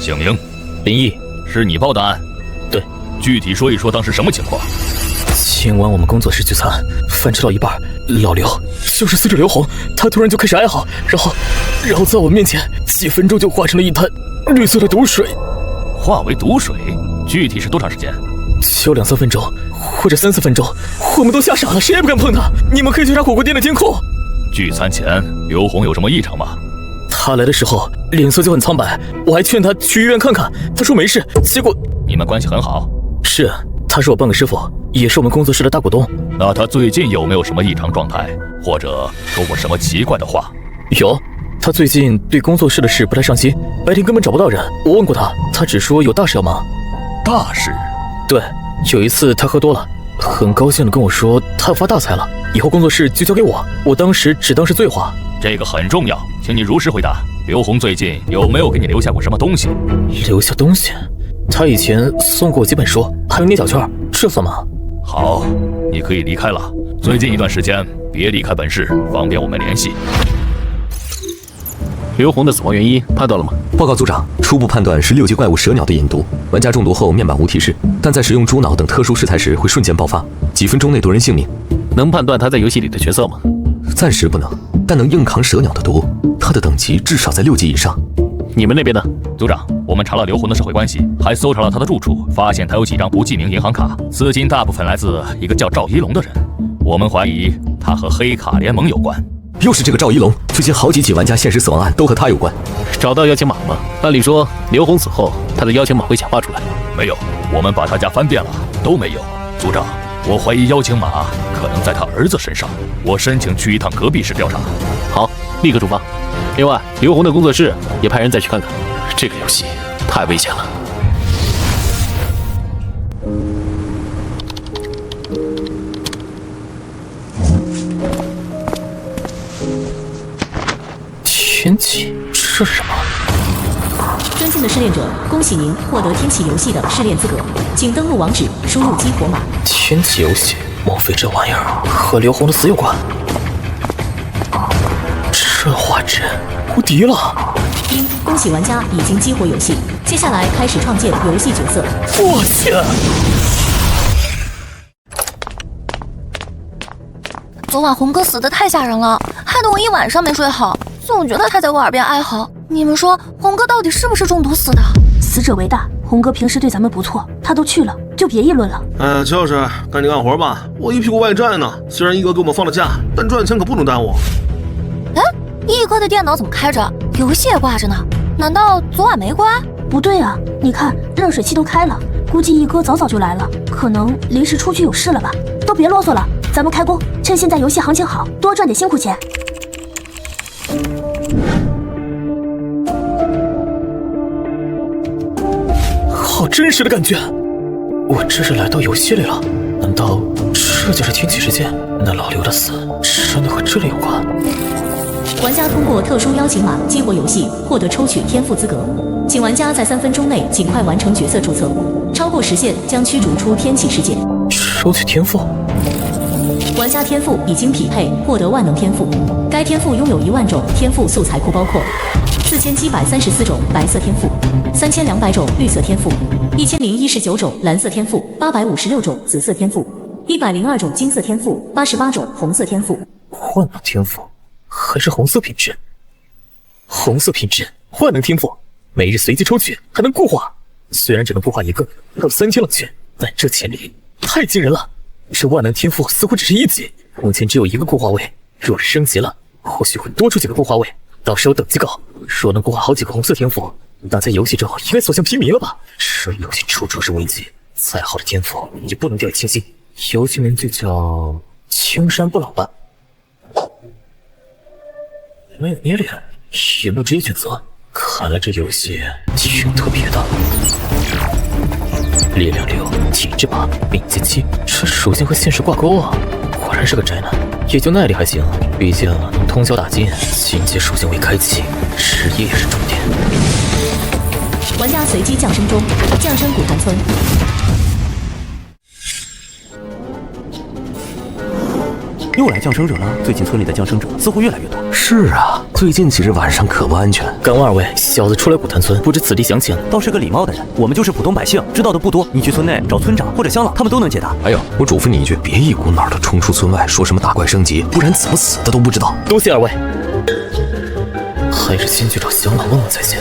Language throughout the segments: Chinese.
姓名？林毅。是你报的案？对。具体说一说当时什么情况？今晚我们工作室聚餐，饭吃到一半，老刘就是死者刘红，他突然就开始哀嚎，然后在我面前几分钟就化成了一滩绿色的毒水。化为毒水？具体是多长时间？就2、3分钟，或者3、4分钟，我们都吓傻了，谁也不敢碰他。你们可以去查火锅店的监控。聚餐前，刘红有什么异常吗？他来的时候脸色就很苍白，我还劝他去医院看看，他说没事。结果你们关系很好？是，他是我半个师傅，也是我们工作室的大股东。那他最近有没有什么异常状态，或者说过什么奇怪的话？有，他最近对工作室的事不太上心，白天根本找不到人。我问过他，他只说有大事要忙。大事？对，有一次他喝多了，很高兴地跟我说他要发大财了，以后工作室就交给我。我当时只当是醉话。这个很重要，请你如实回答。刘红最近有没有给你留下过什么东西？留下东西？他以前送过我几本书，还有捏脚券，这算吗？好，你可以离开了。最近一段时间别离开本市，方便我们联系。刘红的死亡原因判断了吗？报告组长，初步判断是6级怪物蛇鸟的引毒。玩家中毒后面板无提示，但在使用猪脑等特殊食材时会瞬间爆发，几分钟内夺人性命。能判断他在游戏里的角色吗？暂时不能，但能硬扛蛇鸟的毒，他的等级至少在6级以上。你们那边呢？组长，我们查了刘红的社会关系，还搜查了他的住处，发现他有几张不记名银行卡，资金大部分来自一个叫赵一龙的人。我们怀疑他和黑卡联盟有关。又是这个赵一龙，最近好几起玩家现实死亡案都和他有关。找到邀请码吗？按理说刘红死后，他的邀请码会显化出来。没有，我们把他家翻遍了，都没有。组长，我怀疑邀请码可能在他儿子身上，我申请去一趟隔壁市调查。好，立刻出发。另外，刘红的工作室也派人再去看看。这个游戏太危险了。天启，这是什么？尊敬的试炼者，恭喜您获得天启游戏的试炼资格，请登录网址，输入激活码。天启游戏，莫非这玩意儿和刘红的死有关？这画质无敌了！恭喜玩家已经激活游戏，接下来开始创建游戏角色。我去！昨晚红哥死得太吓人了，害得我一晚上没睡好，总觉得他在我耳边哀嚎。你们说红哥到底是不是中毒死的？死者为大，红哥平时对咱们不错，他都去了，就别议论了。就是赶紧干活吧，我一屁股外债呢。虽然一哥给我们放了假，但赚钱可不能耽误。哎，一哥的电脑怎么开着，游戏也挂着呢？难道昨晚没关？不对啊，你看热水器都开了，估计一哥早早就来了，可能临时出去有事了吧。都别啰嗦了，咱们开工，趁现在游戏行情好，多赚点辛苦钱。好真实的感觉，我这是来到游戏里了？难道这就是天启事件？那老刘的死真的和这里有关？玩家通过特殊邀请码激活游戏，获得抽取天赋资格，请玩家在3分钟内尽快完成角色注册，超过时限将驱逐出天启世界。抽取天赋，玩家天赋已经匹配，获得万能天赋。该天赋拥有1万种天赋素材库，包括4734种白色天赋，3200种绿色天赋，1019种蓝色天赋，856种紫色天赋，102种金色天赋，88种红色天赋。万能天赋还是红色品质？红色品质，万能天赋，每日随机抽取，还能固化。虽然只能固化一个，还有3000冷却，但这潜力太惊人了。这万能天赋似乎只是1级，目前只有1个固化位，若是升级了，或许会多出几个固化位。到时候等级高，若能固化好几个红色天赋，那在游戏中应该所向披靡了吧？这游戏处处是危机，再好的天赋也不能掉以轻心。游戏名就叫青山不老吧。没有捏脸，也没有职业选择，看来这游戏挺特别的。力量6，体质8，敏捷7，这属性和现实挂钩啊！果然是个宅男，也就耐力还行，毕竟能通宵打金，进阶属性未开启，职业也是重点。玩家随机降生中，降生古潭村。又来降生者了。最近村里的降生者似乎越来越多。是啊，最近几日晚上可不安全。敢问二位，小子出来古潭村，不知此地详情？倒是个礼貌的人，我们就是普通百姓，知道的不多。你去村内找村长或者乡老，他们都能解答。还有，我嘱咐你一句，别一股脑的冲出村外，说什么打怪升级，不然怎么死的都不知道。多谢二位，还是先去找乡老问问才行。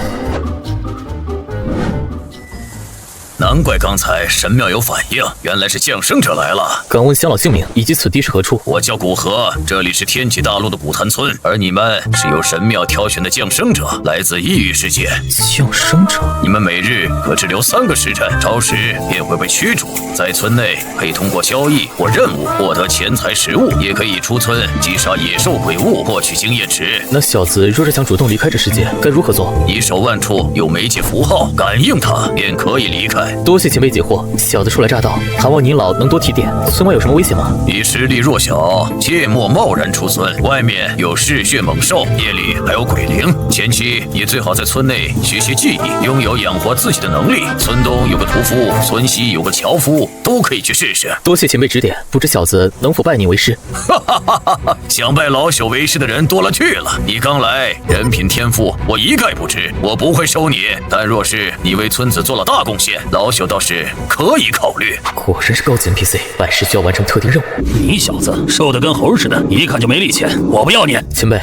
难怪刚才神庙有反应，原来是降生者来了。敢问乡老姓名以及此地是何处？我叫古河，这里是天启大陆的古潭村，而你们是由神庙挑选的降生者，来自异域世界。降生者？你们每日可只留3个时辰，超时便会被驱逐。在村内可以通过交易或任务获得钱财食物，也可以出村击杀野兽鬼物，获取经验值。那小子若是想主动离开这世界，该如何做？你手腕处有媒介符号，感应它便可以离开。多谢前辈解惑，小子初来乍到，盼望您老能多提点。村外有什么危险吗？你实力弱小，切莫贸然出村。外面有嗜血猛兽，夜里还有鬼灵。前期你最好在村内学习技艺，拥有养活自己的能力。村东有个屠夫，村西有个樵夫，都可以去试试。多谢前辈指点，不知小子能否拜你为师？哈哈哈哈哈！想拜老朽为师的人多了去了。你刚来，人品天赋我一概不知，我不会收你。但若是你为村子做了大贡献，老朽倒是可以考虑。果然是高级 NPC， 拜师需要完成特定任务。你小子瘦得跟猴似的，一看就没力气，我不要你。前辈，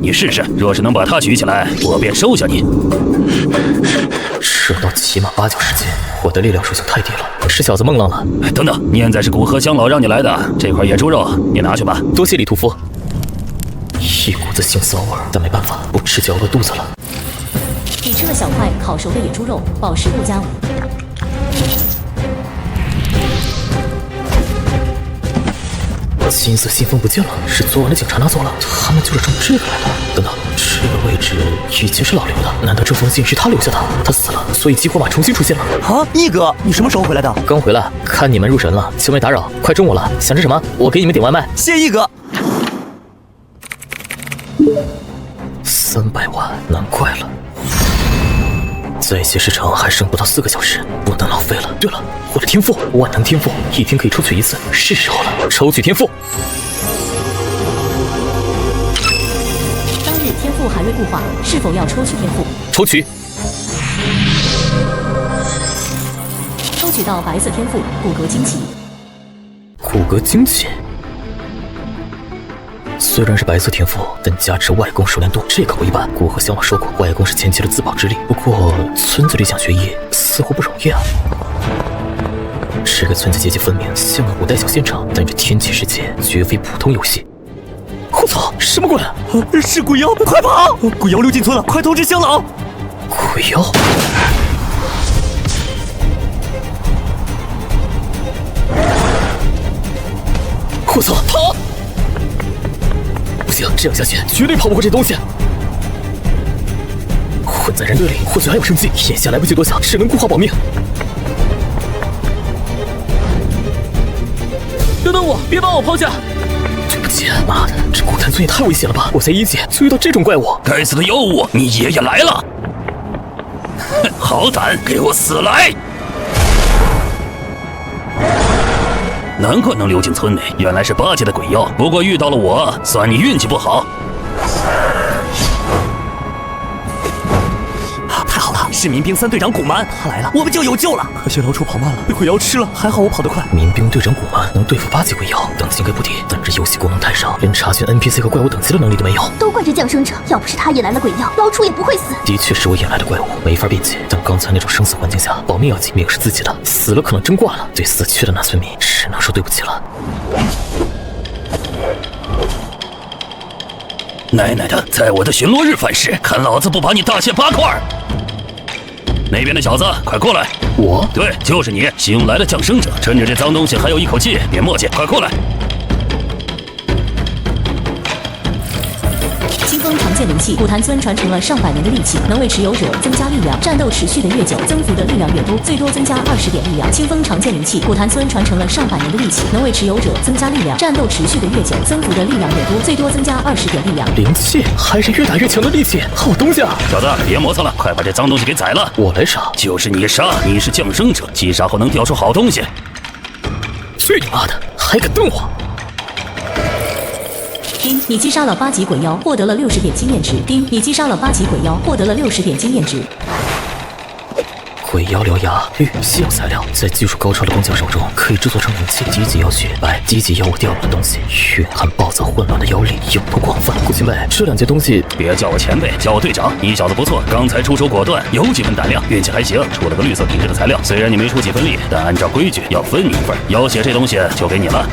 你试试，若是能把他举起来，我便收下你。射到起码8、9十斤，我的力量属性太低了，是小子梦浪了。等等，念在是古河乡老让你来的，这块野猪肉你拿去吧。多谢李屠夫。一股子腥臊味，但没办法，不吃就要饿肚子了。你吃了小块烤熟的野猪肉，饱食不加5。金色信封不见了，是昨晚的警察拿走了。他们就是冲这个来的。等等，这个位置以前是老刘的，难道这封信是他留下的？他死了，所以激活码重新出现了。啊，逆哥，你什么时候回来的？刚回来，看你们入神了，就没打扰。快中午了，想吃什么？我给你们点外卖。谢逆哥。300万，难怪了。在邪视城还剩不到4个小时，不能浪费了。对了，我的天赋万能天赋，一天可以抽取1次，是时候了。抽取天赋。当日天赋还未固化，是否要抽取天赋？抽取。抽取到白色天赋骨骼惊奇。骨骼惊奇。虽然是白色天赋，但加持外功熟练度，这可不一般。古河乡老说过，外功是前期的自保之力。不过村子里想学艺，似乎不容易啊。这个村子阶级分明，像个古代小县城，但这天启世界绝非普通游戏。我操，什么鬼？是鬼妖，快跑！鬼妖溜进村了，快通知乡老。鬼妖。我操，跑！不行，这样下去绝对跑不过这东西。混在人堆里，或许还有生机。眼下来不及多想，只能固化保命。等等我，别把我抛下！对不起，妈的，这古潭村也太危险了吧！我才1级就遇到这种怪物。该死的妖物，你爷爷来了！哼，好胆，给我死来！难怪能溜进村内，原来是8级的鬼妖。不过遇到了我，算你运气不好。太好了，是民兵3队长古蛮，他来了，我们就有救了。可惜老楚跑慢了，被鬼妖吃了，还好我跑得快。民兵队长古蛮能对付8级鬼妖，等级该不低，但这游戏功能太少，连查询 NPC 和怪物等级的能力都没有。都怪这降生者，要不是他引来了鬼妖，老楚也不会死。的确是我引来的怪物，没法辩解。但刚才那种生死环境下，保命要紧，命是自己的，死了可能真挂了。对死去的那村民，只能说对不起了。奶奶的，在我的巡逻日犯事，看老子不把你大卸8块！那边的小子，快过来！我？对，就是你，新来的降生者，趁着这脏东西还有一口气，别墨迹，快过来！清风常见灵气，古潭村传承了上百年的利器，能为持有者增加力量，战斗持续的越久，增幅的力量越多，最多增加20点力量。清风常见灵气，古潭村传承了上百年的利器，能为持有者增加力量，战斗持续的越久，增幅的力量越多，最多增加20点力量。灵气还是越打越强的利器，好东西啊！小子，别磨蹭了，快把这脏东西给宰了！我来杀？就是你杀，你是降生者，击杀后能掉出好东西。去你妈的，还敢瞪我！丁，你击杀了8级鬼妖，获得了60点经验值。丁，你击杀了8级鬼妖，获得了60点经验值。鬼妖獠牙绿稀有材料，在技术高超的工匠手中可以制作成武器。低级妖血白，低级妖物掉落的东西，蕴含暴躁混乱的妖力，用途广泛。顾前辈，这2件东西别叫我前辈，叫我队长。你小子不错，刚才出手果断，有几分胆量，运气还行，出了个绿色品质的材料。虽然你没出几分力，但按照规矩要分你一份。妖血这东西就给你了。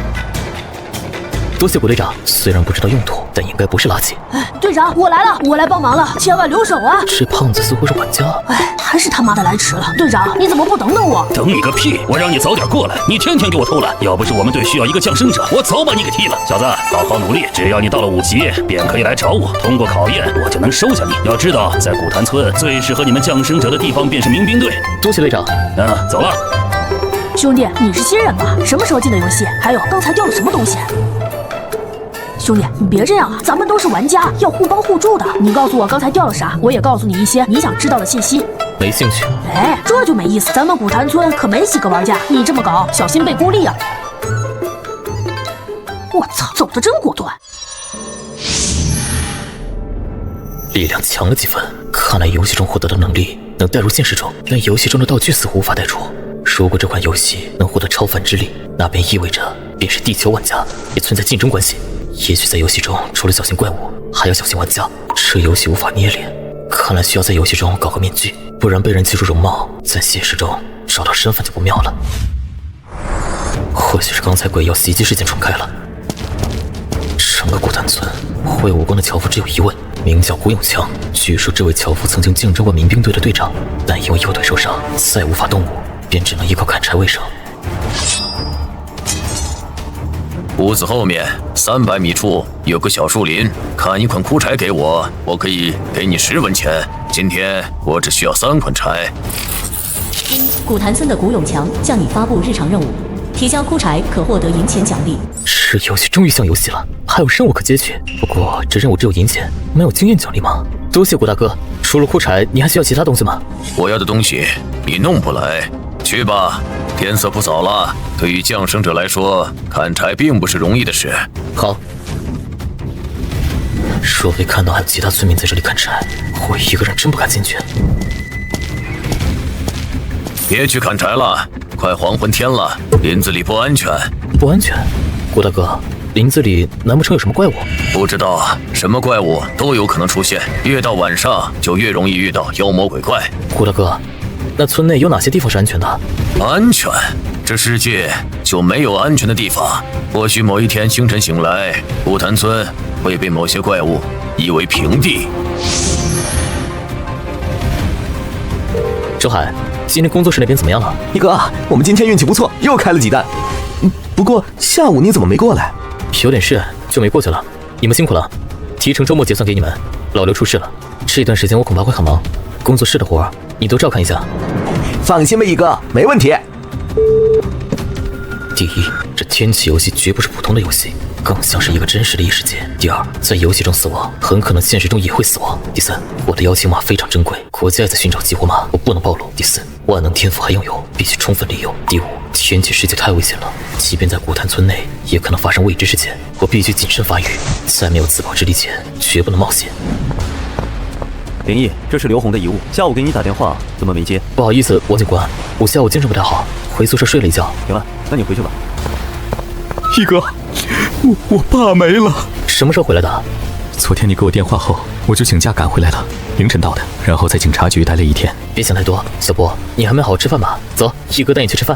多谢古队长，虽然不知道用途，但应该不是垃圾。哎，队长，我来了，我来帮忙了，千万留手啊！这胖子似乎是管家。哎，还是他妈的来迟了。队长，你怎么不等等我？等你个屁！我让你早点过来，你天天给我偷懒。要不是我们队需要一个降生者，我早把你给踢了。小子，好好努力，只要你到了5级，便可以来找我。通过考验，我就能收下你。要知道，在古潭村最适合你们降生者的地方便是民兵队。多谢队长。走了。兄弟，你是新人吧？什么时候进的游戏？还有，刚才掉了什么东西？兄弟，你别这样啊！咱们都是玩家，要互帮互助的。你告诉我刚才掉了啥，我也告诉你一些你想知道的信息。没兴趣。哎，这就没意思。咱们古潭村可没几个玩家，你这么搞，小心被孤立啊！我操，走得真果断。力量强了几分，看来游戏中获得的能力能带入现实中，但游戏中的道具似乎无法带入。如果这款游戏能获得超凡之力，那便意味着便是地球玩家也存在竞争关系。也许在游戏中，除了小型怪物，还要小型玩家。这游戏无法捏脸，看来需要在游戏中搞个面具，不然被人记住容貌，在现实中找到身份就不妙了。或许是刚才鬼妖袭击事件重开了。整个古潭村会武功的樵夫只有一位，名叫古永强。据说这位樵夫曾经竞争过民兵队的队长，但因为右腿受伤，再无法动武，便只能依靠砍柴为生。屋子后面300米处有个小树林，砍一捆枯柴给我，我可以给你10文钱。今天我只需要3捆柴。古潭村的古永强向你发布日常任务，提交枯柴可获得银钱奖励。这游戏终于像游戏了，还有任务可接取。不过这任务只有银钱，没有经验奖励吗？多谢古大哥。除了枯柴，你还需要其他东西吗？我要的东西你弄不来，去吧。天色不早了，对于降生者来说，砍柴并不是容易的事。好。若非看到还有其他村民在这里砍柴，我一个人真不敢进去。别去砍柴了，快黄昏天了，林子里不安全。不安全？古大哥，林子里难不成有什么怪物？不知道，什么怪物都有可能出现，越到晚上就越容易遇到妖魔鬼怪。古大哥，那村内有哪些地方是安全的？安全？这世界就没有安全的地方。或许某一天清晨醒来，古潭村会被某些怪物夷为平地。周海，今天工作室那边怎么样了？一哥，我们今天运气不错，又开了几单。不过下午你怎么没过来？有点事就没过去了。你们辛苦了，提成周末结算给你们。老刘出事了，这段时间我恐怕会很忙，工作室的活你都照看一下。放心吧，一哥，没问题。第一，这天启游戏绝不是普通的游戏，更像是一个真实的异世界。第二，在游戏中死亡，很可能现实中也会死亡。第三，我的邀请码非常珍贵，国家也在寻找激活码，我不能暴露。第四，万能天赋还拥有，必须充分利用。第五，天启世界太危险了，即便在古潭村内，也可能发生未知事件，我必须谨慎发育，在没有自保之力前，绝不能冒险。林毅，这是刘红的遗物，下午给你打电话，怎么没接？不好意思，王警官，我下午精神不太好，回宿舍睡了一觉。行了，那你回去吧。一哥，我爸没了。什么时候回来的？昨天你给我电话后，我就请假赶回来了，凌晨到的，然后在警察局待了1天。别想太多，小波，你还没好好吃饭吧？走，一哥带你去吃饭。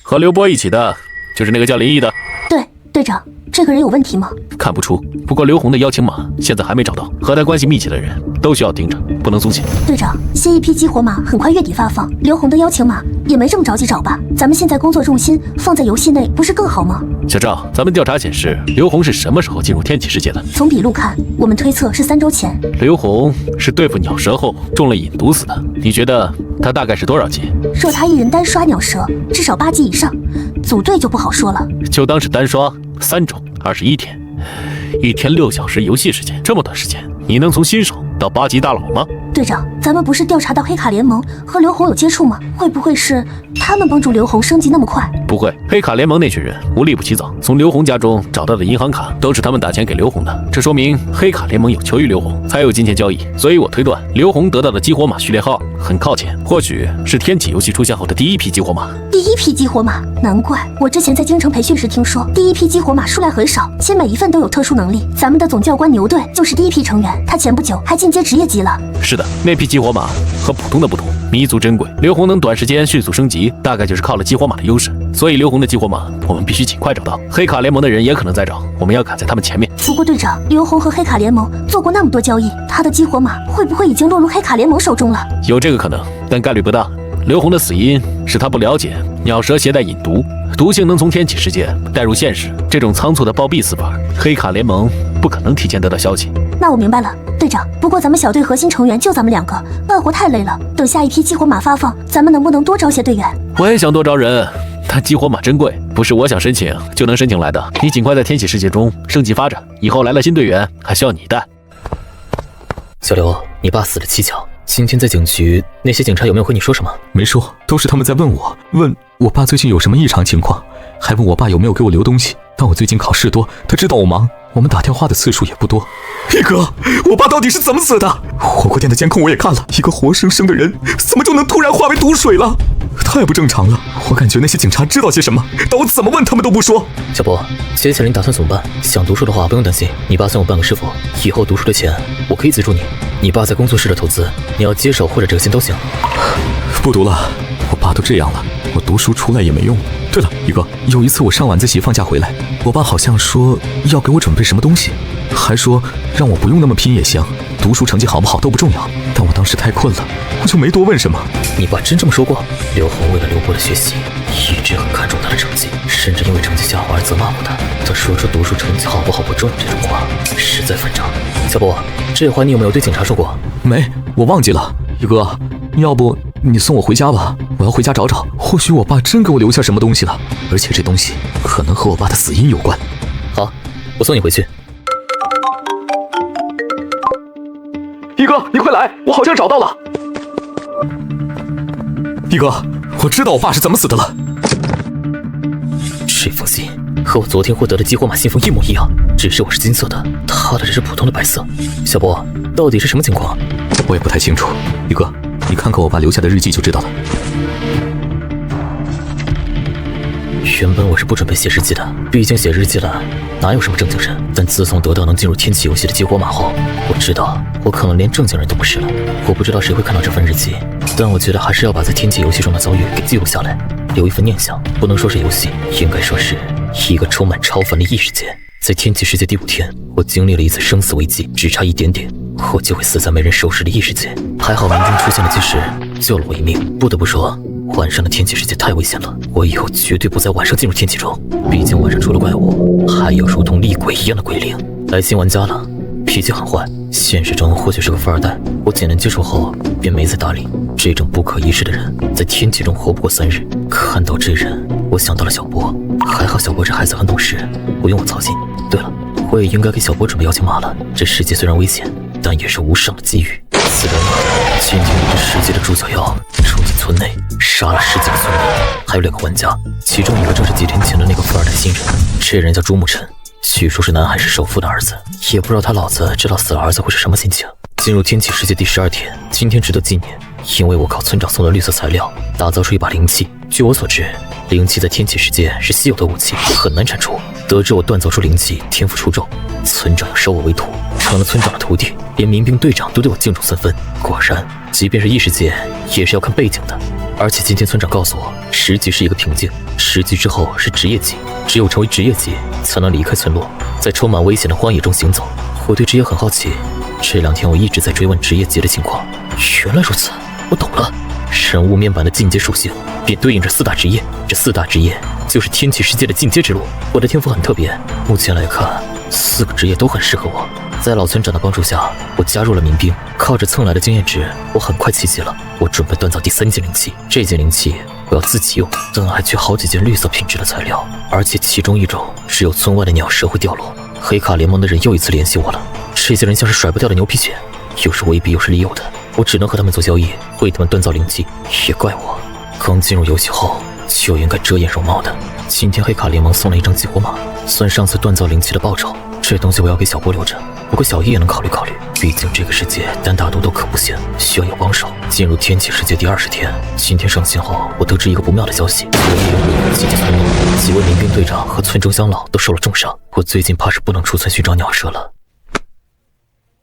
和刘波一起的，就是那个叫林毅的。对，队长，这个人有问题吗？看不出，不过刘红的邀请码现在还没找到，和他关系密切的人都需要盯着，不能松懈。队长，新一批激活码很快月底发放，刘红的邀请码也没这么着急找吧？咱们现在工作重心放在游戏内，不是更好吗？小赵，咱们调查显示，刘红是什么时候进入天启世界的？从笔录看，我们推测是3周前。刘红是对付鸟蛇后中了瘾毒死的，你觉得他大概是多少级？若他一人单刷鸟蛇，至少8级以上，组队就不好说了。就当是单刷3周，21天，1天6小时游戏时间，这么短时间，你能从新手到8级大佬吗？队长，咱们不是调查到黑卡联盟和刘红有接触吗？会不会是他们帮助刘红升级那么快？不会，黑卡联盟那群人无利不起早，从刘红家中找到的银行卡都是他们打钱给刘红的，这说明黑卡联盟有求于刘红，才有金钱交易。所以我推断，刘红得到的激活码序列号很靠前，或许是天启游戏出现后的第一批激活码。第一批激活码，难怪我之前在京城培训时听说，第一批激活码数量很少，且每一份都有特殊能力。咱们的总教官牛队就是第一批成员，他前不久还进阶职业级了。是的，那批激活码和普通的不同，弥足珍贵。刘红能短时间迅速升级，大概就是靠了激活码的优势。所以刘红的激活码，我们必须尽快找到。黑卡联盟的人也可能在找，我们要赶在他们前面。不过队长，刘红和黑卡联盟做过那么多交易，他的激活码会不会已经落入黑卡联盟手中了？有这个可能，但概率不大。刘红的死因是他不了解鸟蛇携带引毒，毒性能从天启世界带入现实，这种仓促的暴毙死法，黑卡联盟不可能提前得到消息。那我明白了，队长。不过咱们小队核心成员就咱们2个，干活太累了。等下一批激活码发放，咱们能不能多招些队员？我也想多招人，但激活码珍贵，不是我想申请就能申请来的。你尽快在天启世界中升级发展，以后来了新队员还需要你带。小刘，你爸死了蹊跷，今天在警局，那些警察有没有和你说什么？没说，都是他们在问我爸最近有什么异常情况，还问我爸有没有给我留东西。但我最近考试多，他知道我忙，我们打电话的次数也不多。一哥，我爸到底是怎么死的？火锅店的监控我也看了，一个活生生的人，怎么就能突然化为毒水了？太不正常了！我感觉那些警察知道些什么，但我怎么问他们都不说。小波，接下来你打算怎么办？想读书的话不用担心，你爸算我半个师傅，以后读书的钱我可以资助你。你爸在工作室的投资，你要接手或者折现都行。不读了，我爸都这样了，我读书出来也没用。对了，一哥，有一次我上晚自习放假回来，我爸好像说要给我准备什么东西，还说让我不用那么拼也行，读书成绩好不好都不重要。但我当时太困了，我就没多问什么。你爸真这么说过？刘红为了刘波的学习，一直很看重他的成绩，甚至因为成绩下滑而责骂过他。他说出读书成绩好不好不重要这种话，实在反常。小波，这话你有没有对警察说过？没，我忘记了。一哥，要不你送我回家吧，我要回家找找，或许我爸真给我留下什么东西了，而且这东西可能和我爸的死因有关。好，我送你回去。一哥，你快来，我好像找到了。一哥，我知道我爸是怎么死的了。这封信和我昨天获得的激活码信封一模一样，只是我是金色的，他的只是普通的白色。小波，到底是什么情况？我也不太清楚。一哥，你看看我爸留下的日记就知道了。原本我是不准备写日记的，毕竟写日记了哪有什么正经人。但自从得到能进入天启游戏的激活码后，我知道我可能连正经人都不是了。我不知道谁会看到这份日记，但我觉得还是要把在天启游戏中的遭遇给记录下来，留一份念想。不能说是游戏，应该说是一个充满超凡的异世界。在天启世界第5天，我经历了一次生死危机，只差一点点我就会死在没人收拾的异世界。还好民兵出现的及时，救了我一命。不得不说，晚上的天启世界太危险了，我以后绝对不在晚上进入天启中。毕竟晚上除了怪物，还有如同厉鬼一样的鬼灵。来新玩家了，脾气很坏，现实中或许是个富二代。我简单接触后便没再搭理。这种不可一世的人，在天启中活不过3日。看到这人，我想到了小波。还好小波这孩子很懂事，不用我操心。对了，我也应该给小波准备邀请码了。这世界虽然危险，但也是无上的机遇。4个人，今天我这世界的主角妖冲进村内，杀了10几个村民，还有2个玩家，其中一个正是几天前的那个富二代新人。这人叫朱沐晨，据说是南海市首富的儿子，也不知道他老子知道死了儿子会是什么心情。进入天启世界第12天，今天值得纪念，因为我靠村长送的绿色材料打造出一把灵器。据我所知，灵气在天启世界是稀有的武器，很难产出。得知我锻造出灵气，天赋出众，村长要收我为徒，成了村长的徒弟，连民兵队长都对我敬重3分。果然，即便是异世界，也是要看背景的。而且今天村长告诉我，10级是一个瓶颈，10级之后是职业级，只有成为职业级，才能离开村落，在充满危险的荒野中行走。我对职业很好奇，这2天我一直在追问职业级的情况。原来如此，我懂了。人物面板的进阶属性便对应着4大职业，这4大职业就是天启世界的进阶之路。我的天赋很特别，目前来看4个职业都很适合我。在老村长的帮助下，我加入了民兵，靠着蹭来的经验值，我很快奇迹了。我准备锻造第3件灵器，这件灵器我要自己用，但还缺好几件绿色品质的材料，而且其中一种只有村外的鸟蛇会掉落。黑卡联盟的人又一次联系我了，这些人像是甩不掉的牛皮癣，又是威逼又是利诱的，我只能和他们做交易，为他们锻造灵气。也怪我，刚进入游戏后就应该遮掩容貌的。今天黑卡联盟送了一张激活码，算上次锻造灵气的报酬。这东西我要给小波留着，不过小易也能考虑考虑，毕竟这个世界单打独斗可不行，需要有帮手。进入天启世界第20天，今天上线后，我得知一个不妙的消息：我一人集结村民，几位民兵队长和村中乡老都受了重伤，我最近怕是不能出村寻找鸟舍了。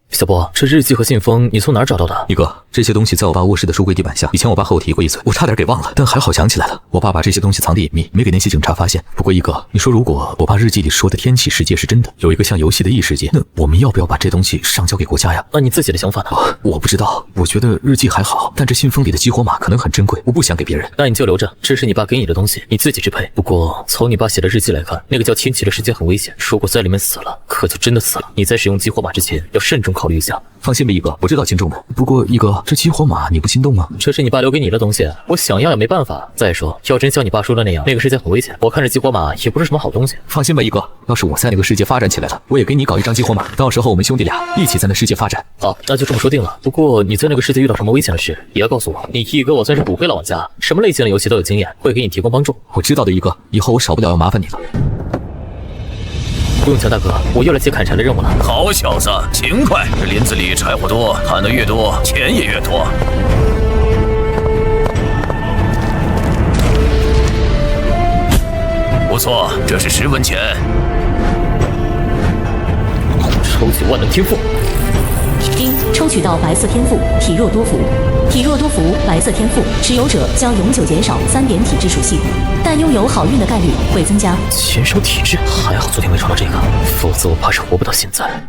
小波，这日记和信封你从哪儿找到的？一哥，这些东西在我爸卧室的书柜地板下，以前我爸和我提过一嘴，我差点给忘了，但还好想起来了。我爸把这些东西藏得隐秘，没给那些警察发现。不过一哥，你说如果我爸日记里说的天启世界是真的，有一个像游戏的异世界，那我们要不要把这东西上交给国家呀？那你自己的想法呢？我不知道，我觉得日记还好，但这信封里的激活码可能很珍贵，我不想给别人。那你就留着，这是你爸给你的东西，你自己支配。不过从你爸写的日记来看，那个叫天启的世界很危险，如果在里面死了，可就真的死了。你在使用激活码之前要慎重考虑一下。放心吧，一哥，我知道轻重的。不过一哥，这激活码你不心动吗？这是你爸留给你的东西，我想要也没办法。再说，要真像你爸说的那样，那个世界很危险，我看这激活码也不是什么好东西。放心吧，一哥，要是我在那个世界发展起来了，我也给你搞一张激活码，到时候我们兄弟俩一起在那世界发展。好，那就这么说定了。不过你在那个世界遇到什么危险的事，也要告诉我。你一哥我算是骨灰老玩家，什么类型的游戏都有经验，会给你提供帮助。我知道的，一哥，以后我少不了要麻烦你了。不用强大哥，我又来接砍柴的任务了。好小子，勤快！这林子里柴火多，砍得越多，钱也越多。不错，这是10文钱。抽取万能天赋。抽取到白色天赋体弱多福。体弱多福白色天赋持有者将永久减少3点体质属性，但拥有好运的概率会增加。减少体质，还好昨天没撞到这个，否则我怕是活不到现在。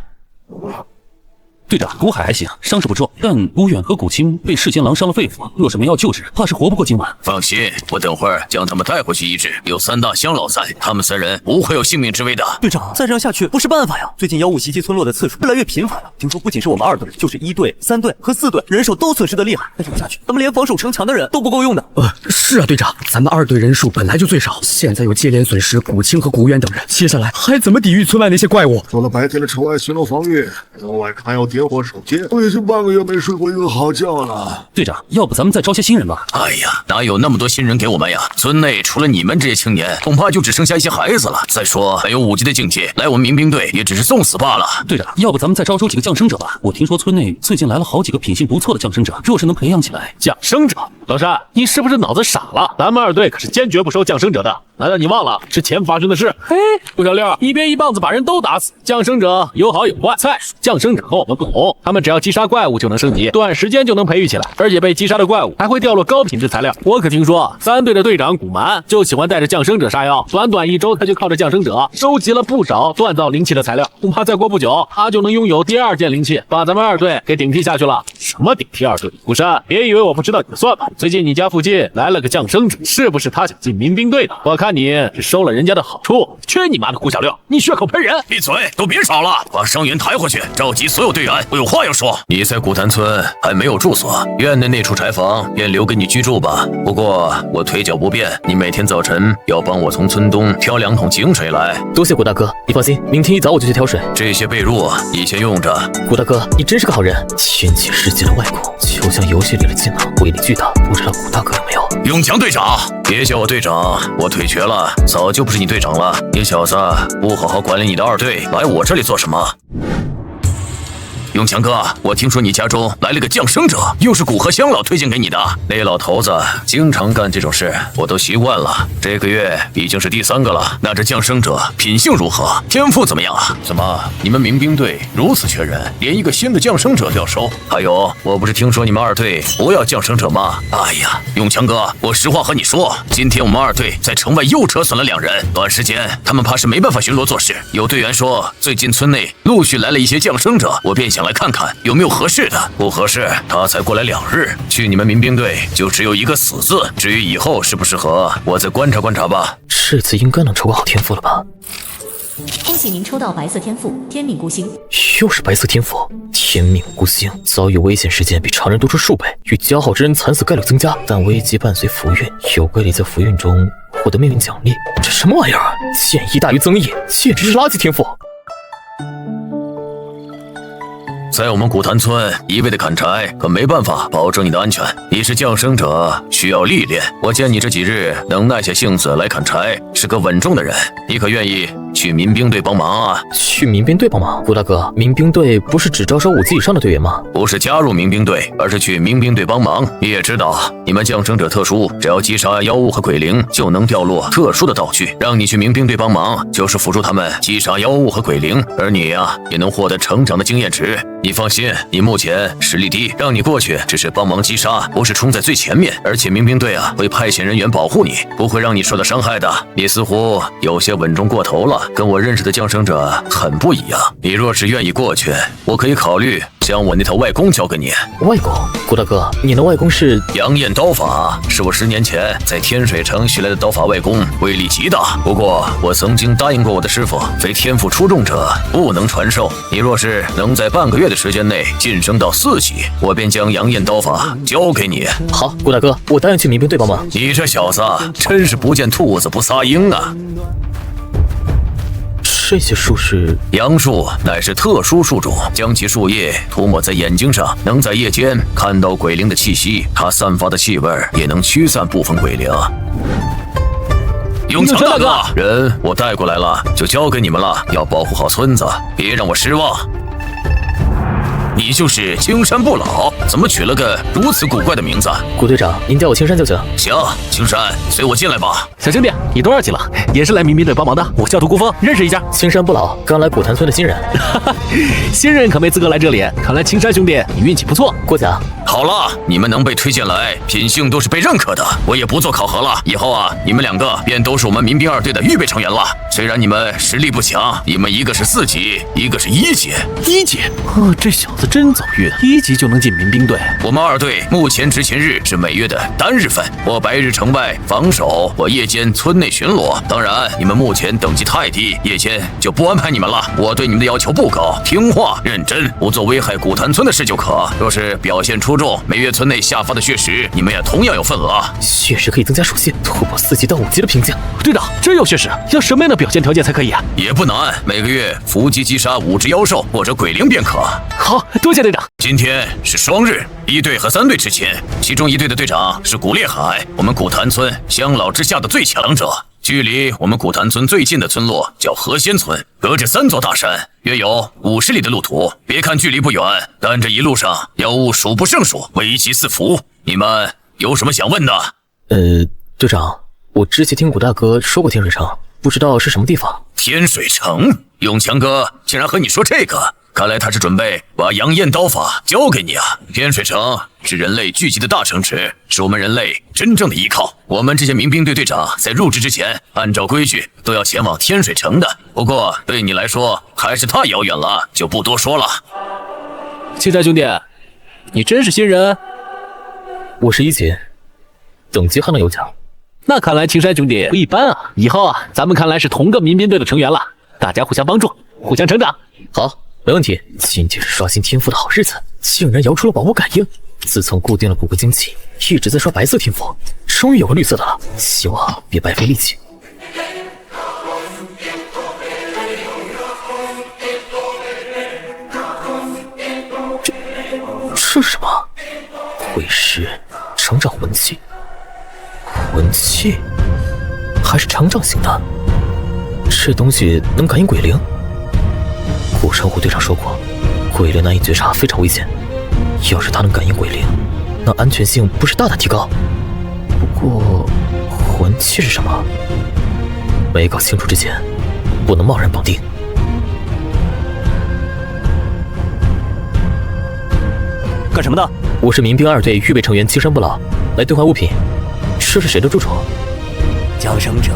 队长，古海还行，伤势不重，但古远和古青被世间狼伤了肺腑，若是没药救治，怕是活不过今晚。放心，我等会儿将他们带回去医治。有3大乡老在，他们3人不会有性命之危的。队长，再这样下去不是办法呀！最近妖物袭击村落的次数越来越频繁了，听说不仅是我们2队，就是1队、3队和4队，人手都损失的厉害。再这么下去，咱们连防守城墙的人都不够用的。是啊，队长，咱们2队人数本来就最少，现在又接连损失古青和古远等人，接下来还怎么抵御村外那些怪物？除了白天的城外巡逻防御，额外还要点火守街。我已经半个月没睡过一个好觉了。队长，要不咱们再招些新人吧？哎呀，哪有那么多新人给我们呀？村内除了你们这些青年，恐怕就只剩下一些孩子了。再说，还有5级的境界，来我们民兵队也只是送死罢了。队长，要不咱们再招收几个降生者吧？我听说村内最近来了好几个品性不错的降生者，若是能培养起来，降生者？老山，你是不是脑子傻了？咱们2队可是坚决不收降生者的。难道你忘了之前发生的事？嘿，顾小六，一边一棒子把人都打死。降生者有好有坏，再说降生者和我们不同，他们只要击杀怪物就能升级，短时间就能培育起来，而且被击杀的怪物还会掉落高品质材料。我可听说3队的队长古蛮就喜欢带着降生者杀妖，短短1周他就靠着降生者收集了不少锻造灵气的材料，恐怕再过不久他就能拥有第2件灵气，把咱们2队给顶替下去了。什么顶替2队？古山，别以为我不知道你的算盘。最近你家附近来了个降生者，是不是他想进民兵队的？我看你是收了人家的好处。去你妈的顾小六，你血口喷人！闭嘴，都别吵了，把伤员抬回去，召集所有队员，我有话要说。你在古潭村还没有住所，院内那处柴房便留给你居住吧。不过我腿脚不便，你每天早晨要帮我从村东挑2桶井水来。多谢古大哥，你放心，明天一早我就去挑水。这些被褥你先用着。古大哥，你真是个好人。天启世界的外骨就像游戏里的技能，威力巨大，不知道古大哥有没有？永强队长，别叫我队长，我腿瘸了，早就不是你队长了。你小子不好好管理你的2队，来我这里做什么？永强哥，我听说你家中来了个降生者，又是古河乡老推荐给你的。那老头子经常干这种事，我都习惯了。这个月已经是第3个了。那这降生者品性如何？天赋怎么样啊？怎么你们民兵队如此缺人，连一个新的降生者都要收？还有，我不是听说你们2队不要降生者吗？哎呀，永强哥，我实话和你说，今天我们2队在城外又折损了2人，短时间他们怕是没办法巡逻做事。有队员说，最近村内陆续来了一些降生者，我便想来看看有没有合适的。不合适，他才过来2日，去你们民兵队就只有一个死字。至于以后适不适合，我再观察观察吧。这次应该能抽个好天赋了吧？恭喜您抽到白色天赋天命孤星。又是白色天赋天命孤星，遭遇危险事件比常人多出数倍，与交好之人惨死概率增加，但危机伴随福运，有规律在福运中获得命运奖励。这什么玩意儿？减益大于增益，简直是垃圾天赋。在我们古潭村一味的砍柴，可没办法保证你的安全。你是降生者，需要历练。我见你这几日能耐下性子来砍柴，是个稳重的人。你可愿意去民兵队帮忙啊？去民兵队帮忙？顾大哥，民兵队不是只招收5级以上的队员吗？不是加入民兵队，而是去民兵队帮忙。你也知道，你们降生者特殊，只要击杀妖物和鬼灵，就能掉落特殊的道具。让你去民兵队帮忙，就是辅助他们击杀妖物和鬼灵，而你呀，也能获得成长的经验值。你放心，你目前实力低，让你过去只是帮忙击杀，不是冲在最前面。而且民兵队啊，会派遣人员保护你，不会让你受到伤害的。你似乎有些稳重过头了，跟我认识的降生者很不一样。你若是愿意过去，我可以考虑将我那套外功交给你。外功？顾大哥，你的外功是阳焰刀法，是我10年前在天水城学来的刀法外功，威力极大。不过我曾经答应过我的师傅，非天赋出众者不能传授。你若是能在半个月的时间内晋升到4级，我便将阳焰刀法交给你。好，顾大哥，我答应去民兵队帮忙。你这小子真是不见兔子不撒鹰啊！这些树是杨树，乃是特殊树种，将其树叶涂抹在眼睛上，能在夜间看到鬼灵的气息。它散发的气味也能驱散部分鬼灵。永强大哥，人我带过来了，就交给你们了，要保护好村子，别让我失望。你就是青山不老，怎么取了个如此古怪的名字？顾队长，您叫我青山就行。行，青山，随我进来吧。小兄弟，你多少级了？也是来民兵队帮忙的。我叫杜孤峰，认识一下。青山不老，刚来古潭村的新人。新人可没资格来这里。看来青山兄弟你运气不错。过奖。好了，你们能被推荐来，品性都是被认可的。我也不做考核了，以后啊，你们2个便都是我们民兵2队的预备成员了。虽然你们实力不强，你们一个是4级，一个是1级。1级？哦，这小子真走运，1级就能进民兵队。我们2队目前执勤日是每月的单日份，我白日城外防守，我夜间村内巡逻。当然，你们目前等级太低，夜间就不安排你们了。我对你们的要求不高，听话认真，不做危害古潭村的事就可。若是表现出众，每月村内下发的血石，你们也同样有份额。血石可以增加属性，突破4级到5级的瓶颈。队长，真有血石？要什么样的表现条件才可以啊？也不难，每个月伏击击杀5只妖兽或者鬼灵便可。好，多谢队长。今天是双日，1队和3队执勤，其中1队的队长是古烈海，我们古潭村乡老之下的最强者。距离我们古潭村最近的村落叫河仙村，隔着3座大山，约有50里的路途。别看距离不远，但这一路上妖物数不胜数，危机四伏。你们有什么想问的？队长，我之前听古大哥说过天水城，不知道是什么地方。天水城？永强哥竟然和你说这个？看来他是准备把阳焰刀法交给你啊！天水城是人类聚集的大城池，是我们人类真正的依靠。我们这些民兵队队长在入职之前，按照规矩都要前往天水城的。不过对你来说还是太遥远了，就不多说了。青山兄弟，你真是新人？我是1级，等级还能有奖。那看来青山兄弟不一般啊！以后啊，咱们看来是同个民兵队的成员了，大家互相帮助，互相成长。好。没问题，今天是刷新天赋的好日子，竟然摇出了宝物感应。自从固定了骨骼精气，一直在刷白色天赋，终于有个绿色的了，希望别白费力气。这是什么？毁石，成长魂器。魂器？还是成长型的？这东西能感应鬼灵？古神虎队长说过，鬼灵难以觉察，非常危险。要是他能感应鬼灵，那安全性不是大大提高？不过，魂器是什么？没搞清楚之前，不能贸然绑定。干什么的？我是民兵2队预备成员青山不老，来兑换物品。这是谁的住处？降生者，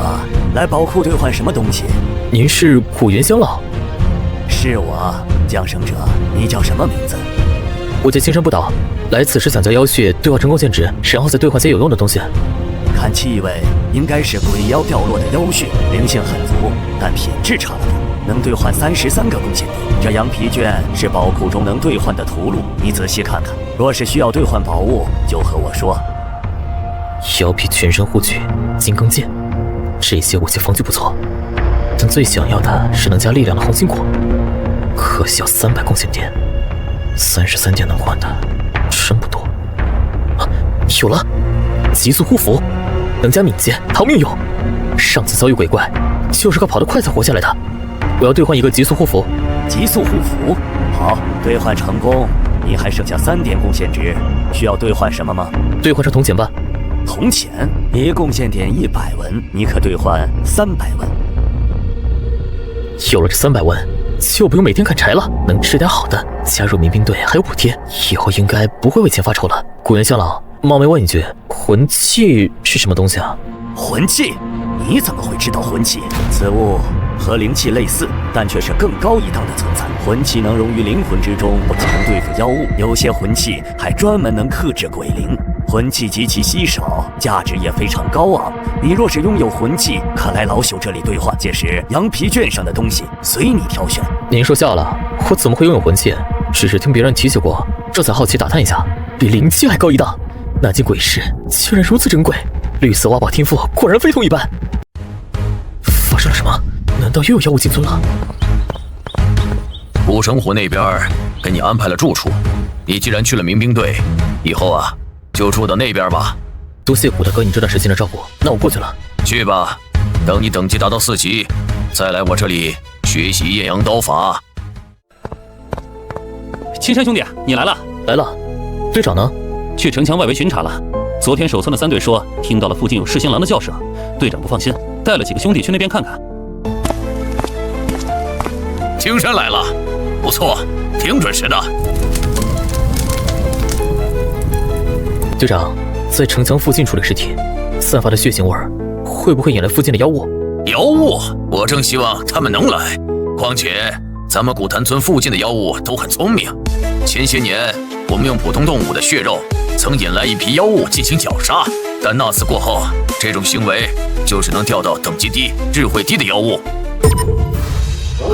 来宝库兑换什么东西？您是古元乡老？是我，降生者，你叫什么名字？我叫青山不倒，来此时想将妖血兑换成贡献值，然后再兑换些有用的东西。看气味，应该是鬼妖掉落的妖血，灵性很足，但品质差了点，能兑换33个贡献点。这羊皮卷是宝库中能兑换的图录，你仔细看看。若是需要兑换宝物，就和我说。妖皮全身护具、金刚剑，这些武器防具不错，但最想要的是能加力量的红心果。可惜要300贡献点， 33点能换的真不多啊！有了，极速护符，能加敏捷、逃命用。上次遭遇鬼怪，就是靠跑得快才活下来的。我要兑换一个极速护符。极速护符，好，兑换成功。你还剩下3点贡献值，需要兑换什么吗？兑换成铜钱吧。铜钱，你贡献点100文，你可兑换300文。有了这300文，就不用每天砍柴了，能吃点好的。加入民兵队还有补贴，以后应该不会为钱发愁了。古元香老，冒昧问一句，魂器是什么东西啊？魂器？你怎么会知道魂器？此物和灵气类似，但却是更高一档的存在。魂器能融于灵魂之中，不仅能对付妖物，有些魂器还专门能克制鬼灵。魂器极其稀少，价值也非常高昂。你若是拥有魂器，可来老朽这里兑换。届时羊皮卷上的东西随你挑选。您说笑了，我怎么会拥有魂器？只是听别人提起过，这才好奇打探一下。比灵气还高一档，那间鬼市居然如此珍贵。绿色挖宝天赋果然非同一般。发生了什么？难道又有妖物进村了？古城湖那边给你安排了住处，你既然去了民兵队，以后啊就住到那边吧。多谢古大哥你这段时间的照顾，那我过去了。去吧，等你等级达到4级，再来我这里学习艳阳刀法。青山兄弟，你来了。来了。队长呢？去城墙外围巡查了。昨天守村的3队说听到了附近有噬心狼的叫声，队长不放心，带了几个兄弟去那边看看。青山来了，不错，挺准时的。队长，在城墙附近处理尸体，散发的血腥味儿，会不会引来附近的妖物？妖物？我正希望他们能来。况且咱们古潭村附近的妖物都很聪明。前些年我们用普通动物的血肉，曾引来一批妖物进行绞杀，但那次过后，这种行为就是能钓到等级低、智慧低的妖物。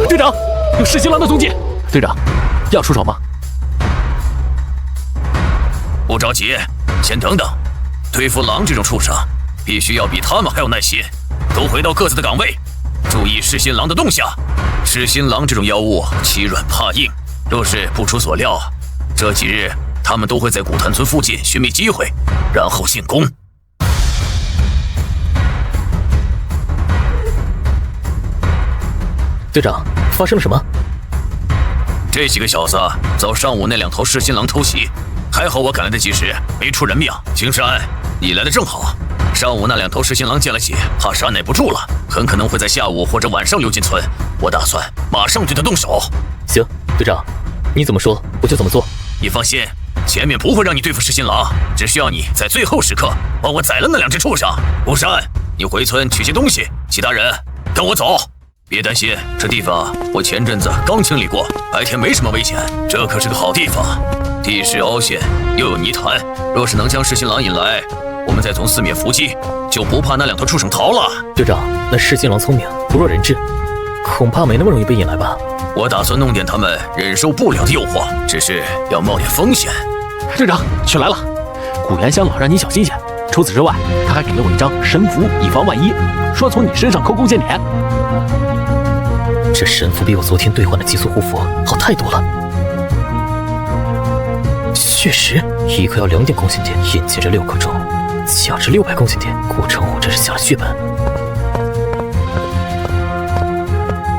队长，有噬心狼的踪迹。队长，要出手吗？不着急，先等等。对付狼这种畜生，必须要比他们还有耐心。都回到各自的岗位，注意噬心狼的动向。噬心狼这种妖物欺软怕硬，若是不出所料，这几日他们都会在古潭村附近寻觅机会，然后进攻。队长，发生了什么？这几个小子遭上午那2头噬心狼偷袭，还好我赶来的及时，没出人命。青山，你来的正好。上午那2头噬心狼见了血，怕是按耐不住了，很可能会在下午或者晚上溜进村。我打算马上对他动手。行，队长，你怎么说我就怎么做。你放心，前面不会让你对付噬心狼，只需要你在最后时刻帮我宰了那2只畜生。吴山，你回村取些东西，其他人跟我走。别担心，这地方我前阵子刚清理过，白天没什么危险。这可是个好地方，地势凹陷，又有泥潭，若是能将噬心狼引来，我们再从四面伏击，就不怕那2头畜生逃了。队长，那噬心狼聪明，不弱人质，恐怕没那么容易被引来吧？我打算弄点他们忍受不了的诱惑，只是要冒点风险。队长，雪来了，古元香老让你小心些。除此之外，他还给了我一张神符，以防万一，说从你身上扣贡献点。这神符比我昨天兑换的极速护符好太多了。确实，一颗要2点贡献点，眼前这6颗中，价值600贡献点，古城虎真是下了血本。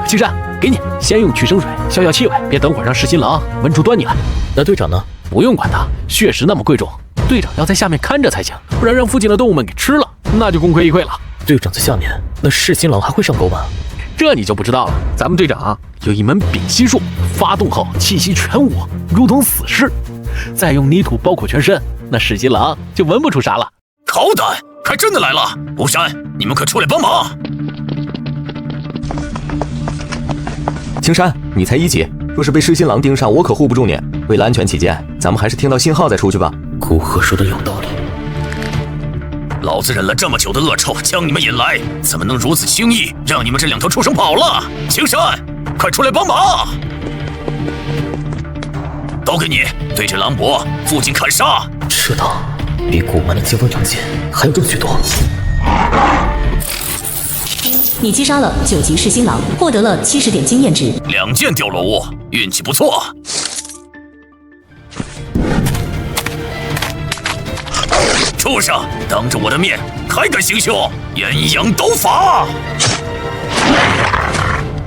青山，给你，先用去生水消消气味，别等会儿让噬心狼闻出端倪来。那队长呢？不用管他，血石那么贵重，队长要在下面看着才行，不然让附近的动物们给吃了，那就功亏一篑了。队长在下面，那噬心狼还会上钩吗？这你就不知道了。咱们队长有一门屏息术，发动后气息全无，如同死尸，再用泥土包裹全身，那噬心狼就闻不出啥了。好胆，还真的来了！吴山，你们可出来帮忙！青山，你才1级，若是被噬心狼盯上，我可护不住你。为了安全起见，咱们还是听到信号再出去吧。古河说的有道理。老子忍了这么久的恶臭，将你们引来，怎么能如此轻易让你们这2头畜生跑了？青山，快出来帮忙！都给你对着狼脖附近砍杀！这刀比古蛮的接风长剑还要重许多。你击杀了9级噬心狼，获得了70点经验值。2件掉落物，运气不错。畜生，当着我的面还敢行凶！炎阳斗法！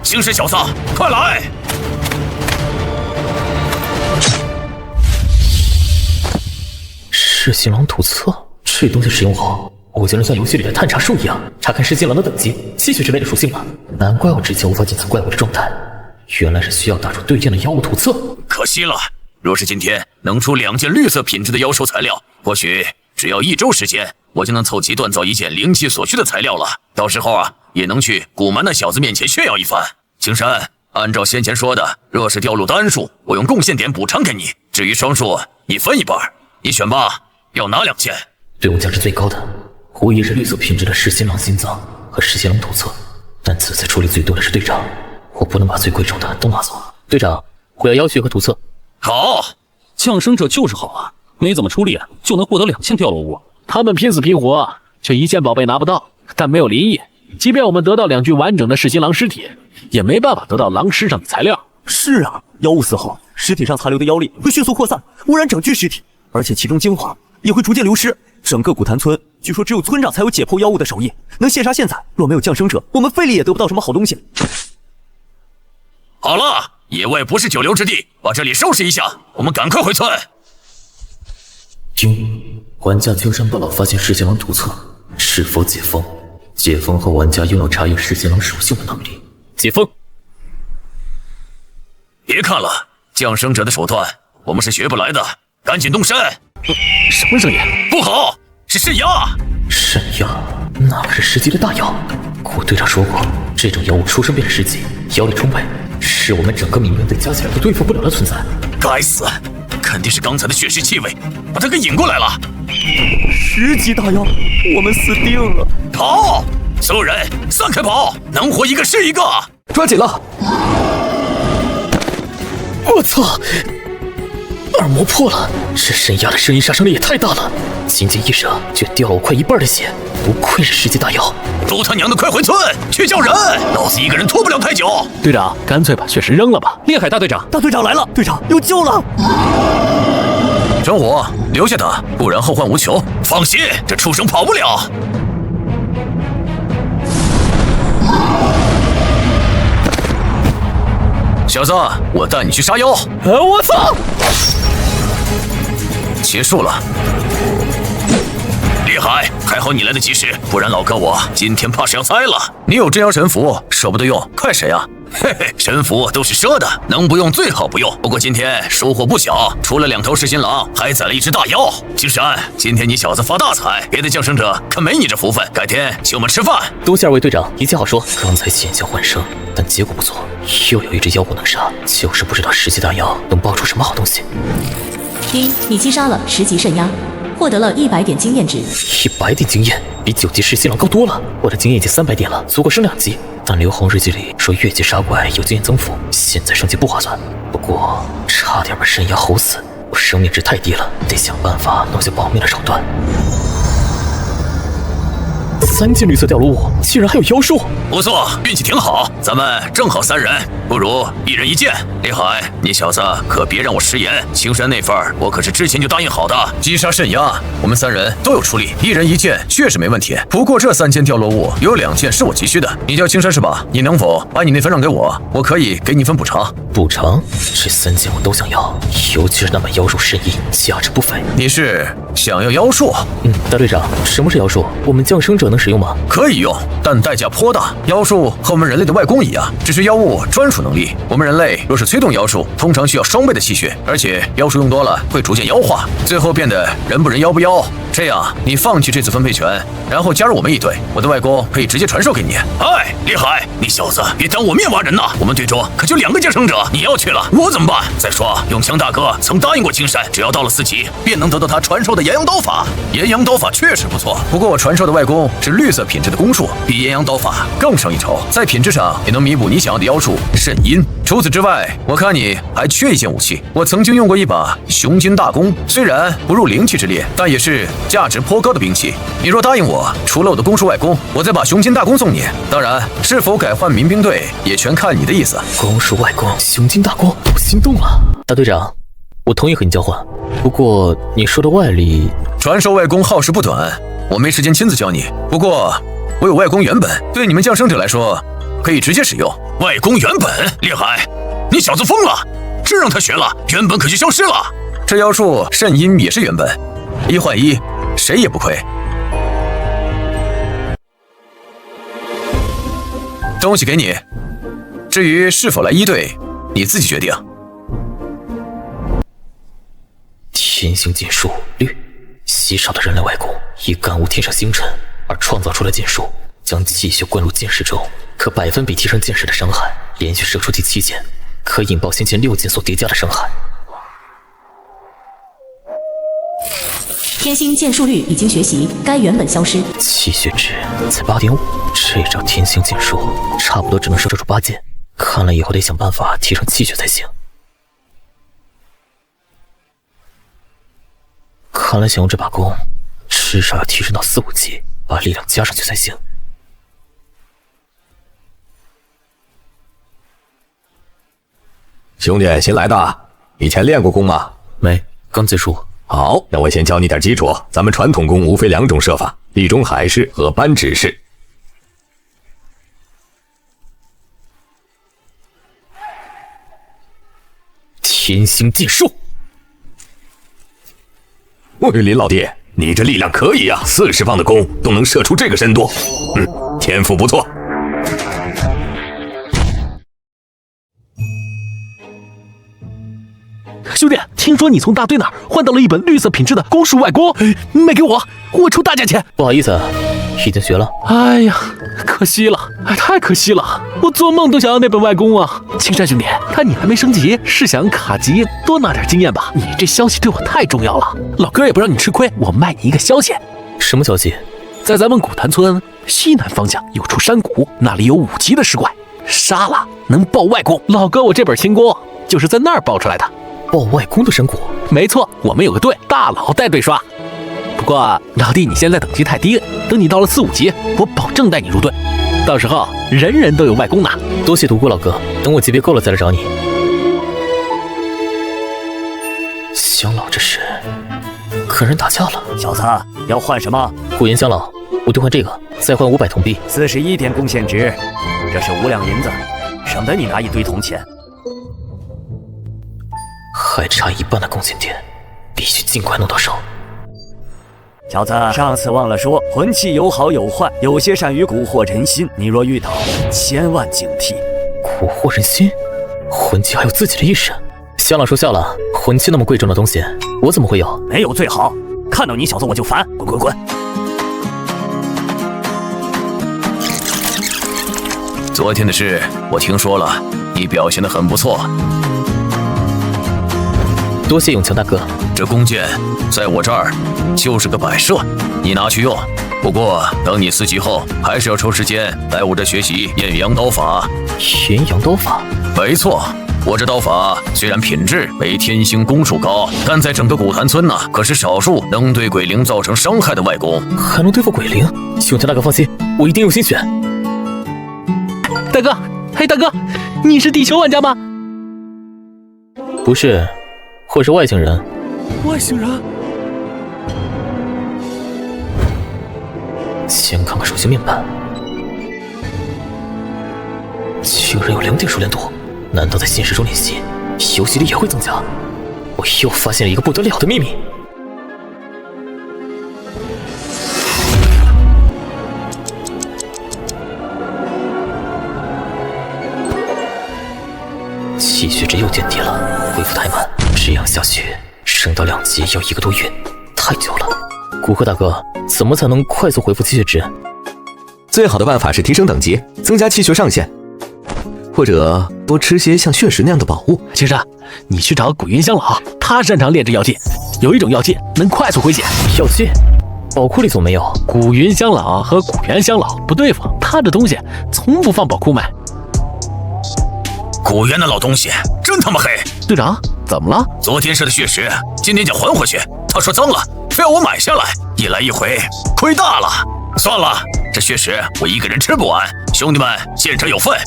青山小子，快来！噬心狼图册，这东西使用后，我竟然像游戏里的探查术一样查看噬心狼的等级、气血之类的属性了。难怪我之前无法检测怪物的状态，原来是需要打出对应的妖物图册。可惜了，若是今天能出2件绿色品质的妖兽材料，或许只要1周时间，我就能凑齐锻造一件灵气所需的材料了。到时候啊，也能去古蛮那小子面前炫耀一番。青山，按照先前说的，若是掉落单数，我用贡献点补偿给你；至于双数，你分一半。你选吧，要哪2件？对我价值最高的，无疑是绿色品质的噬心狼心脏和噬心狼图册。但此次出力最多的是队长，我不能把最贵重的都拿走。队长，我要妖血和图册。好，降生者就是好啊，没怎么出力就能获得2件掉落物。他们拼死拼活，却1件宝贝拿不到，但没有灵异。即便我们得到2具完整的噬心狼尸体，也没办法得到狼尸上的材料。是啊，妖物死后，尸体上残留的妖力会迅速扩散，污染整具尸体，而且其中精华也会逐渐流失。整个古潭村，据说只有村长才有解剖妖物的手艺，能现杀现宰。若没有降生者，我们费力也得不到什么好东西。好了，野外不是久留之地，把这里收拾一下，我们赶快回村。玩家秋山不老发现噬心狼图册，是否解封？解封后，玩家拥有查阅噬心狼属性的能力。解封。别看了，降生者的手段我们是学不来的，赶紧动身。什么声音？不好，是渗压！渗压？那可是10级的大妖。古队长说过，这种妖物出生便是10级，妖力充沛，是我们整个民兵队加起来都对付不了的存在。该死，肯定是刚才的血尸气味把他给引过来了。10级大妖，我们死定了！跑！所有人散开跑，能活一个是一个！抓紧了！我操！耳膜破了，这渗压的声音杀伤力也太大了，轻轻一惹就掉了我快1半的血，不愧是10级大妖。都他娘的快回村去叫人，老子一个人拖不了太久。队长，干脆把血石扔了吧。厉害，大队长！大队长来了，队长有救了！陈虎，留下他，不然后患无穷。放心，这畜生跑不了。小子，我带你去杀妖。我操！结束了。厉害，还好你来得及时，不然老哥我今天怕是要栽了。你有镇妖神符，舍不得用，快使啊！嘿嘿，神符都是赊的，能不用最好不用。不过今天收获不小，除了2头噬心狼，还宰了1只大妖。青山，今天你小子发大财，别的降生者可没你这福分。改天请我们吃饭。多谢2位队长，一切好说。刚才险象环生，但结果不错，又有1只妖不能杀，就是不知道10级大妖能爆出什么好东西。你击杀了10级渗压，获得了100点经验值。100点经验，比9级噬心狼高多了。我的经验已经300点了，足够升2级。但刘红日记里说越级杀怪有经验增幅，现在升级不划算。不过差点把渗压吼死，我生命值太低了，得想办法弄些保命的手段。3件绿色掉落物，竟然还有妖术！不错，运气挺好，咱们正好3人，不如1人1件。李海，你小子可别让我食言，青山那份我可是之前就答应好的。击杀渗压，我们3人都有出力，1人1件确实没问题。不过这3件掉落物有2件是我急需的，你叫青山是吧？你能否把你那份让给我？我可以给你份补偿。补偿？这3件我都想要，尤其是那把妖术圣衣，价值不菲。你是想要妖术？大队长，什么是妖术？我们降生者能使用吗？可以用，但代价颇大。妖术和我们人类的外功一样，只是妖物专属能力。我们人类若是催动妖术，通常需要双倍的气血，而且妖术用多了会逐渐妖化，最后变得人不人妖不妖。这样，你放弃这次分配权，然后加入我们一队，我的外功可以直接传授给你。哎，厉害！你小子别当我面挖人呐！我们队中可就2个降生者，你要去了，我怎么办？再说，永强大哥曾答应过青山，只要到了4级，便能得到他传授的炎阳刀法。炎阳刀法确实不错，不过我传授的外功是绿色品质的攻术，比炎阳刀法更胜一筹，在品质上也能弥补你想要的妖术渗阴。除此之外，我看你还缺一件武器。我曾经用过一把雄金大弓，虽然不入灵气之列，但也是价值颇高的兵器。你若答应我，除了我的攻术外功，我再把雄金大弓送你。当然，是否改换民兵队也全看你的意思。攻术外功，雄金大弓，我心动了。大队长，我同意和你交换。不过你说的外力，传授外功耗时不短，我没时间亲自教你。不过我有外功原本，对你们降生者来说可以直接使用。外功原本厉害，你小子疯了！这让他学了，原本可就消失了。这妖术肾阴也是原本，一换一，谁也不亏。东西给你，至于是否来一对，你自己决定。天星剑术绿，稀少的人类外功，以感悟天上星辰而创造出了剑术，将气血灌入剑矢中，可百分比提升剑矢的伤害。连续射出第7剑，可引爆先前6剑所叠加的伤害。天星剑术率已经学习，该原本消失。气血值才8.5，这招天星剑术差不多只能射出8剑，看来以后得想办法提升气血才行。看来想用这把弓，至少要提升到4、5级，把力量加上去才行。兄弟，新来的，以前练过功吗？没，刚接触。好，那我先教你点基础。咱们传统功无非2种射法，地中海式和扳指式。天星剑术。喂，林老弟，你这力量可以啊，40磅的弓都能射出这个深度，天赋不错。兄弟，听说你从大队那儿换到了一本绿色品质的弓术外功，卖给我，我出大价钱。不好意思，已经学了。哎呀，可惜了，太可惜了，我做梦都想要那本外功啊！青山兄弟，看你还没升级，是想卡级多拿点经验吧？你这消息对我太重要了，老哥也不让你吃亏，我卖你一个消息。什么消息？在咱们古潭村西南方向有处山谷，那里有5级的尸怪，杀了能爆外功。老哥，我这本轻功就是在那儿爆出来的。爆外功的山谷？没错，我们有个队，大佬带队刷。不过老弟，你现在等级太低，等你到了4、5级，我保证带你入队，到时候人人都有外功拿。多谢独孤老哥，等我级别够了再来找你。香老这是跟人打架了。小子，要换什么？古岩香老，我兑换这个，再换500铜币。41点贡献值，这是5两银子，省得你拿一堆铜钱。还差1半的贡献点，必须尽快弄到手。小子，上次忘了说，魂器有好有坏，有些善于蛊惑人心，你若遇到，千万警惕。蛊惑人心？魂器还有自己的意识？香老说笑了，魂器那么贵重的东西，我怎么会有？没有最好，看到你小子我就烦，滚滚滚！昨天的事我听说了，你表现得很不错。多谢永强大哥。这弓箭在我这儿就是个摆设，你拿去用。不过等你4级后，还是要抽时间来我这学习艳阳刀法。艳阳刀法？没错，我这刀法虽然品质没天星弓术高，但在整个古潭村呢，可是少数能对鬼灵造成伤害的外功。还能对付鬼灵？永强大哥放心，我一定用心选。大哥，嘿，大哥，你是地球玩家吗？不是。或是外星人？外星人？先看看手机面板，竟然有2点熟练度。难道在现实中练习，游戏力也会增加？我又发现了一个不得了的秘密。气血值又见底了，恢复太慢。这样下去，升到2级要1个多月，太久了。古贺大哥，怎么才能快速恢复气血值？最好的办法是提升等级，增加气血上限，或者多吃些像血石那样的宝物。青山，你去找古云香老，他擅长炼制药剂，有一种药剂能快速回血。药剂？宝库里总没有。古云香老和古元香老不对付，他这东西从不放宝库卖。古元那老东西真他妈黑！队长，怎么了？昨天射的血石，今天想还回去，他说脏了，非要我买下来，一来一回，亏大了。算了，这血石我一个人吃不完，兄弟们见者有份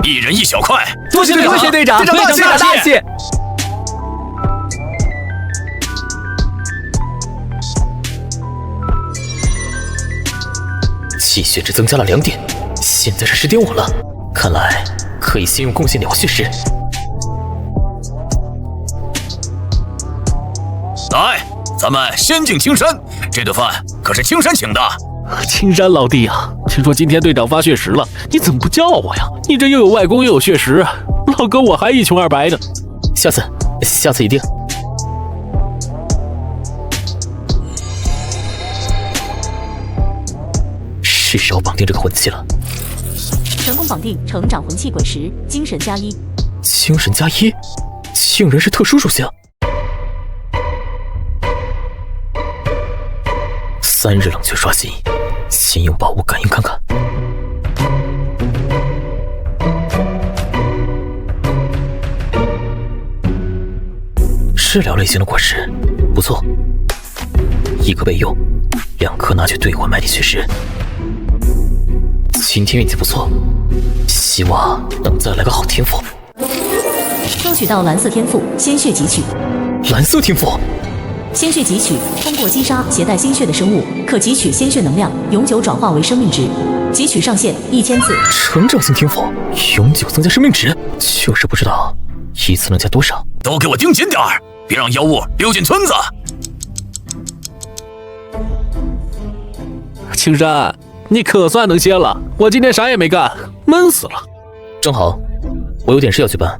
，1人1小块。多谢队长，队长大气。气血值增加了2点，现在是10.5了。看来可以先用贡献鸟血石。来，咱们先进青山，这顿饭可是青山请的。青山老弟啊，听说今天队长发血石了，你怎么不叫我呀？你这又有外功又有血石，老哥我还一穷二白呢。下次一定。是时候绑定这个魂器了。成功绑定成长魂器鬼石，精神加1。精神加1，竟然是特殊属性。3日冷却刷新，先用宝物感应看看。治疗类型的果实，不错。1颗备用，2颗拿去兑换买点血石。今天运气不错，希望能再来个好天赋。抽取到蓝色天赋鲜血汲取。蓝色天赋，鲜血汲取，通过击杀携带鲜血的生物，可汲取鲜血能量，永久转化为生命值。汲取上限1000次。成长性天赋，永久增加生命值，就是不知道一次能加多少。都给我盯紧点儿，别让妖物溜进村子。青山，你可算能歇了，我今天啥也没干，闷死了。正好，我有点事要去办。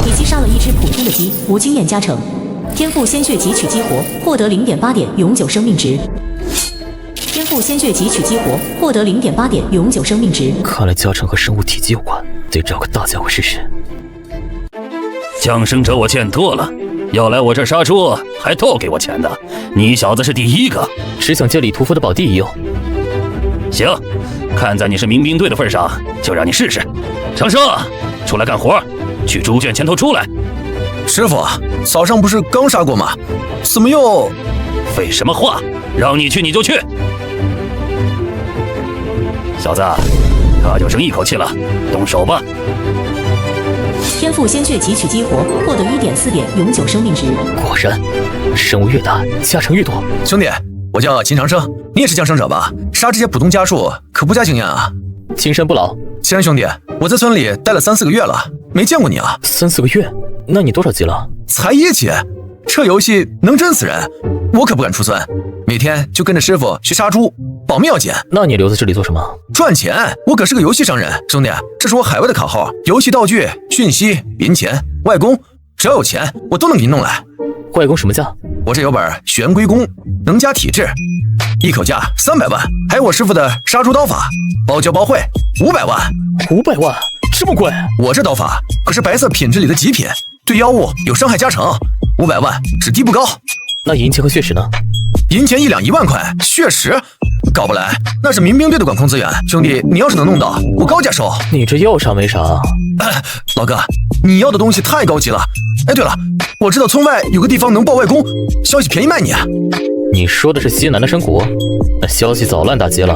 你击杀了一只普通的鸡，无经验加成。天赋鲜血汲取激活，获得0.8点永久生命值。天赋鲜血汲取激活，获得0.8点永久生命值。看来加成和生物体积有关，得找个大家伙试试。降生者我见多了，要来我这杀猪还倒给我钱的，你小子是第一个。只想借李屠夫的宝地一用。行，看在你是民兵队的份上，就让你试试。长生，出来干活，去猪圈前头出来。师傅，早上不是刚杀过吗？怎么又……废什么话，让你去你就去。小子，可就剩一口气了，动手吧。天赋鲜血汲取激活，获得1.4点永久生命值。果然，生物越大，加成越多。兄弟，我叫秦长生，你也是降生者吧？杀这些普通家畜可不加经验啊。青山不老。青山兄弟，我在村里待了3-4个月了，没见过你啊。3-4个月？那你多少级了？才1级。这游戏能震死人，我可不敢出村，每天就跟着师傅去杀猪，保命要紧。那你留在这里做什么？赚钱，我可是个游戏商人，兄弟，这是我海外的卡号，游戏道具、讯息、银钱、外功，只要有钱，我都能给你弄来。外功什么价？我这有本玄龟功，能加体质，一口价300万，还有我师傅的杀猪刀法，包教包会500万。500万，这么贵？我这刀法可是白色品质里的极品，对妖物有伤害加成，500万只低不高。那银钱和血石呢？银钱1两1万块，血石搞不来，那是民兵队的管控资源。兄弟，你要是能弄到，我高价收。你这要啥没啥？老哥，你要的东西太高级了。哎，对了，我知道村外有个地方能报外功，消息便宜卖你。你说的是西南的山谷？那消息早烂大街了。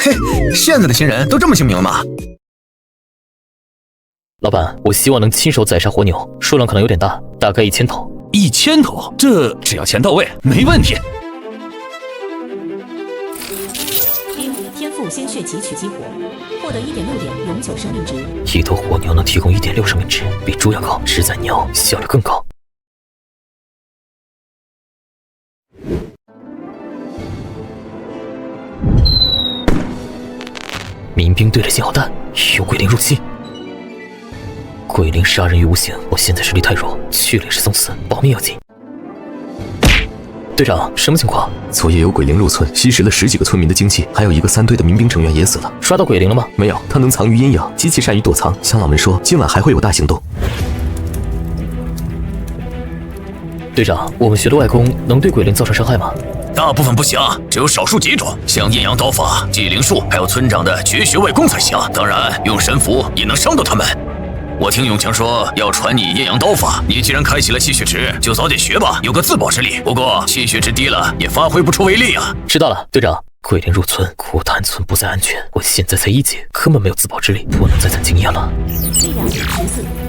嘿，现在的新人都这么精明了吗？老板，我希望能亲手宰杀活牛，数量可能有点大，大概1000头。1000头？这只要钱到位，没问题。天赋鲜血汲取激活，获得1.6点永久生命值。一头活牛能提供1.6生命值，比猪要高，实在牛效率更高。民兵队的信号弹，有鬼灵入侵。鬼灵杀人于无形，我现在实力太弱，去了也是送死，保命要紧。队长，什么情况？昨夜有鬼灵入村，吸食了10几个村民的精气，还有一个3队的民兵成员也死了。刷到鬼灵了吗？没有，他能藏于阴阳，极其善于躲藏。乡老们说，今晚还会有大行动。队长，我们学的外功能对鬼灵造成伤害吗？大部分不行，只有少数几种，像阴阳刀法、祭灵术，还有村长的绝学外功才行。当然，用神符也能伤到他们。我听永强说要传你阴阳刀法，你既然开启了气血池，就早点学吧，有个自保之力。不过气血值低了，也发挥不出威力啊。知道了，队长。鬼灵入村，古潭村不再安全。我现在才1级，根本没有自保之力，不能再攒经验了。力量14，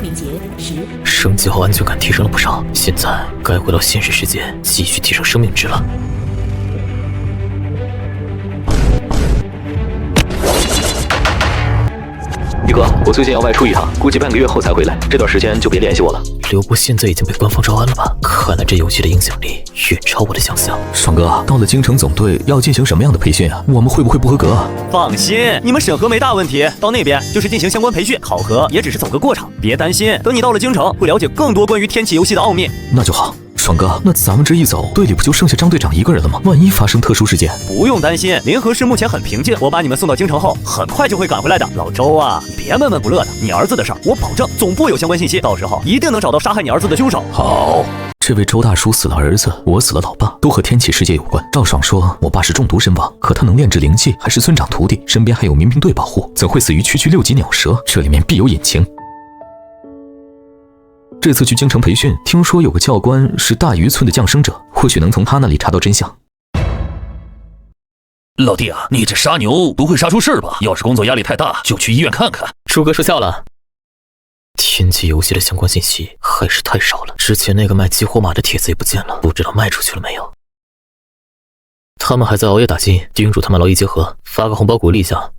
敏捷10。升级后安全感提升了不少，现在该回到现实世界继续提升生命值了。一哥，我最近要外出一趟，估计半个月后才回来，这段时间就别联系我了。刘波现在已经被官方招安了吧？看来这游戏的影响力远超我的想象。爽哥，到了京城总队要进行什么样的培训啊？我们会不会不合格？放心，你们审核没大问题，到那边就是进行相关培训，考核也只是走个过场，别担心。等你到了京城，会了解更多关于天启游戏的奥秘。那就好。爽哥，那咱们这一走，队里不就剩下张队长一个人了吗？万一发生特殊事件，不用担心，临河市目前很平静。我把你们送到京城后，很快就会赶回来的。老周啊，你别闷闷不乐的，你儿子的事儿，我保证总部有相关信息，到时候一定能找到杀害你儿子的凶手。好。这位周大叔死了儿子，我死了老爸，都和天启世界有关。赵爽说，我爸是中毒身亡，可他能炼制灵气，还是村长徒弟，身边还有民兵队保护，怎会死于区区6级鸟蛇？这里面必有隐情。这次去京城培训，听说有个教官是大渔村的降生者，或许能从他那里查到真相。老弟啊，你这杀牛不会杀出事儿吧？要是工作压力太大，就去医院看看。朱哥说笑了。天启游戏的相关信息还是太少了，之前那个卖激活马的帖子也不见了，不知道卖出去了没有。他们还在熬夜打金，叮嘱他们劳逸结合，发个红包鼓励一下。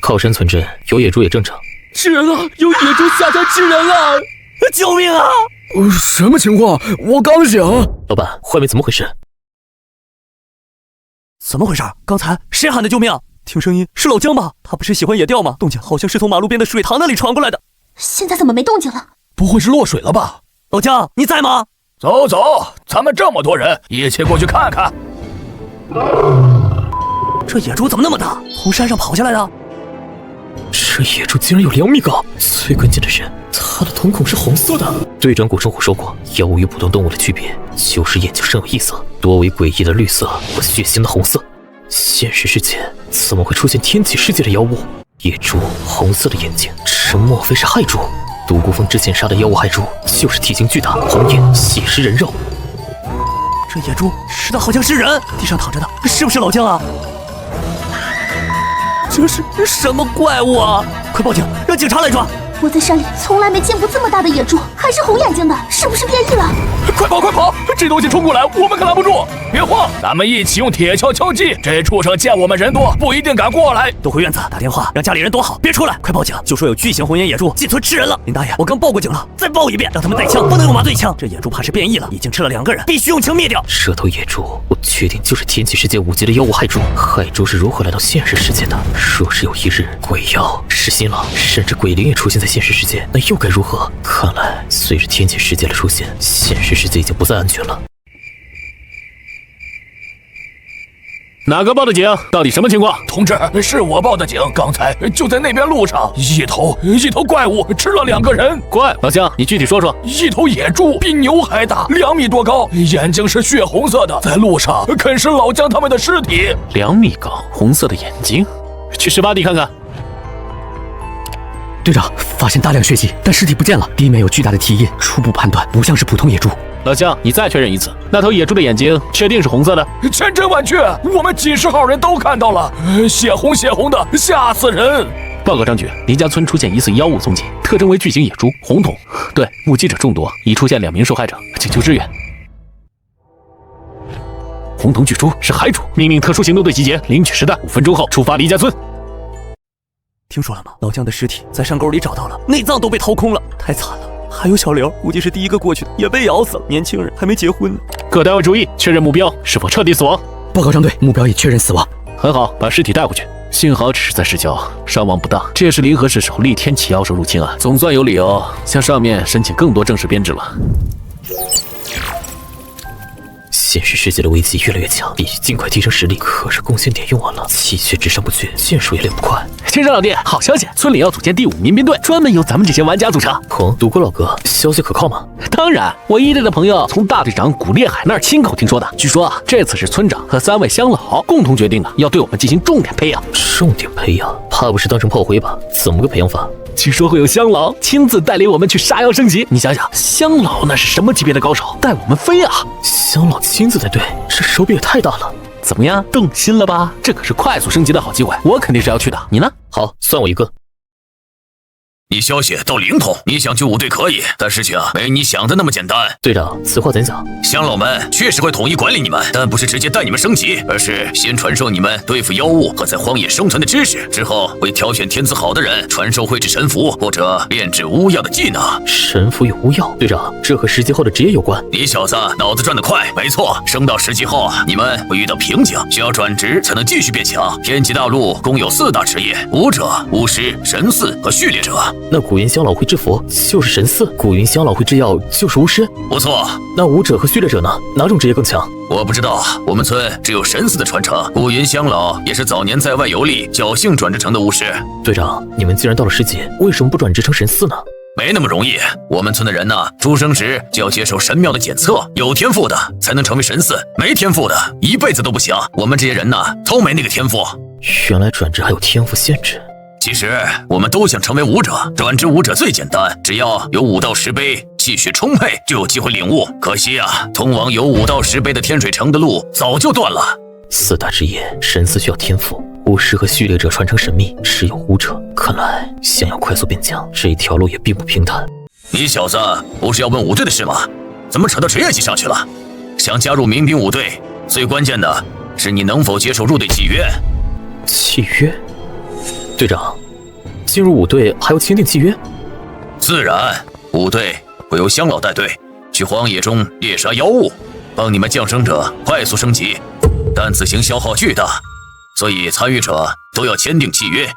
靠山村镇有野猪也正常。吃人了！有野猪下山吃人了！救命啊！什么情况？我刚醒。老板，外面怎么回事？怎么回事？刚才谁喊的救命？听声音是老姜吧？他不是喜欢野钓吗？动静好像是从马路边的水塘那里传过来的。现在怎么没动静了？不会是落水了吧？老姜，你在吗？走走，咱们这么多人，一起过去看看。这野猪怎么那么大？从山上跑下来的？这野猪竟然有2米高！最关键的是，它的瞳孔是红色的。队长古生虎说过，妖物与普通动物的区别就是眼睛生有异色，多为诡异的绿色和血腥的红色。现实世界怎么会出现天启世界的妖物？野猪红色的眼睛，这莫非是害猪？独孤峰之前杀的妖物害猪，就是体型巨大、红眼、血食人肉。这野猪吃的好像是人，地上躺着的是不是老姜啊？这是什么怪物啊！快报警，让警察来抓！我在山里从来没见过这么大的野猪，还是红眼睛的，是不是变异了？快跑快跑！这东西冲过来，我们可拦不住！别慌，咱们一起用铁锹敲击。这畜生见我们人多，不一定敢过来。都回院子打电话，让家里人躲好，别出来！快报警，就说有巨型红眼野猪进村吃人了。林大爷，我刚报过警了，再报一遍，让他们带枪，不能用麻醉枪。这野猪怕是变异了，已经吃了2个人，必须用枪灭掉。这头野猪，我确定就是天启世界5级的妖物害猪。害猪是如何来到现实世界的？若是有一日鬼妖、噬心狼，甚至鬼灵也出现在现实世界，那又该如何？看来随着天启世界的出现，现实世界已经不再安全了。哪个报的警？到底什么情况？同志，是我报的警，刚才就在那边路上，一头怪物吃了2个人。怪，老姜，你具体说说。一头野猪比牛还大，2米多高，眼睛是血红色的，在路上啃食老姜他们的尸体。2米高，红色的眼睛，去事发地看看。队长，发现大量血迹，但尸体不见了，地面有巨大的蹄印，初步判断不像是普通野猪。老姜，你再确认一次，那头野猪的眼睛确定是红色的？千真万确，我们几10号人都看到了，血红的，吓死人！报告张局，林家村出现疑似妖物踪迹，特征为巨型野猪，红瞳。对，目击者众多，已出现2名受害者，请求支援。红瞳巨猪是海主，命令特殊行动队集结，领取实弹，5分钟后出发离家村。听说了吗？老姜的尸体在山沟里找到了，内脏都被掏空了，太惨了。还有小刘，估计是第一个过去的，也被咬死了。年轻人还没结婚呢。各单位注意，确认目标是否彻底死亡。报告张队，目标已确认死亡。很好，把尸体带回去。幸好只是在市郊，伤亡不大。这也是临河市首例天启妖兽入侵案，总算有理由向上面申请更多正式编制了。现实世界的危机越来越强，必须尽快提升实力。可是贡献点用完了，气血直上不去，剑术也练不快。青山老弟，好消息，村里要组建第5民兵队，专门由咱们这些玩家组成。独孤老哥，消息可靠吗？当然，我一队的朋友从大队长古烈海那儿亲口听说的。据说啊，这次是村长和3位乡老共同决定的，要对我们进行重点培养。重点培养？怕不是当成炮灰吧？怎么个培养法？据说会有乡老亲自带领我们去杀妖升级。你想想，乡老那是什么级别的高手，带我们飞啊！乡老亲自带队，这手笔也太大了。怎么样，动心了吧？这可是快速升级的好机会，我肯定是要去的。你呢？好，算我一个。你消息都灵通，你想救5队可以，但事情没你想的那么简单。队长，此话怎讲？乡老们确实会统一管理你们，但不是直接带你们升级，而是先传授你们对付妖物和在荒野生存的知识，之后会挑选天资好的人传授绘制神符或者炼制巫药的技能。神符与巫药，队长，这和10级后的职业有关。你小子脑子转得快，没错，升到10级后你们会遇到瓶颈，需要转职才能继续变强。天极大陆共有4大职业：武者、巫师、神嗣和序列者。那古云香老会制佛就是神嗣，古云香老会制药就是巫师。不错，那武者和序列者呢？哪种职业更强？我不知道，我们村只有神嗣的传承。古云香老也是早年在外游历，侥幸转职成的巫师。队长，你们既然到了10级，为什么不转职成神嗣呢？没那么容易，我们村的人呢，出生时就要接受神庙的检测，有天赋的才能成为神嗣，没天赋的一辈子都不行。我们这些人呢，都没那个天赋。原来转职还有天赋限制。其实我们都想成为武者，转职武者最简单，只要有5到10杯，气血充沛就有机会领悟。可惜啊，通往有5到10杯的天水城的路早就断了。4大职业，神嗣需要天赋，巫师和序列者传承神秘，只有武者。看来想要快速变强，这一条路也并不平坦。你小子不是要问5队的事吗？怎么扯到职业级上去了？想加入民兵5队，最关键的是你能否接受入队契约。契约？队长，进入5队还要签订契约？自然，5队会由乡老带队去荒野中猎杀妖物，帮你们降生者快速升级，但此行消耗巨大，所以参与者都要签订契约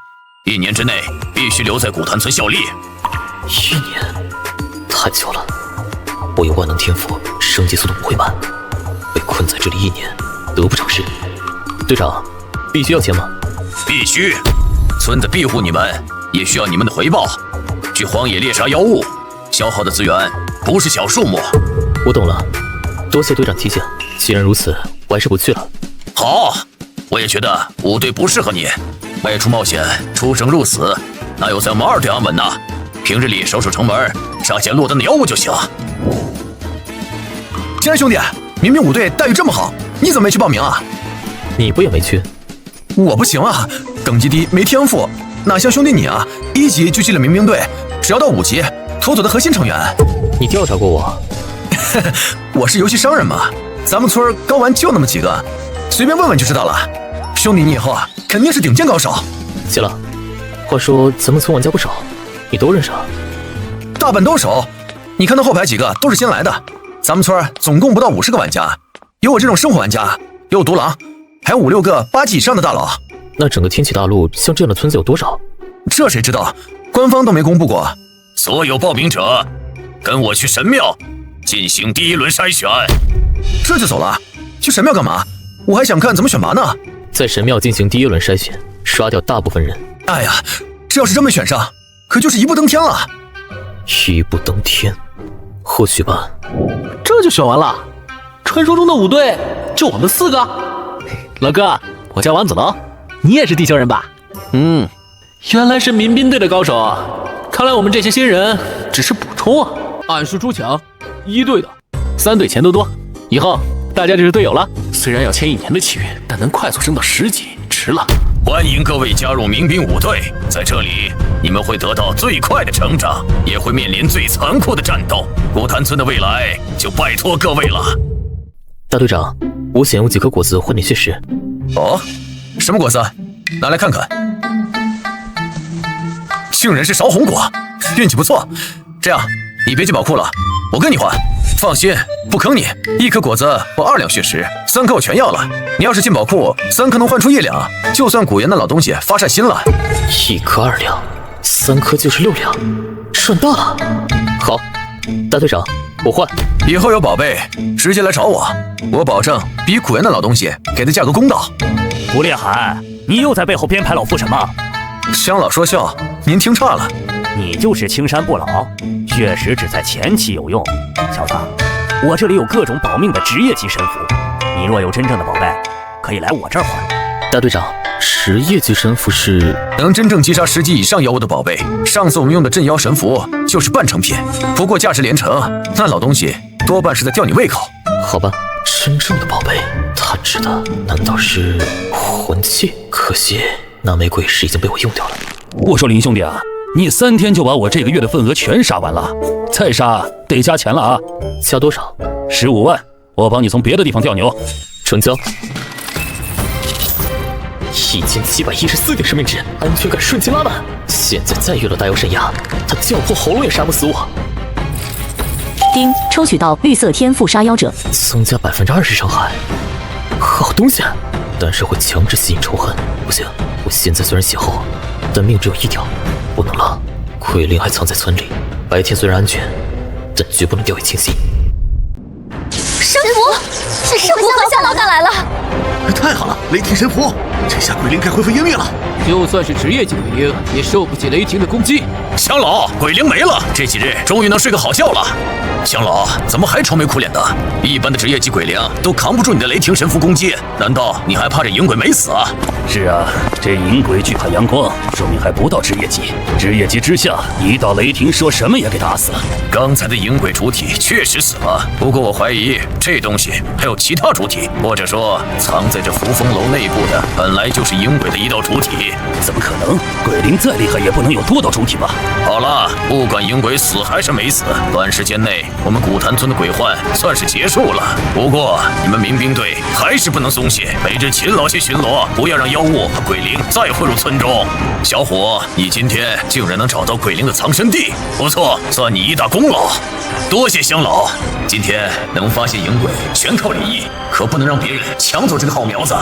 ，1年之内必须留在古潭村效力。1年，太久了。我有万能天赋，升级速度不会慢，被困在这里1年，得不偿失。队长，必须要签吗？必须。村子庇护你们，也需要你们的回报。去荒野猎杀妖物，消耗的资源不是小数目。我懂了，多谢队长提醒。既然如此，我还是不去了。好，我也觉得5队不适合你，外出冒险，出生入死，哪有咱们2队安稳呢？平日里守守城门，杀些落单的妖物就行。既然兄弟，明明5队待遇这么好，你怎么没去报名啊？你不也没去？我不行啊，等级低没天赋，哪像兄弟你啊，1级就进了民兵队，只要到5级，妥妥的核心成员。你调查过我？我是游戏商人嘛，咱们村高玩就那么几个，随便问问就知道了。兄弟你以后啊，肯定是顶尖高手。行了，话说咱们村玩家不少，你都认识啊？大半都熟，你看那后排几个都是新来的。咱们村总共不到50个玩家，有我这种生活玩家，有独狼，还有5、6个8级以上的大佬。那整个天启大陆像这样的村子有多少？这谁知道，官方都没公布过。所有报名者跟我去神庙进行第1轮筛选。这就走了？去神庙干嘛？我还想看怎么选拔呢。在神庙进行第1轮筛选，刷掉大部分人。哎呀，这要是真没选上，可就是一步登天了。一步登天，或许吧。这就选完了？传说中的5队就我们4个？老哥，我叫王子龙，你也是地球人吧？原来是民兵队的高手啊！看来我们这些新人只是补充啊。俺是朱强，1队的，3队钱多多，以后大家就是队友了。虽然要签1年的契约，但能快速升到10级，值了。欢迎各位加入民兵5队，在这里你们会得到最快的成长，也会面临最残酷的战斗。古潭村的未来就拜托各位了。大队长，我想用几颗果子换点血石。哦，什么果子？拿来看看。杏仁是烧红果，运气不错。这样，你别进宝库了，我跟你换。放心，不坑你。1颗果子或2两血石，3颗我全要了。你要是进宝库，3颗能换出1两，就算古岩的老东西发善心了。1颗2两，3颗就是6两，赚大了。好，大队长，我换。以后有宝贝直接来找我，我保证比古岩的老东西给的价格公道。吴烈海，你又在背后编排老夫什么？乡老说笑，您听差了。你就是青山不老，确实只在前期有用。小子，我这里有各种保命的职业级神符，你若有真正的宝贝，可以来我这儿换。大队长，职业级神符是能真正击杀10级以上妖物的宝贝。上次我们用的镇妖神符就是半成品，不过价值连城，那老东西多半是在吊你胃口。好吧，真正的宝贝太他指的难道是魂器？可惜那枚鬼石已经被我用掉了。我说林兄弟啊，你3天就把我这个月的份额全杀完了，再杀得加钱了啊！加多少？15万，我帮你从别的地方调牛。成交。1714点生命值，安全感瞬间拉满。现在再遇到大妖镇压，他叫破喉咙也杀不死我。丁，抽取到绿色天赋杀妖者，增加20%伤害，好东西，但是会强制吸引仇恨。不行，我现在虽然血厚，但命只有1条，不能了。鬼灵还藏在村里，白天虽然安全，但绝不能掉以轻心。神符，是神符和夏老赶来了。太好了，雷霆神符，这下鬼灵该恢复湮灭了。就算是职业级鬼灵，也受不起雷霆的攻击。乡老，鬼灵没了，这几日终于能睡个好觉了。乡老，怎么还愁眉苦脸的？一般的职业级鬼灵都扛不住你的雷霆神符攻击，难道你还怕这影鬼没死啊？是啊，这影鬼惧怕阳光，说明还不到职业级。职业级之下，一道雷霆说什么也给打死。刚才的影鬼主体确实死了，不过我怀疑这东西还有其他主体，或者说藏在这扶风楼内部的本来就是影鬼的一道主体。怎么可能？鬼灵再厉害也不能有多道主体吧？好了，不管影鬼死还是没死，短时间内我们古潭村的鬼患算是结束了。不过你们民兵队还是不能松懈，每日勤劳些巡逻，不要让妖物和鬼灵再混入村中。小伙，你今天竟然能找到鬼灵的藏身地，不错，算你一大功劳。多谢乡老，今天能发现影鬼全靠李毅，可不能让别人抢走这个好苗子。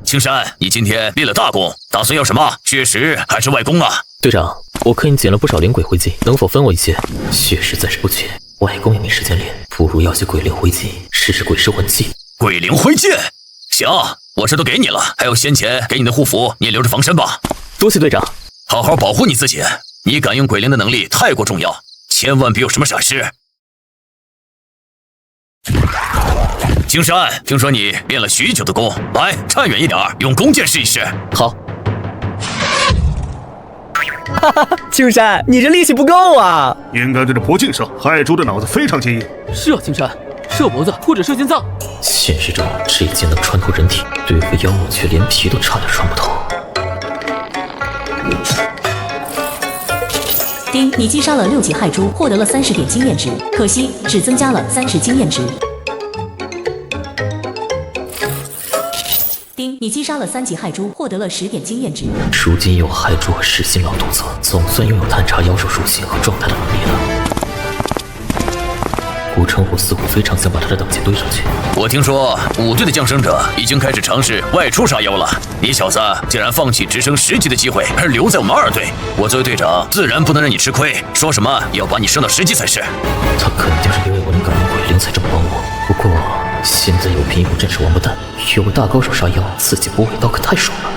青山，你今天立了大功，打算要什么？血石还是外功啊？队长，我看你捡了不少灵鬼灰烬，能否分我一些？血石暂时不缺，外功也没时间练，不如要些鬼灵灰烬，试试鬼石魂器。鬼灵灰烬，行，我这都给你了，还有先前给你的护符，你也留着防身吧。多谢队长，好好保护你自己，你感应鬼灵的能力太过重要，千万别有什么闪失。青山，听说你练了许久的功，来站远一点，用弓箭试一试。好。哈哈，青山，你这力气不够啊！应该对着脖颈射，害猪的脑子非常坚硬。是啊，青山，射脖子或者射心脏。现实中这一箭能穿透人体，对付妖物却连皮都差点穿不透。丁，你击杀了6级害猪，获得了30点经验值，可惜只增加了30经验值。丁，你击杀了3级害猪，获得了10点经验值。如今有害猪和噬心老肚子，总算拥有探查妖兽属性和状态的能力了。顾成虎似乎非常想把他的等级堆上去。我听说5队的降生者已经开始尝试外出杀妖了，你小子竟然放弃直升10级的机会，而留在我们2队。我作为队长，自然不能让你吃亏，说什么也要把你升到10级才是。他肯定是因为我能感应鬼灵才这么帮我。不过现在有平一股战士王八蛋，有个大高手杀妖，自己不味道可太爽了。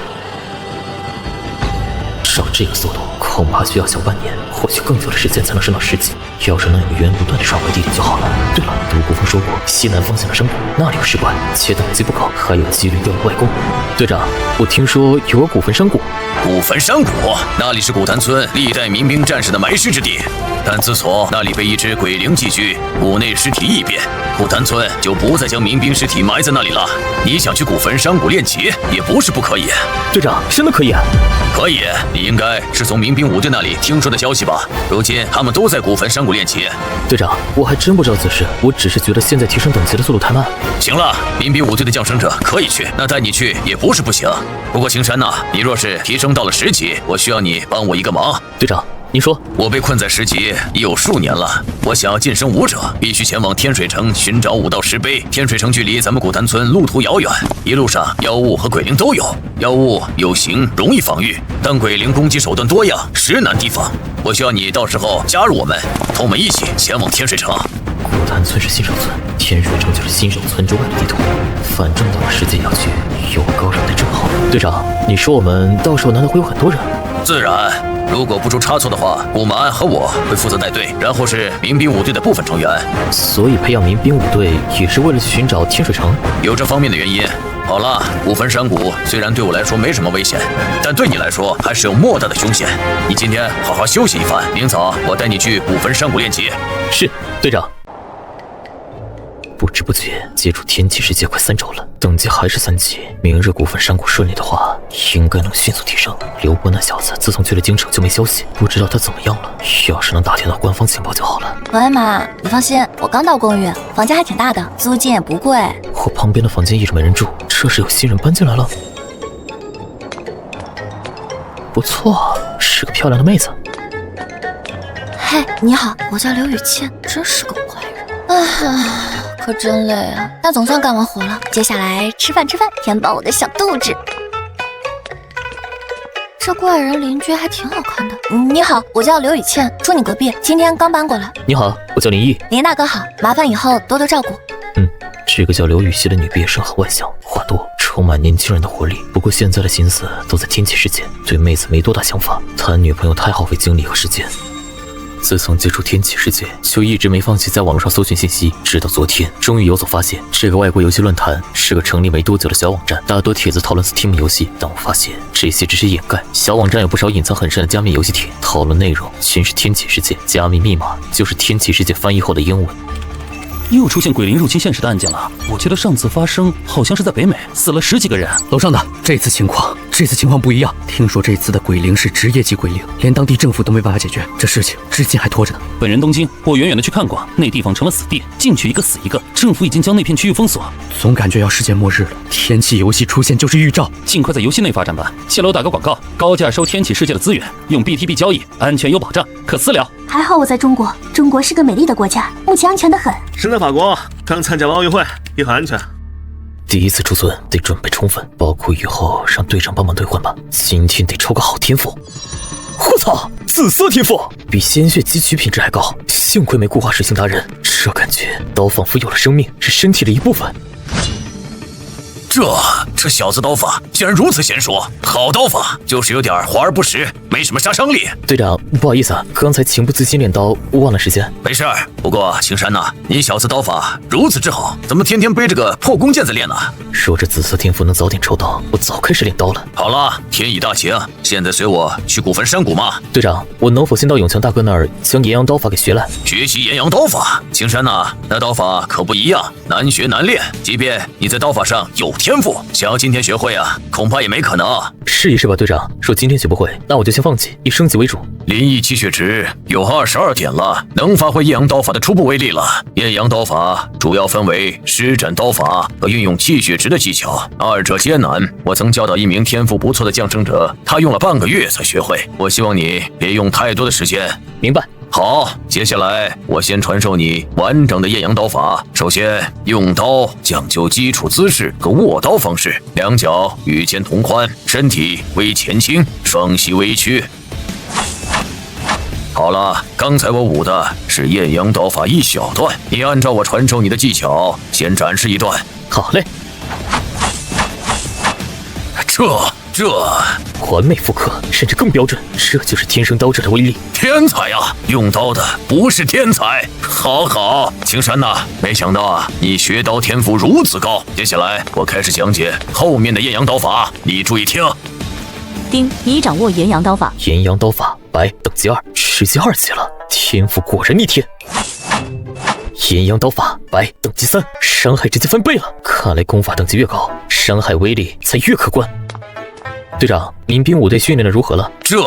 照这个速度，恐怕需要小半年，或许更久的时间才能升到10级。要是能有源源不断的刷回地点就好了。对了，独孤峰说过，西南方向的山谷那里有石怪，且等级不高，还有几率掉入外宫。队长，我听说有个古坟山谷。古坟山谷，那里是古潭村历代民兵战士的埋尸之地，但自从那里被一只鬼灵寄居，谷内尸体异变，古潭村就不再将民兵尸体埋在那里了。你想去古坟山谷练级，也不是不可以。队长，真的可以啊？可以，你应该是从民兵5队那里听说的消息吧？如今他们都在古坟山谷练级。队长，我还真不知道此事，我只是觉得现在提升等级的速度太慢。行了，民兵5队的降生者可以去，那带你去也不是不行。不过青山呐，你若是提升到了10级，我需要你帮我一个忙。队长，您说。我被困在10级已有数年了，我想要晋升武者，必须前往天水城寻找武道石碑。天水城距离咱们古潭村路途遥远，一路上妖物和鬼灵都有。妖物有形，容易防御，但鬼灵攻击手段多样，实难提防。我需要你到时候加入我们，同我们一起前往天水城。古潭村是新手村，天水城就是新手村之外的地图，反正到了10级要去，有个高手在正好。队长，你说我们到时候难道会有很多人？自然，如果不出差错的话，顾马安和我会负责带队，然后是民兵5队的部分成员。所以培养民兵5队也是为了去寻找天水城？有这方面的原因。好了，古坟山谷虽然对我来说没什么危险，但对你来说还是有莫大的凶险。你今天好好休息一番，明早我带你去古坟山谷练级。是，队长。不知不觉接触天启世界快3周了，等级还是3级。明日股份山谷顺利的话，应该能迅速提升。刘波那小子自从去了京城就没消息，不知道他怎么样了。要是能打听到官方情报就好了。喂妈，你放心，我刚到公寓，房间还挺大的，租金也不贵。我旁边的房间一直没人住，这是有新人搬进来了。不错，是个漂亮的妹子。嘿，你好，我叫刘雨倩，真是个怪人。啊，可真累啊，但总算干完活了。接下来吃饭，填饱我的小肚子。这怪人邻居还挺好看的。你好，我叫刘雨倩，住你隔壁，今天刚搬过来。你好，我叫林毅。林大哥好，麻烦以后多多照顾。这个叫刘雨熙的女毕业生很外向，话多，充满年轻人的活力。不过现在的心思都在天启世界，对妹子没多大想法。谈女朋友太耗费精力和时间。自从接触天启世界，就一直没放弃在网络上搜寻信息，直到昨天，终于有所发现。这个外国游戏论坛是个成立没多久的小网站，大多帖子讨论 Steam 游戏，但我发现这些只是掩盖。小网站有不少隐藏很深的加密游戏帖，讨论内容全是天启世界，加密密码就是天启世界翻译后的英文。又出现鬼灵入侵现实的案件了。我记得上次发生好像是在北美，死了10几个人。楼上的，这次情况不一样。听说这次的鬼灵是职业级鬼灵，连当地政府都没办法解决，这事情至今还拖着呢。本人东京，我远远的去看过，那地方成了死地，进去一个死一个。政府已经将那片区域封锁，总感觉要世界末日了。天启游戏出现就是预兆，尽快在游戏内发展吧。谢楼打个广告，高价收天启世界的资源，用 BTB 交易，安全有保障，可私聊。还好我在中国，中国是个美丽的国家，目前安全的很。身在法国，刚参加完奥运会，也很安全。第一次出村得准备充分，包括以后让队长帮忙兑换吧。今天得抽个好天赋。我操，紫色天赋比鲜血汲取品质还高，幸亏没固化属性达人，这感觉刀仿佛有了生命，是身体的一部分。这小子刀法竟然如此娴熟，好刀法就是有点华而不实，没什么杀伤力。队长，不好意思啊，刚才情不自禁练刀，忘了时间。没事儿，不过青山呐，你小子刀法如此之好，怎么天天背着个破弓箭在练呢？说这紫色天赋能早点抽到，我早开始练刀了。好了，天意大行，现在随我去古坟山谷嘛。队长，我能否先到永强大哥那儿将炎阳刀法给学来？学习炎阳刀法？青山呐，那刀法可不一样，难学难练，即便你在刀法上有天赋，想要今天学会啊，恐怕也没可能。试一试吧，队长。说今天学不会，那我就先放弃，以升级为主。临沂气血值有22点了，能发挥艳阳刀法的初步威力了。艳阳刀法主要分为施展刀法和运用气血值的技巧，二者皆难。我曾教导一名天赋不错的降生者，他用了半个月才学会。我希望你别用太多的时间。明白。好，接下来我先传授你完整的艳阳刀法。首先，用刀讲究基础姿势和握刀方式，两脚与肩同宽，身体微前倾，双膝微屈。好了，刚才我舞的是艳阳刀法一小段，你按照我传授你的技巧，先展示一段。好嘞。这完美复刻，甚至更标准，这就是天生刀者的威力。天才啊！用刀的不是天才。好，青山呐，没想到啊，你学刀天赋如此高。接下来我开始讲解后面的艳阳刀法，你注意听。丁，已掌握炎阳刀法。炎阳刀法白等级2，直接2级了，天赋果然逆天。炎阳刀法白等级3，伤害直接翻倍了。看来功法等级越高，伤害威力才越可观。队长，民兵舞队训练的如何了？这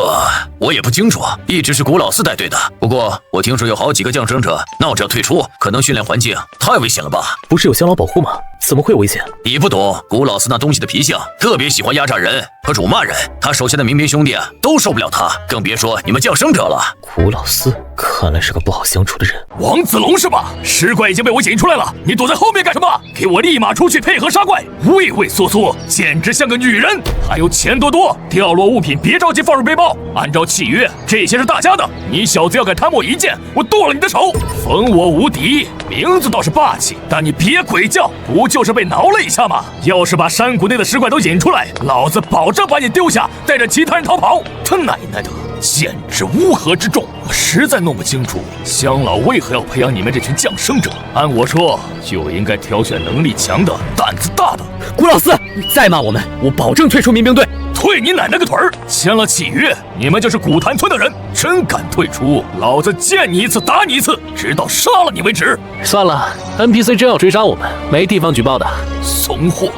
我也不清楚，一直是古老四带队的。不过我听说有好几个降生者闹着要退出，可能训练环境太危险了吧？不是有乡老保护吗？怎么会有危险？你不懂古老四那东西的脾性，特别喜欢压榨人和辱骂人。他手下的民兵兄弟啊，都受不了他，更别说你们降生者了。古老四看来是个不好相处的人。王子龙是吧？尸怪已经被我引出来了，你躲在后面干什么？给我立马出去配合杀怪！畏畏缩缩，简直像个女人。还有钱多，掉落物品别着急放入背包，按照契约，这些是大家的。你小子要敢贪我一剑，我剁了你的手！封我无敌，名字倒是霸气，但你别鬼叫，不就是被挠了一下吗？要是把山谷内的尸怪都引出来，老子保证把你丢下，带着其他人逃跑！他奶奶的，简直乌合之众！我实在弄不清楚，乡老为何要培养你们这群降生者？按我说，就应该挑选能力强的、胆子大的。古老四，你再骂我们，我保证退出民兵队。退你奶奶个腿儿！签了契约，你们就是古潭村的人，真敢退出，老子见你一次打你一次，直到杀了你为止。算了 ，NPC 真要追杀我们，没地方举报的，怂货！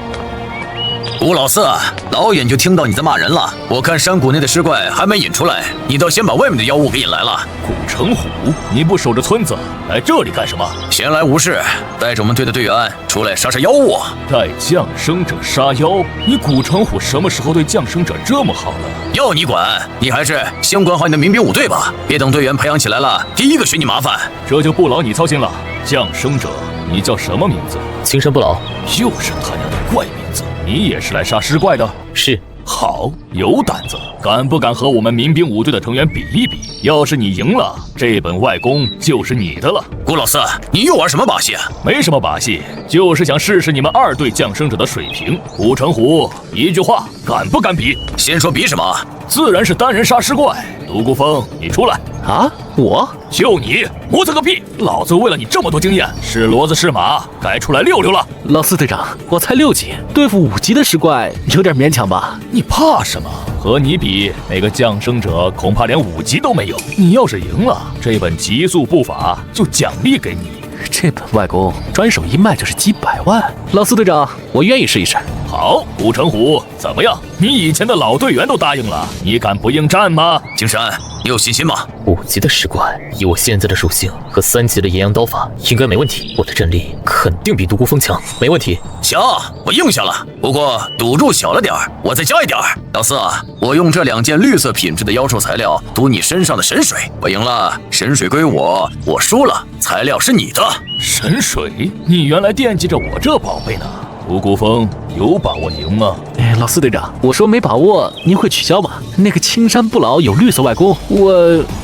古老四，老远就听到你在骂人了。我看山谷内的尸怪还没引出来，你倒先把外面的妖物给引来了。古城虎，你不守着村子，来这里干什么？闲来无事，带着我们队的队员出来杀杀妖物。带降生者杀妖？你古城虎什么时候对降生者这么好了？要你管，你还是先管好你的民兵舞队吧，别等队员培养起来了，第一个寻你麻烦。这就不劳你操心了。降生者，你叫什么名字？青山不老。又是他娘的怪名字！你也是来杀尸怪的？是。好，有胆子，敢不敢和我们民兵舞队的成员比一比？要是你赢了，这本外功就是你的了。古老四，你又玩什么把戏？没什么把戏，就是想试试你们2队降生者的水平。古城虎，一句话，敢不敢比？先说比什么？自然是单人杀尸怪。独孤峰，你出来啊！我就你，磨蹭个屁！老子为了你这么多经验，是骡子是马，该出来溜溜了。老四队长，我才6级，对付5级的尸怪有点勉强吧？你怕什么？和你比，那个降生者恐怕连5级都没有。你要是赢了，这本极速步法就奖励给你。这本外功转手一卖就是几百万。老四队长，我愿意试一试。好，古城虎，怎么样？你以前的老队员都答应了，你敢不应战吗？青山，你有信心吗？5级的尸怪，以我现在的属性和3级的炎阳刀法，应该没问题。我的战力肯定比独孤峰强，没问题。强，我应下了。不过赌注小了点儿，我再加一点儿。老四，我用这2件绿色品质的妖兽材料赌你身上的神水，我赢了，神水归我；我输了，材料是你的。神水？你原来惦记着我这宝贝呢？独孤峰有把握赢吗？老四队长，我说没把握，您会取消吗？那个青山不老有绿色外功，我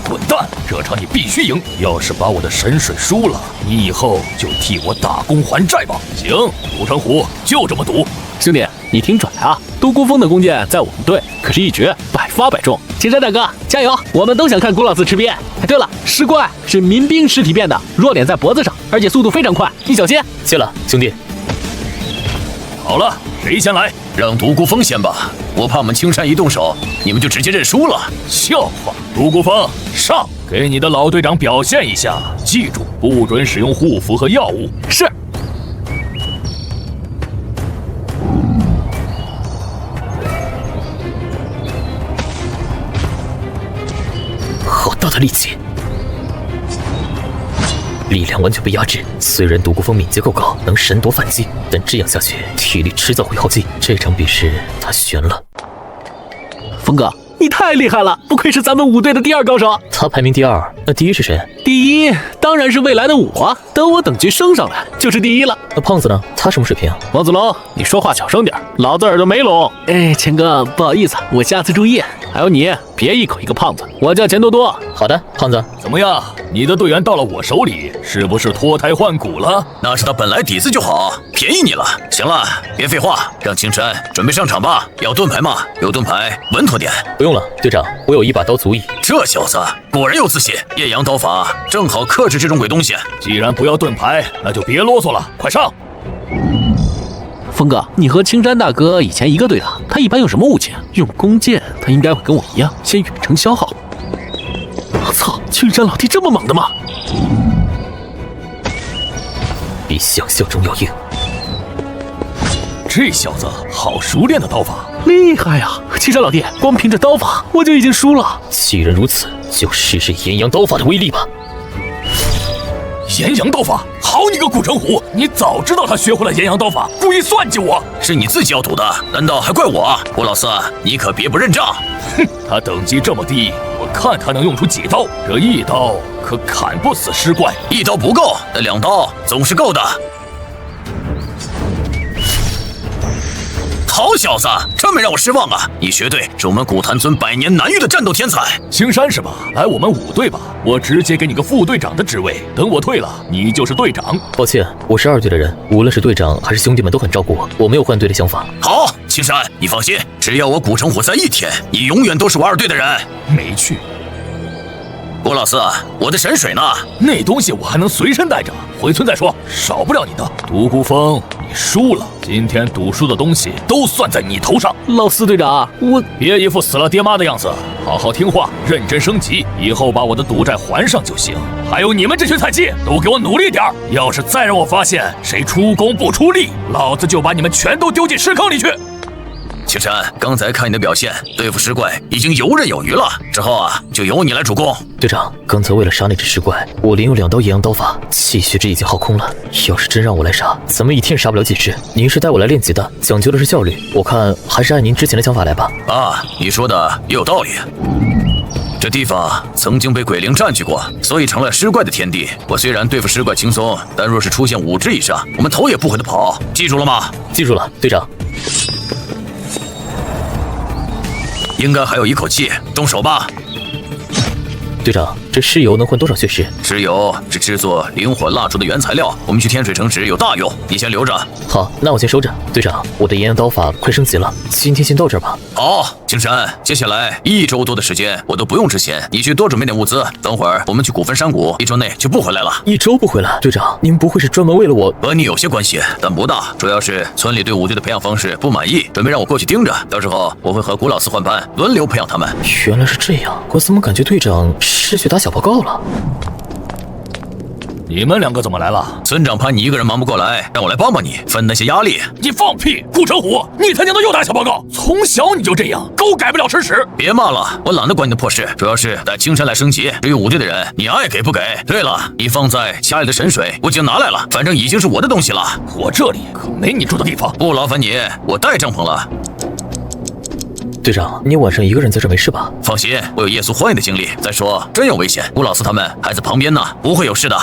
滚蛋！这场你必须赢，要是把我的神水输了，你以后就替我打工还债吧。行，古城虎就这么赌。兄弟，你挺拽啊！独孤峰的弓箭在我们队可是一绝，百发百中。青山大哥，加油！我们都想看古老四吃瘪。对了，尸怪是民兵尸体变的，弱点在脖子上，而且速度非常快，你小心。谢了，兄弟。好了，谁先来？让独孤峰先吧，我怕我们青山一动手，你们就直接认输了。笑话！独孤峰上，给你的老队长表现一下，记住，不准使用护符和药物。是。好大的力气！力量完全被压制。虽然独孤峰敏捷够高，能神躲反击，但这样下去，体力迟早会耗尽。这场比试他悬了。峰哥，你太厉害了，不愧是咱们5队的第2高手。他排名第2，那第1是谁？第1当然是未来的我，等我等级升上来就是第1了。那胖子呢？他什么水平？王子龙，你说话小声点，老子耳朵没聋。钱哥，不好意思，我下次注意。还有你，别一口一个胖子，我叫钱多多。好的，胖子。怎么样？你的队员到了我手里，是不是脱胎换骨了？那是他本来底子就好，便宜你了。行了，别废话，让青山准备上场吧。要盾牌吗？有盾牌，稳妥点。不用了，队长，我有1把刀足矣。这小子果然有自信，艳阳刀法正好克制这种鬼东西。既然不要盾牌，那就别啰嗦了，快上！峰哥，你和青山大哥以前一个队的，他一般用什么武器？用弓箭，他应该会跟我一样，先远程消耗。我操，青山老弟这么猛的吗？比想象中要硬。这小子好熟练的刀法，厉害呀！青山老弟，光凭着刀法我就已经输了。既然如此，就试试炎阳刀法的威力吧。炎阳刀法，好你个古城虎！你早知道他学会了炎阳刀法，故意算计我。是你自己要赌的，难道还怪我？古老四，你可别不认账！哼，他等级这么低，我看他能用出几刀。这1刀可砍不死尸怪，1刀不够，那2刀总是够的。好小子，真没让我失望啊！你绝对是我们古潭村100年难遇的战斗天才。青山是吧？来我们5队吧，我直接给你个副队长的职位，等我退了，你就是队长。抱歉，我是2队的人，无论是队长还是兄弟们都很照顾我，我没有换队的想法。好，青山，你放心，只要我古城虎在1天，你永远都是我2队的人。没去。郭老四，我的神水呢？那东西我还能随身带着，回村再说，少不了你的。独孤峰，你输了，今天赌输的东西都算在你头上。老四队长，我别一副死了爹妈的样子，好好听话，认真升级，以后把我的赌债还上就行。还有你们这群菜鸡，都给我努力点儿！要是再让我发现谁出工不出力，老子就把你们全都丢进尸坑里去！青山，刚才看你的表现，对付尸怪已经游刃有余了，之后啊，就由你来主攻。队长，刚才为了杀那只尸怪，我连用2刀炎阳刀法，气血值已经耗空了。要是真让我来杀，怎么一天杀不了几只？您是带我来练级的，讲究的是效率，我看还是按您之前的想法来吧。啊，你说的也有道理。这地方曾经被鬼灵占据过，所以成了尸怪的天地。我虽然对付尸怪轻松，但若是出现5只以上，我们头也不回的跑，记住了吗？记住了，队长。应该还有一口气，动手吧。队长，这尸油能换多少血石？尸油是制作灵火蜡烛的原材料，我们去天水城时有大用，你先留着。好，那我先收着。队长，我的炎阳刀法快升级了，今天先到这儿吧。好，青山，接下来1周多的时间我都不用吃钱，你去多准备点物资。等会儿我们去古坟山谷，1周内就不回来了。1周不回来？队长，您不会是专门为了我？和你有些关系，但不大，主要是村里对武队的培养方式不满意，准备让我过去盯着。到时候我会和古老四换班，轮流培养他们。原来是这样，我怎么感觉队长失血打小报告了？你们2个怎么来了？村长怕你一个人忙不过来，让我来帮帮你，分担些压力。你放屁！顾成虎，你他娘的又打小报告！从小你就这样，狗改不了吃屎！别骂了，我懒得管你的破事，主要是带青山来升级。至于武队的人，你爱给不给？对了，你放在家里的神水我已经拿来了，反正已经是我的东西了。我这里可没你住的地方。不劳烦你，我带帐篷了。队长，你晚上一个人在这没事吧？放心，我有夜宿荒野的经历。再说，真有危险，吴老四他们还在旁边呢，不会有事的。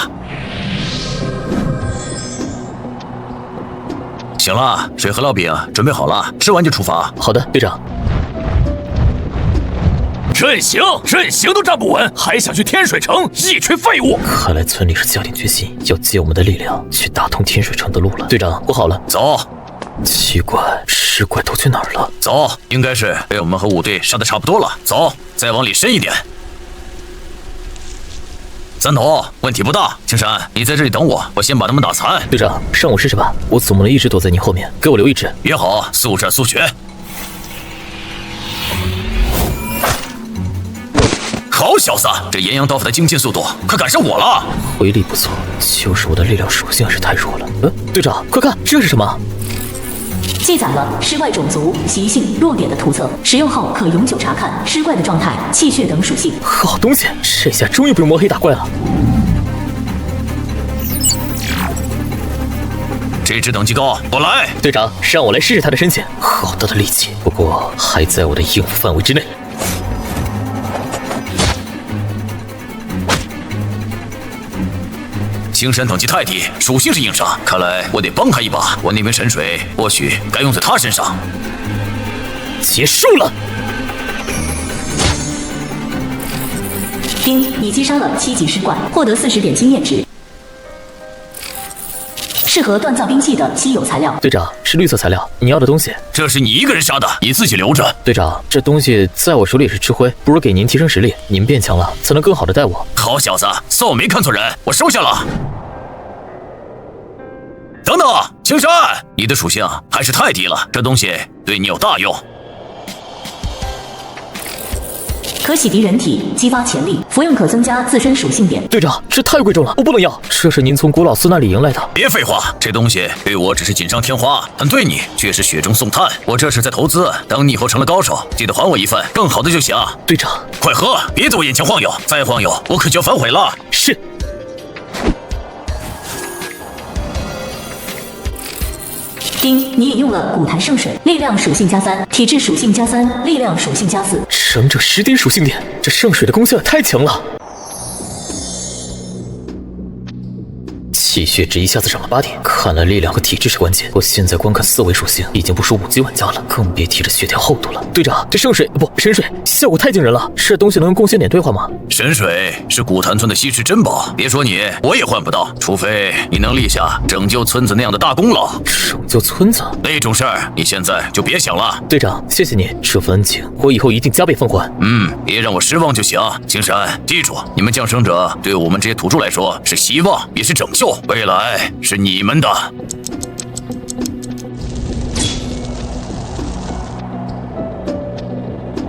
行了，水和烙饼准备好了，吃完就出发。好的，队长。阵型都站不稳，还想去天水城？一群废物！看来村里是下定决心要借我们的力量去打通天水城的路了。队长，我好了。走。奇怪，尸怪都去哪儿了？走，应该是被我们和武队杀的差不多了。走，再往里深一点。三头，问题不大。青山，你在这里等我，我先把他们打残。队长，让我试试吧，我总不能一直躲在你后面，给我留一只。约好，速战速决。好小子，这炎阳刀法的精进速度快赶上我了。回力不错，就是我的力量属性是太弱了。队长，快看，这是什么？记载了尸怪种族、习性、弱点的图册，使用后可永久查看尸怪的状态、气血等属性。好东西，这下终于不用摸黑打怪了。这只等级高，我来。队长，让我来试试他的深浅。好大的力气，不过还在我的应付范围之内。青山等级太低，属性是硬伤，看来我得帮他一把。我那瓶神水或许该用在他身上。结束了。丁，你击杀了7级尸怪，获得40点经验值。适合锻造兵器的稀有材料。队长，是绿色材料，你要的东西。这是你一个人杀的，你自己留着。队长，这东西在我手里是吃灰，不如给您提升实力，您变强了才能更好的带我。好小子，算我没看错人，我收下了。等等，青山，你的属性还是太低了，这东西对你有大用。可洗涤人体，激发潜力，服用可增加自身属性点。队长，这太贵重了，我不能要。这是您从古老四那里赢来的。别废话，这东西对我只是锦上添花，但对你却是雪中送炭。我这是在投资，等你以后成了高手，记得还我一份，更好的就行。队长，快喝，别在我眼前晃悠，再晃悠我可就要反悔了。是。丁，你饮用了古坛圣水，力量属性+3，体质属性+3，力量属性+4，整整10点属性点，这圣水的功效也太强了。气血值一下子涨了8点，看来力量和体质是关键。我现在光看4维属性，已经不输5级玩家了，更别提这血条厚度了。队长，这圣水不神水效果太惊人了，这东西能用贡献点兑换吗？神水是古坛村的稀世珍宝，别说你，我也换不到，除非你能立下拯救村子那样的大功劳。拯救村子那种事儿，你现在就别想了。队长，谢谢你，这份恩情我以后一定加倍奉还。别让我失望就行。青山，记住，你们降生者对我们这些土著来说是希望，也是拯救。未来是你们的。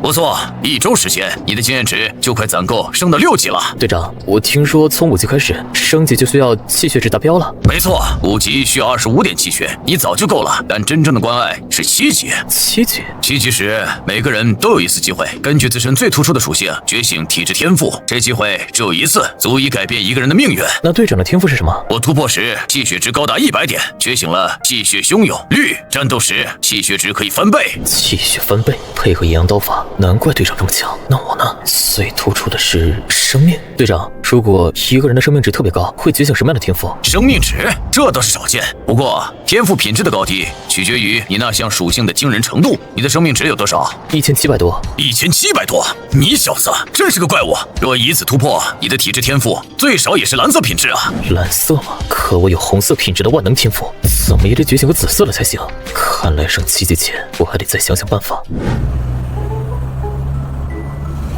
不错，1周时间，你的经验值就快攒够升到6级了。队长，我听说从5级开始升级就需要气血值达标了。没错，5级需要25点气血，你早就够了。但真正的关隘是7级。7级？7级时，每个人都有一次机会，根据自身最突出的属性觉醒体质天赋。这机会只有1次，足以改变一个人的命运。那队长的天赋是什么？我突破时气血值高达100点，觉醒了气血汹涌绿，战斗时气血值可以翻倍。气血翻倍，配合阴阳刀法，难怪队长这么强。那我呢？最突出的是生命。队长，如果一个人的生命值特别高，会觉醒什么样的天赋？生命值？这倒是少见。不过天赋品质的高低取决于你那项属性的惊人程度。你的生命值有多少？1700多。1700多？你小子真是个怪物！若以此突破，你的体质天赋最少也是蓝色品质啊！蓝色吗？可我有红色品质的万能天赋，怎么也得觉醒个紫色的才行。看来升7级前，我还得再想想办法。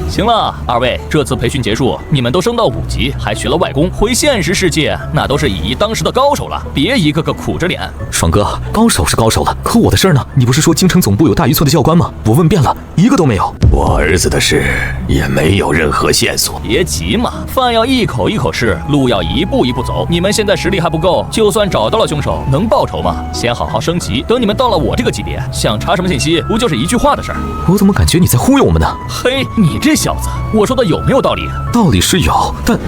行了，二位，这次培训结束，你们都升到5级，还学了外功，回现实世界那都是以一当十的高手了，别一个个苦着脸。爽哥，高手是高手了，可我的事儿呢？你不是说京城总部有大渔村的教官吗？我问遍了，一个都没有。我儿子的事也没有任何线索。别急嘛，饭要一口一口吃，路要一步一步走。你们现在实力还不够，就算找到了凶手，能报仇吗？先好好升级，等你们到了我这个级别，想查什么信息，不就是一句话的事儿？我怎么感觉你在忽悠我们呢？嘿，你这小子，我说的有没有道理？道理是有，但……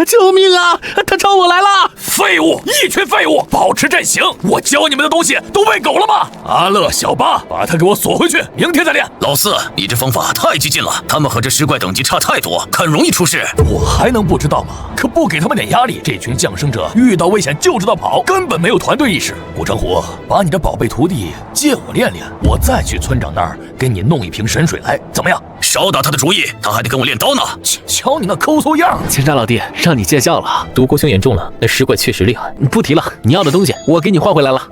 救命啊！他朝我来了！废物，一群废物，保持阵型！我教你们的东西都喂狗了吗？阿乐、小八，把他给我锁回去，明天再练。老四，你这方法太激进了，他们和这尸怪等级差太多，很容易出事。我还能不知道吗？可不给他们点压力，这群降生者遇到危险就知道跑，根本没有团队意识。顾成虎，把你的宝贝徒弟借我练练，我再去村长那儿给你弄一瓶神水来，怎么样？少打他的主意，他还得跟我练刀呢。瞧你那抠搜样！千山老弟，让你见笑了。毒锅凶严重了，那尸怪确实厉害。不提了，你要的东西我给你换回来了。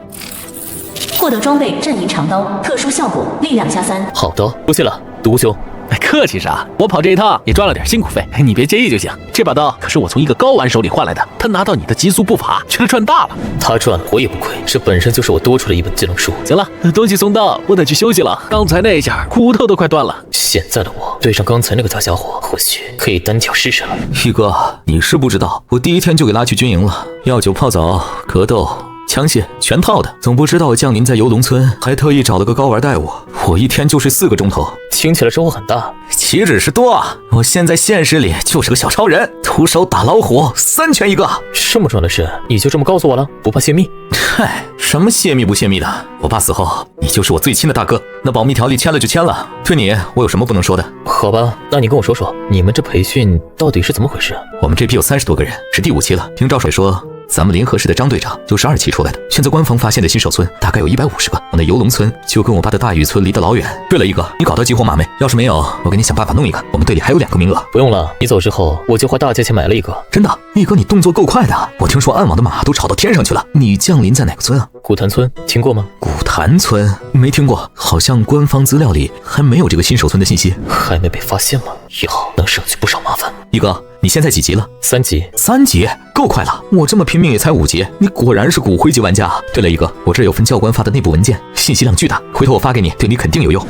获得装备阵营长刀，特殊效果，力量+3。好的，不谢了，毒锅兄。客气啥？我跑这一趟也赚了点辛苦费，你别介意就行。这把刀可是我从一个睾丸手里换来的，他拿到你的极速步伐，却是赚大了。他赚了我也不亏，这本身就是我多出的一本技能书。行了，东西送到，我得去休息了。刚才那一下，骨头都快断了。现在的我对上刚才那个大家伙，或许可以单挑试试了。一哥，你是不知道，我第1天就给拉去军营了，药酒泡澡、格斗、枪械全套的。总不知道我降临在游龙村，还特意找了个睾丸带我。我1天就是4个钟头，听起来收获很大。岂止是多啊！我现在现实里就是个小超人，徒手打老虎3拳1个。这么重要的事，你就这么告诉我了？不怕泄密？嗨，什么泄密不泄密的？我爸死后，你就是我最亲的大哥，那保密条例签了就签了。对你，我有什么不能说的？好吧，那你跟我说说，你们这培训到底是怎么回事？我们这批有30多个人，是第5期了。听赵水说，咱们临河市的张队长就是2期出来的。现在官方发现的新手村大概有150个，我那游龙村就跟我爸的大禹村离得老远。对了，一哥，你搞到激活码没？要是没有，我给你想办法弄一个。我们队里还有2个名额。不用了，你走之后我就花大价钱买了一个。真的，一哥你动作够快的。我听说暗网的马都炒到天上去了。你降临在哪个村啊？古潭村，听过吗？古潭村没听过，好像官方资料里还没有这个新手村的信息。还没被发现吗？以后能省去不少麻烦。一哥，你现在几级了？3级。3级够快了，我这么拼命也才5级。你果然是骨灰级玩家。对了，一哥，我这有份教官发的内部文件，信息量巨大，回头我发给你，对你肯定有用。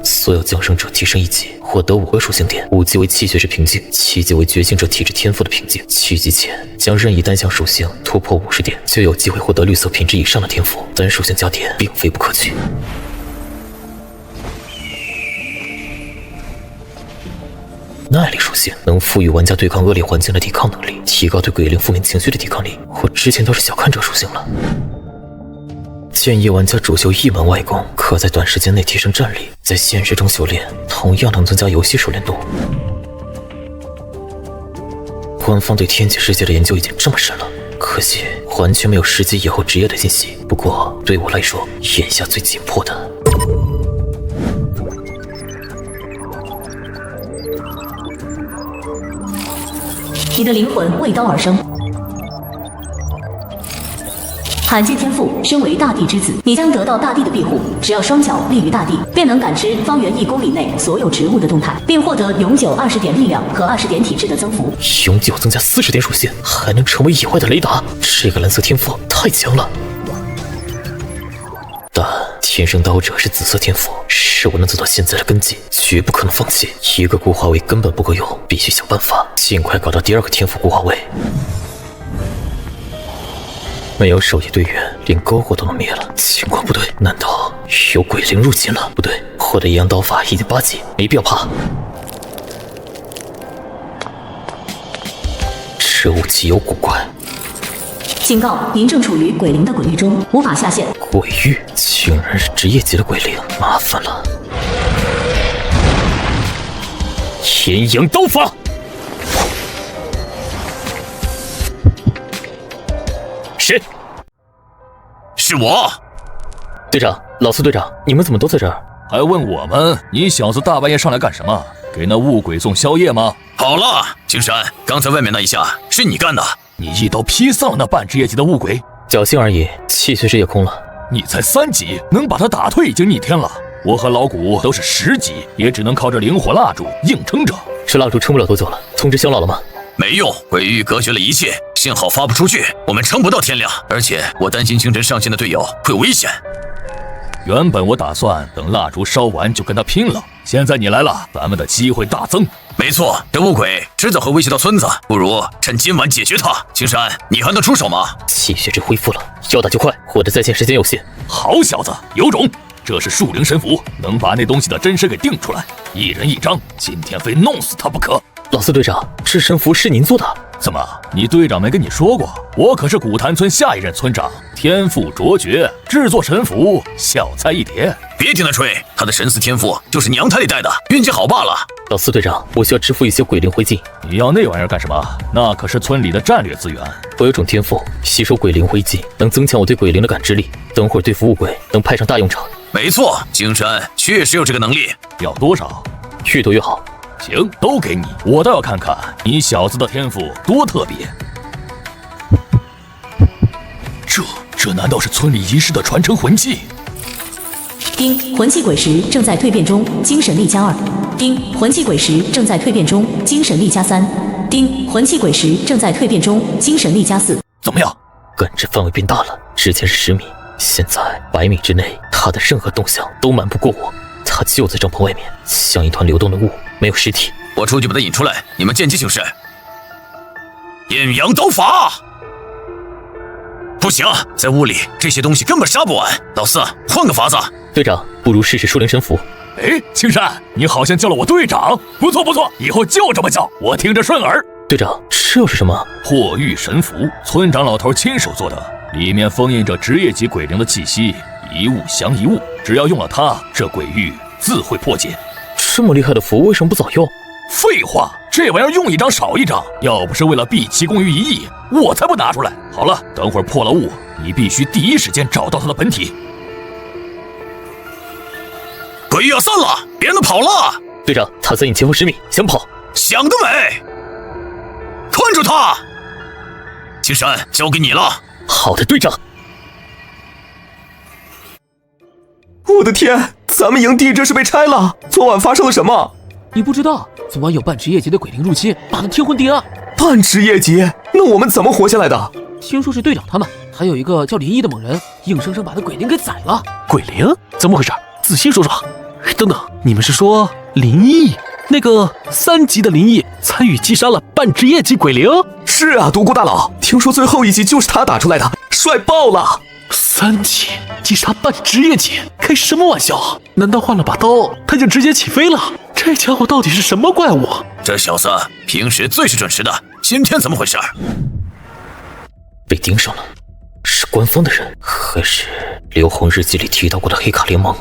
所有降生者提升1级，获得5个属性点，5级为气血值瓶颈，7级为觉醒者体质天赋的瓶颈。7级前将任意单项属性突破50点，就有机会获得绿色品质以上的天赋。单属性加点并非不可取。耐力属性能赋予玩家对抗恶劣环境的抵抗能力，提高对鬼灵负面情绪的抵抗力。我之前倒是小看这属性了。建议玩家主修一门外功，可在短时间内提升战力，在现实中修炼，同样能增加游戏熟练度。官方对天启世界的研究已经这么深了，可惜完全没有实际以后职业的信息。不过对我来说，眼下最紧迫的你的灵魂为刀而生。罕见天赋，身为大地之子，你将得到大地的庇护。只要双脚立于大地，便能感知方圆1公里内所有植物的动态，并获得永久20点力量和20点体质的增幅。永久增加40点属性，还能成为野外的雷达。这个蓝色天赋太强了。但天生刀者是紫色天赋，是我能走到现在的根基，绝不可能放弃。一个固化位根本不够用，必须想办法尽快搞到第2个天赋固化位。没有守夜队员，连篝火都能灭了，情况不对，难道有鬼灵入侵了？不对，我的阴阳刀法已经8级，没必要怕。这武器有古怪。警告，您正处于鬼灵的鬼域中，无法下线。鬼域竟然是职业级的鬼灵，麻烦了。阴阳刀法，谁？是我。队长，老四队长，你们怎么都在这儿？还问我们？你小子大半夜上来干什么？给那雾鬼送宵夜吗？好了，青山，刚才外面那一下是你干的。你一刀劈丧了那半职业级的雾鬼？侥幸而已，气血值也空了。你才3级，能把他打退已经逆天了。我和老谷都是10级，也只能靠着灵火蜡烛硬撑着。这蜡烛撑不了多久了，通知乡老了吗？没用，鬼域隔绝了一切，信号发不出去，我们撑不到天亮。而且我担心清晨上线的队友会有危险。原本我打算等蜡烛烧完就跟他拼了，现在你来了，咱们的机会大增。没错，这雾鬼迟早会威胁到村子，不如趁今晚解决他。青山，你还能出手吗？气血值恢复了，要打就快，我的在线时间有限。好小子，有种！这是树灵神符，能把那东西的真身给定出来，一人一张，今天非弄死他不可。老四队长，这神符是您做的？怎么，你队长没跟你说过？我可是古潭村下一任村长，天赋卓绝，制作神符小菜一碟。别听他吹，他的神似天赋就是娘胎里带的，运气好罢了。老四队长，我需要支付一些鬼灵灰烬。你要那玩意儿干什么？那可是村里的战略资源。我有种天赋，吸收鬼灵灰烬，能增强我对鬼灵的感知力，等会儿对付雾鬼能派上大用场。没错，青山确实有这个能力。要多少？越多越好。行，都给你，我倒要看看你小子的天赋多特别。这难道是村里遗失的传承魂技？丁，魂器鬼石正在蜕变中，精神力+2。丁，魂器鬼石正在蜕变中，精神力+3。丁，魂器鬼石正在蜕变中，精神力+4。怎么样？感知范围变大了，之前是10米，现在100米之内，他的任何动向都瞒不过我。他就在帐篷外面，像一团流动的雾，没有实体。我出去把他引出来，你们见机行事。阴阳刀法，不行，在屋里这些东西根本杀不完。老四，换个法子。队长，不如试试树灵神符。哎，青山，你好像叫了我队长，不错不错，以后就这么叫，我听着顺耳。队长，这又是什么？破狱神符，村长老头亲手做的，里面封印着职业级鬼灵的气息，一物降一物，只要用了它，这鬼域自会破解。这么厉害的符，为什么不早用？废话，这玩意儿用一张少一张，要不是为了毕其功于一役，我才不拿出来。好了，等会儿破了雾，你必须第一时间找到它的本体。鬼域要散了，别让他跑了。队长，他在你前方10米，想跑？想得美！困住他！青山，交给你了。好的，队长。我的天，咱们营地这是被拆了！昨晚发生了什么？你不知道，昨晚有半职业级的鬼灵入侵，打得天昏地暗。半职业级？那我们怎么活下来的？听说是队长他们，还有一个叫林毅的猛人，硬生生把那鬼灵给宰了。鬼灵？怎么回事？仔细说说。等等，你们是说林毅？那个3级的林毅参与击杀了半职业级鬼灵？是啊，独孤大佬，听说最后一击就是他打出来的，帅爆了！3级击杀半职业级，开什么玩笑？难道换了把刀，他就直接起飞了？这家伙到底是什么怪物？这小子平时最是准时的，今天怎么回事？被盯上了，是官方的人，还是刘红日记里提到过的黑卡联盟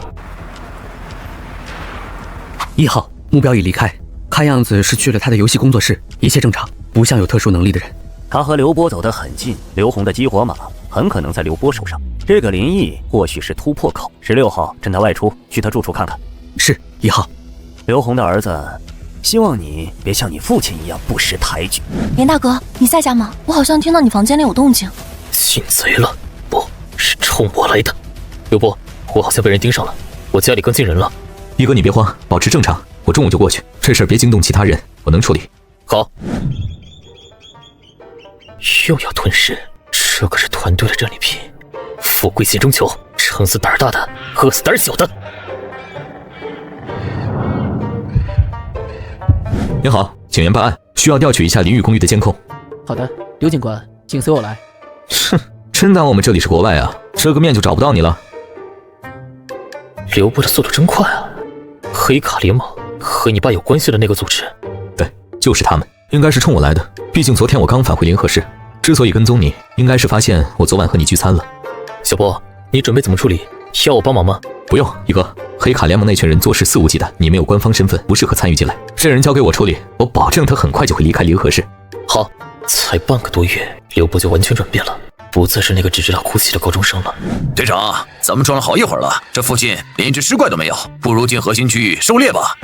？1号，目标已离开，看样子是去了他的游戏工作室，一切正常，不像有特殊能力的人。他和刘波走得很近，刘红的激活码很可能在刘波手上。这个林毅或许是突破口。16号，趁他外出，去他住处看看。是1号。刘红的儿子，希望你别像你父亲一样不识抬举。林大哥，你在家吗？我好像听到你房间里有动静。进贼了？不是冲我来的。刘波，我好像被人盯上了，我家里更近人了。一哥，你别慌，保持正常，我中午就过去。这事儿别惊动其他人，我能处理。好。又要吞噬，这可是团队的战利品，富贵险中求，撑死胆大的，饿死胆小的。您好，警员办案，需要调取一下淋浴公寓的监控。好的，刘警官，请随我来。哼，真当我们这里是国外啊？遮个面就找不到你了？刘部的速度真快啊！黑卡联盟和你爸有关系的那个组织？对，就是他们，应该是冲我来的。毕竟昨天我刚返回联合市，之所以跟踪你，应该是发现我昨晚和你聚餐了。小波，你准备怎么处理？需要我帮忙吗？不用，一哥，黑卡联盟那群人做事肆无忌惮，你没有官方身份，不适合参与进来。这人交给我处理，我保证他很快就会离开联合市。好，才半个多月，刘部就完全转变了，不再是那个只知道哭泣的高中生了。队长，咱们装了好一会儿了，这附近连一只尸怪都没有，不如进核心区域狩猎吧。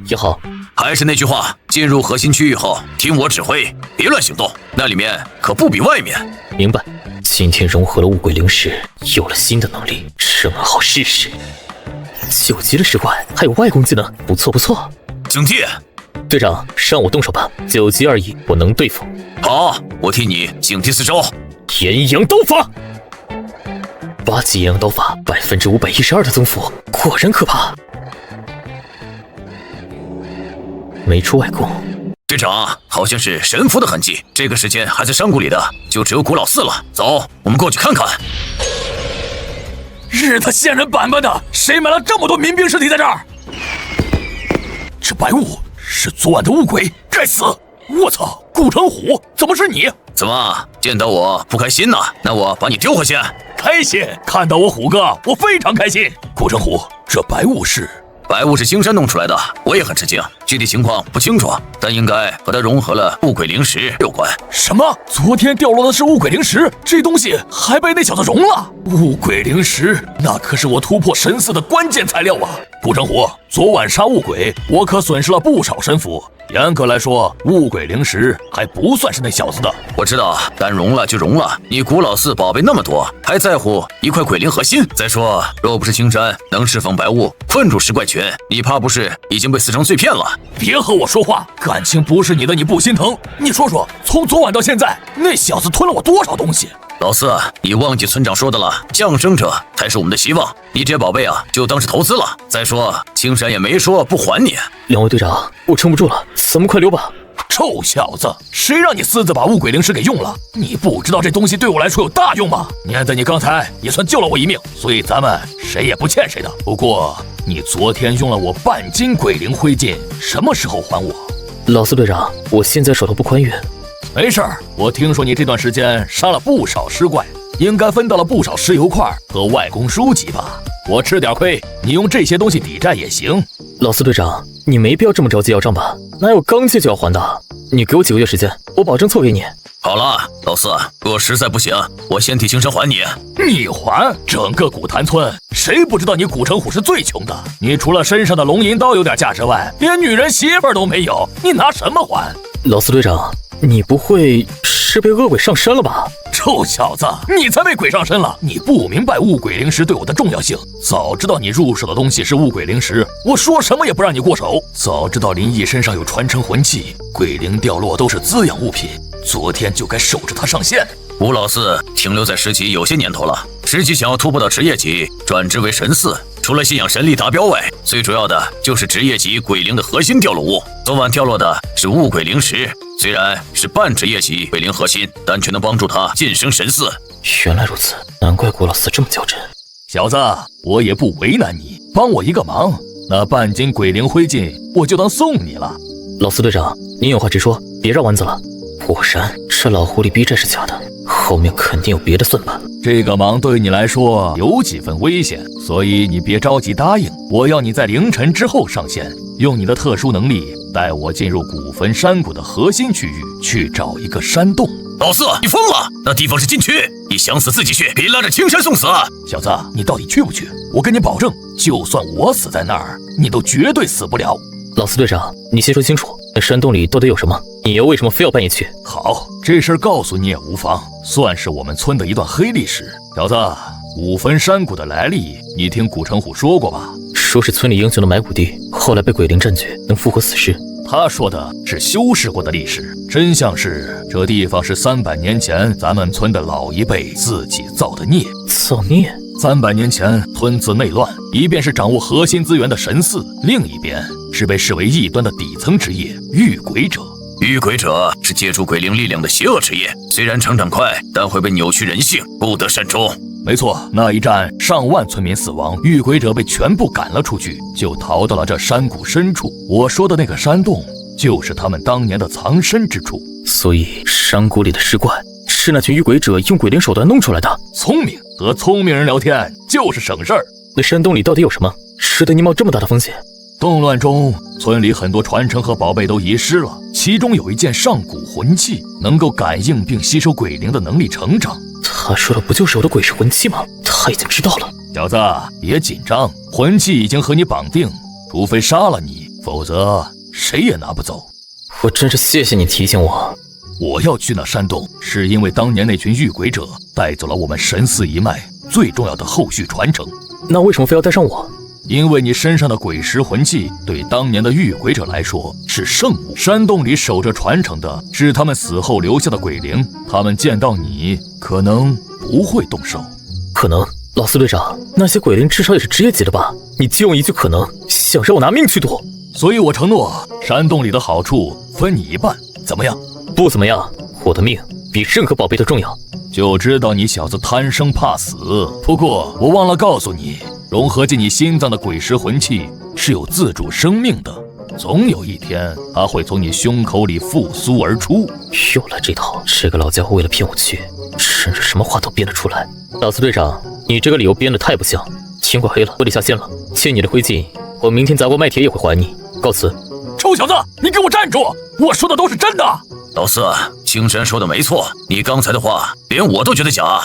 也好。还是那句话，进入核心区域后，听我指挥，别乱行动，那里面可不比外面。明白。今天融合了物鬼灵石，有了新的能力，这么好试试。9级的尸怪，还有外攻技能，不错不错。警惕！队长，让我动手吧，9级而已，我能对付。好，我替你警惕四周。炎阳刀法，8级炎阳刀法，512%的增幅，果然可怕。没出外攻。队长，好像是神符的痕迹，这个时间还在山谷里的，就只有古老寺了。走，我们过去看看。日他仙人板板的，谁埋了这么多民兵尸体在这儿？这白雾是昨晚的雾鬼，该死！我操，顾成虎，怎么是你？怎么见到我不开心呢？那我把你丢回去。开心，看到我虎哥，我非常开心。顾成虎，这白雾是？白雾是青山弄出来的，我也很吃惊，具体情况不清楚，但应该和它融合了物鬼灵石有关。什么？昨天掉落的是物鬼灵石？这东西还被那小子融了？物鬼灵石，那可是我突破神寺的关键材料啊！顾成虎，昨晚杀物鬼，我可损失了不少神符。严格来说，物鬼灵石还不算是那小子的。我知道，但融了就融了。你古老寺宝贝那么多，还在乎一块鬼灵核心？再说，若不是青山能释放白雾，困住尸怪群，你怕不是已经被撕成碎片了？别和我说话，感情不是你的你不心疼？你说说，从昨晚到现在，那小子吞了我多少东西？老四，你忘记村长说的了，降生者才是我们的希望。你这些宝贝啊，就当是投资了。再说，青山也没说不还你。两位队长，我撑不住了，咱们快溜吧。臭小子，谁让你私自把物鬼灵石给用了？你不知道这东西对我来说有大用吗？念在你刚才也算救了我一命，所以咱们谁也不欠谁的。不过，你昨天用了我半斤鬼灵灰烬，什么时候还我？老四队长，我现在手头不宽裕。没事儿，我听说你这段时间杀了不少尸怪，应该分到了不少石油块和外公书籍吧？我吃点亏，你用这些东西抵债也行。老四队长，你没必要这么着急要账吧？哪有刚借就要还的？你给我几个月时间，我保证凑给你。好了，老四，若实在不行，我先替青山还你。你还？整个古潭村谁不知道你古城虎是最穷的？你除了身上的龙银刀有点价值外，连女人媳妇儿都没有，你拿什么还？老四队长，你不会是被恶鬼上身了吧？臭小子，你才被鬼上身了！你不明白物鬼灵石对我的重要性。早知道你入手的东西是物鬼灵石，我说什么也不让你过手。早知道林毅身上有传承魂器，鬼灵掉落都是滋养物品，昨天就该守着他上线。吴老四停留在10级有些年头了，10级想要突破到职业级，转职为神4，除了信仰神力达标外，最主要的就是职业级鬼灵的核心掉落物。昨晚掉落的是物鬼灵石，虽然是半职业级鬼灵核心，但却能帮助他晋升神4。原来如此，难怪郭老四这么较真。小子，我也不为难你，帮我一个忙，那半斤鬼灵灰烬我就当送你了。老四队长，您有话直说，别绕弯子了。果然，这老狐狸逼债是假的，后面肯定有别的算盘。这个忙对你来说有几分危险，所以你别着急答应。我要你在凌晨之后上线，用你的特殊能力带我进入古坟山谷的核心区域，去找一个山洞。老四，你疯了？那地方是禁区，你想死自己去，别拉着青山送死。小子，你到底去不去？我跟你保证，就算我死在那儿，你都绝对死不了。老四队长，你先说清楚，那山洞里到底有什么？你又为什么非要半夜去？好，这事儿告诉你也无妨，算是我们村的一段黑历史。小子，古坟山谷的来历，你听古城虎说过吧？说是村里英雄的埋骨地，后来被鬼灵占据，能复活死尸。他说的是修饰过的历史，真相是这地方是300年前咱们村的老一辈自己造的孽。造孽？ 300年前，吞刺内乱，一边是掌握核心资源的神嗣，另一边是被视为异端的底层职业御鬼者。御鬼者是借助鬼灵力量的邪恶职业，虽然成长快，但会被扭曲人性，不得善终。没错，那一战上万村民死亡，御鬼者被全部赶了出去，就逃到了这山谷深处。我说的那个山洞，就是他们当年的藏身之处。所以山谷里的尸怪是那群御鬼者用鬼灵手段弄出来的。聪明，和聪明人聊天就是省事儿。那山洞里到底有什么，值得你冒这么大的风险？动乱中，村里很多传承和宝贝都遗失了，其中有一件上古魂器，能够感应并吸收鬼灵的能力成长。他说的不就是我的鬼石魂器吗？他已经知道了。小子，别紧张，魂器已经和你绑定，除非杀了你，否则谁也拿不走。我真是谢谢你提醒我。我要去那山洞，是因为当年那群御鬼者带走了我们神嗣一脉最重要的后续传承。那为什么非要带上我？因为你身上的鬼石魂器对当年的御鬼者来说是圣物，山洞里守着传承的是他们死后留下的鬼灵，他们见到你可能不会动手。可能？老四队长，那些鬼灵至少也是职业级的吧？你就用一句可能，想让我拿命去赌？所以我承诺，山洞里的好处分你一半，怎么样？不怎么样，我的命比任何宝贝都重要。就知道你小子贪生怕死。不过我忘了告诉你，融合进你心脏的鬼石魂器是有自主生命的，总有一天它会从你胸口里复苏而出。又来这套，这个老家伙为了骗我去，真是什么话都编得出来。老四队长，你这个理由编得太不像。天快黑了，我得下线了，欠你的灰烬，我明天砸锅卖铁也会还你。告辞。臭小子，你给我站住！我说的都是真的。老四，青山说的没错，你刚才的话连我都觉得假。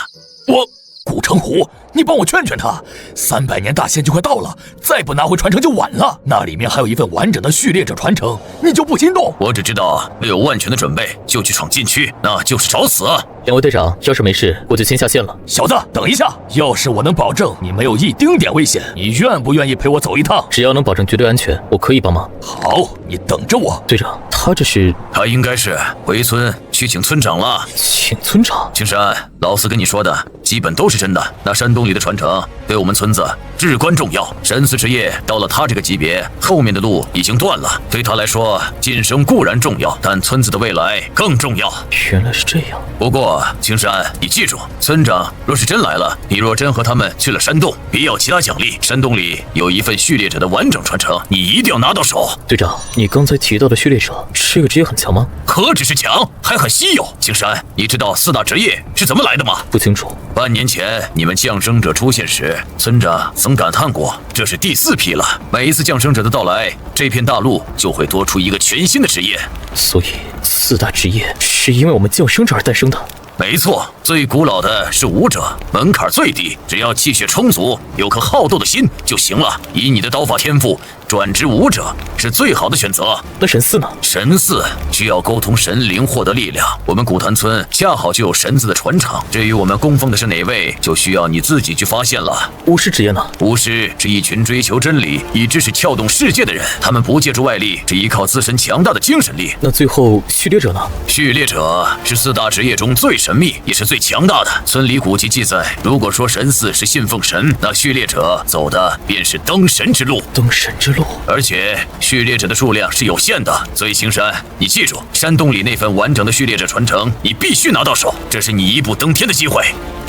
古城虎，你帮我劝劝他，300年大限就快到了，再不拿回传承就晚了。那里面还有一份完整的序列者传承，你就不心动？我只知道没有万全的准备就去闯禁区，那就是找死。两位队长，要是没事，我就先下线了。小子，等一下，要是我能保证你没有一丁点危险，你愿不愿意陪我走一趟？只要能保证绝对安全，我可以帮忙。好，你等着我。队长，他这是？他应该是回村去请村长了。请村长？青山，老四跟你说的基本都是真的。那山洞里的传承对我们村子至关重要，神嗣职业到了他这个级别，后面的路已经断了。对他来说，晋升固然重要，但村子的未来更重要。原来是这样。不过青山，你记住，村长若是真来了，你若真和他们去了山洞，别要其他奖励，山洞里有一份序列者的完整传承，你一定要拿到手。队长，你刚才提到的序列者，这个职业很强吗？何止是强，还很稀有。青山，你知道4大职业是怎么来的吗？不清楚。半年前你们降生者出现时，村长曾感叹过，这是第4批了。每一次降生者的到来，这片大陆就会多出一个全新的职业。所以4大职业是因为我们降生者而诞生的。没错，最古老的是武者，门槛最低，只要气血充足，有颗好斗的心就行了。以你的刀法天赋，转职武者是最好的选择。那神嗣呢？神嗣需要沟通神灵获得力量，我们古坛村恰好就有神嗣的传承。至于我们供奉的是哪位，就需要你自己去发现了。巫师职业呢？巫师是一群追求真理以知识撬动世界的人，他们不借助外力，只依靠自身强大的精神力。那最后序列者呢？序列者是4大职业中最神秘也是最强大的。村里古籍记载，如果说神嗣是信奉神，那序列者走的便是登神之路。登神之路。而且序列者的数量是有限的，所以青山，你记住，山洞里那份完整的序列者传承，你必须拿到手，这是你一步登天的机会。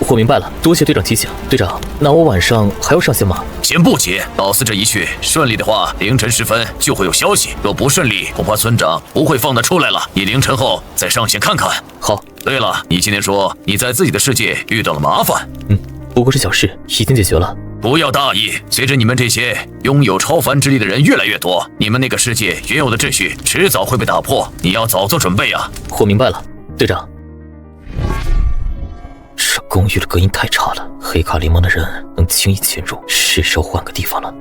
我明白了，多谢队长提醒。队长，那我晚上还要上线吗？先不急，老四这一去，顺利的话，凌晨时分就会有消息；若不顺利，恐怕村长不会放得出来了。你凌晨后再上线看看。好。对了，你今天说你在自己的世界遇到了麻烦，不过是小事，已经解决了。不要大意，随着你们这些拥有超凡之力的人越来越多，你们那个世界原有的秩序迟早会被打破，你要早做准备啊！我明白了，队长。这公寓的隔音太差了，黑卡联盟的人能轻易潜入，是时候换个地方了。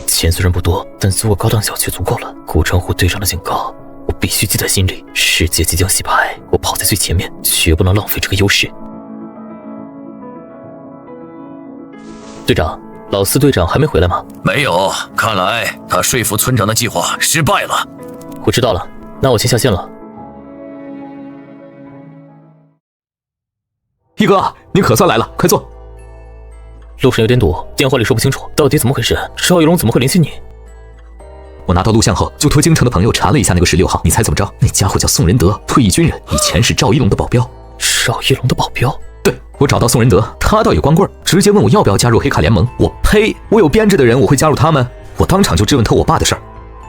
钱虽然不多，但租个高档小区足够了。古城湖队长的警告，我必须记在心里。世界即将洗牌，我跑在最前面，绝不能浪费这个优势。队长，老四队长还没回来吗？没有，看来他说服村长的计划失败了。我知道了，那我先下线了。一哥，您可算来了，快坐。路上有点堵，电话里说不清楚，到底怎么回事？赵一龙怎么会联系你？我拿到录像后，就托京城的朋友查了一下那个16号，你猜怎么着？那家伙叫宋仁德，退役军人，以前是赵一龙的保镖。赵一龙的保镖？对，我找到宋仁德，他倒也光棍，直接问我要不要加入黑卡联盟。我呸！我有编制的人，我会加入他们？我当场就质问他我爸的事儿。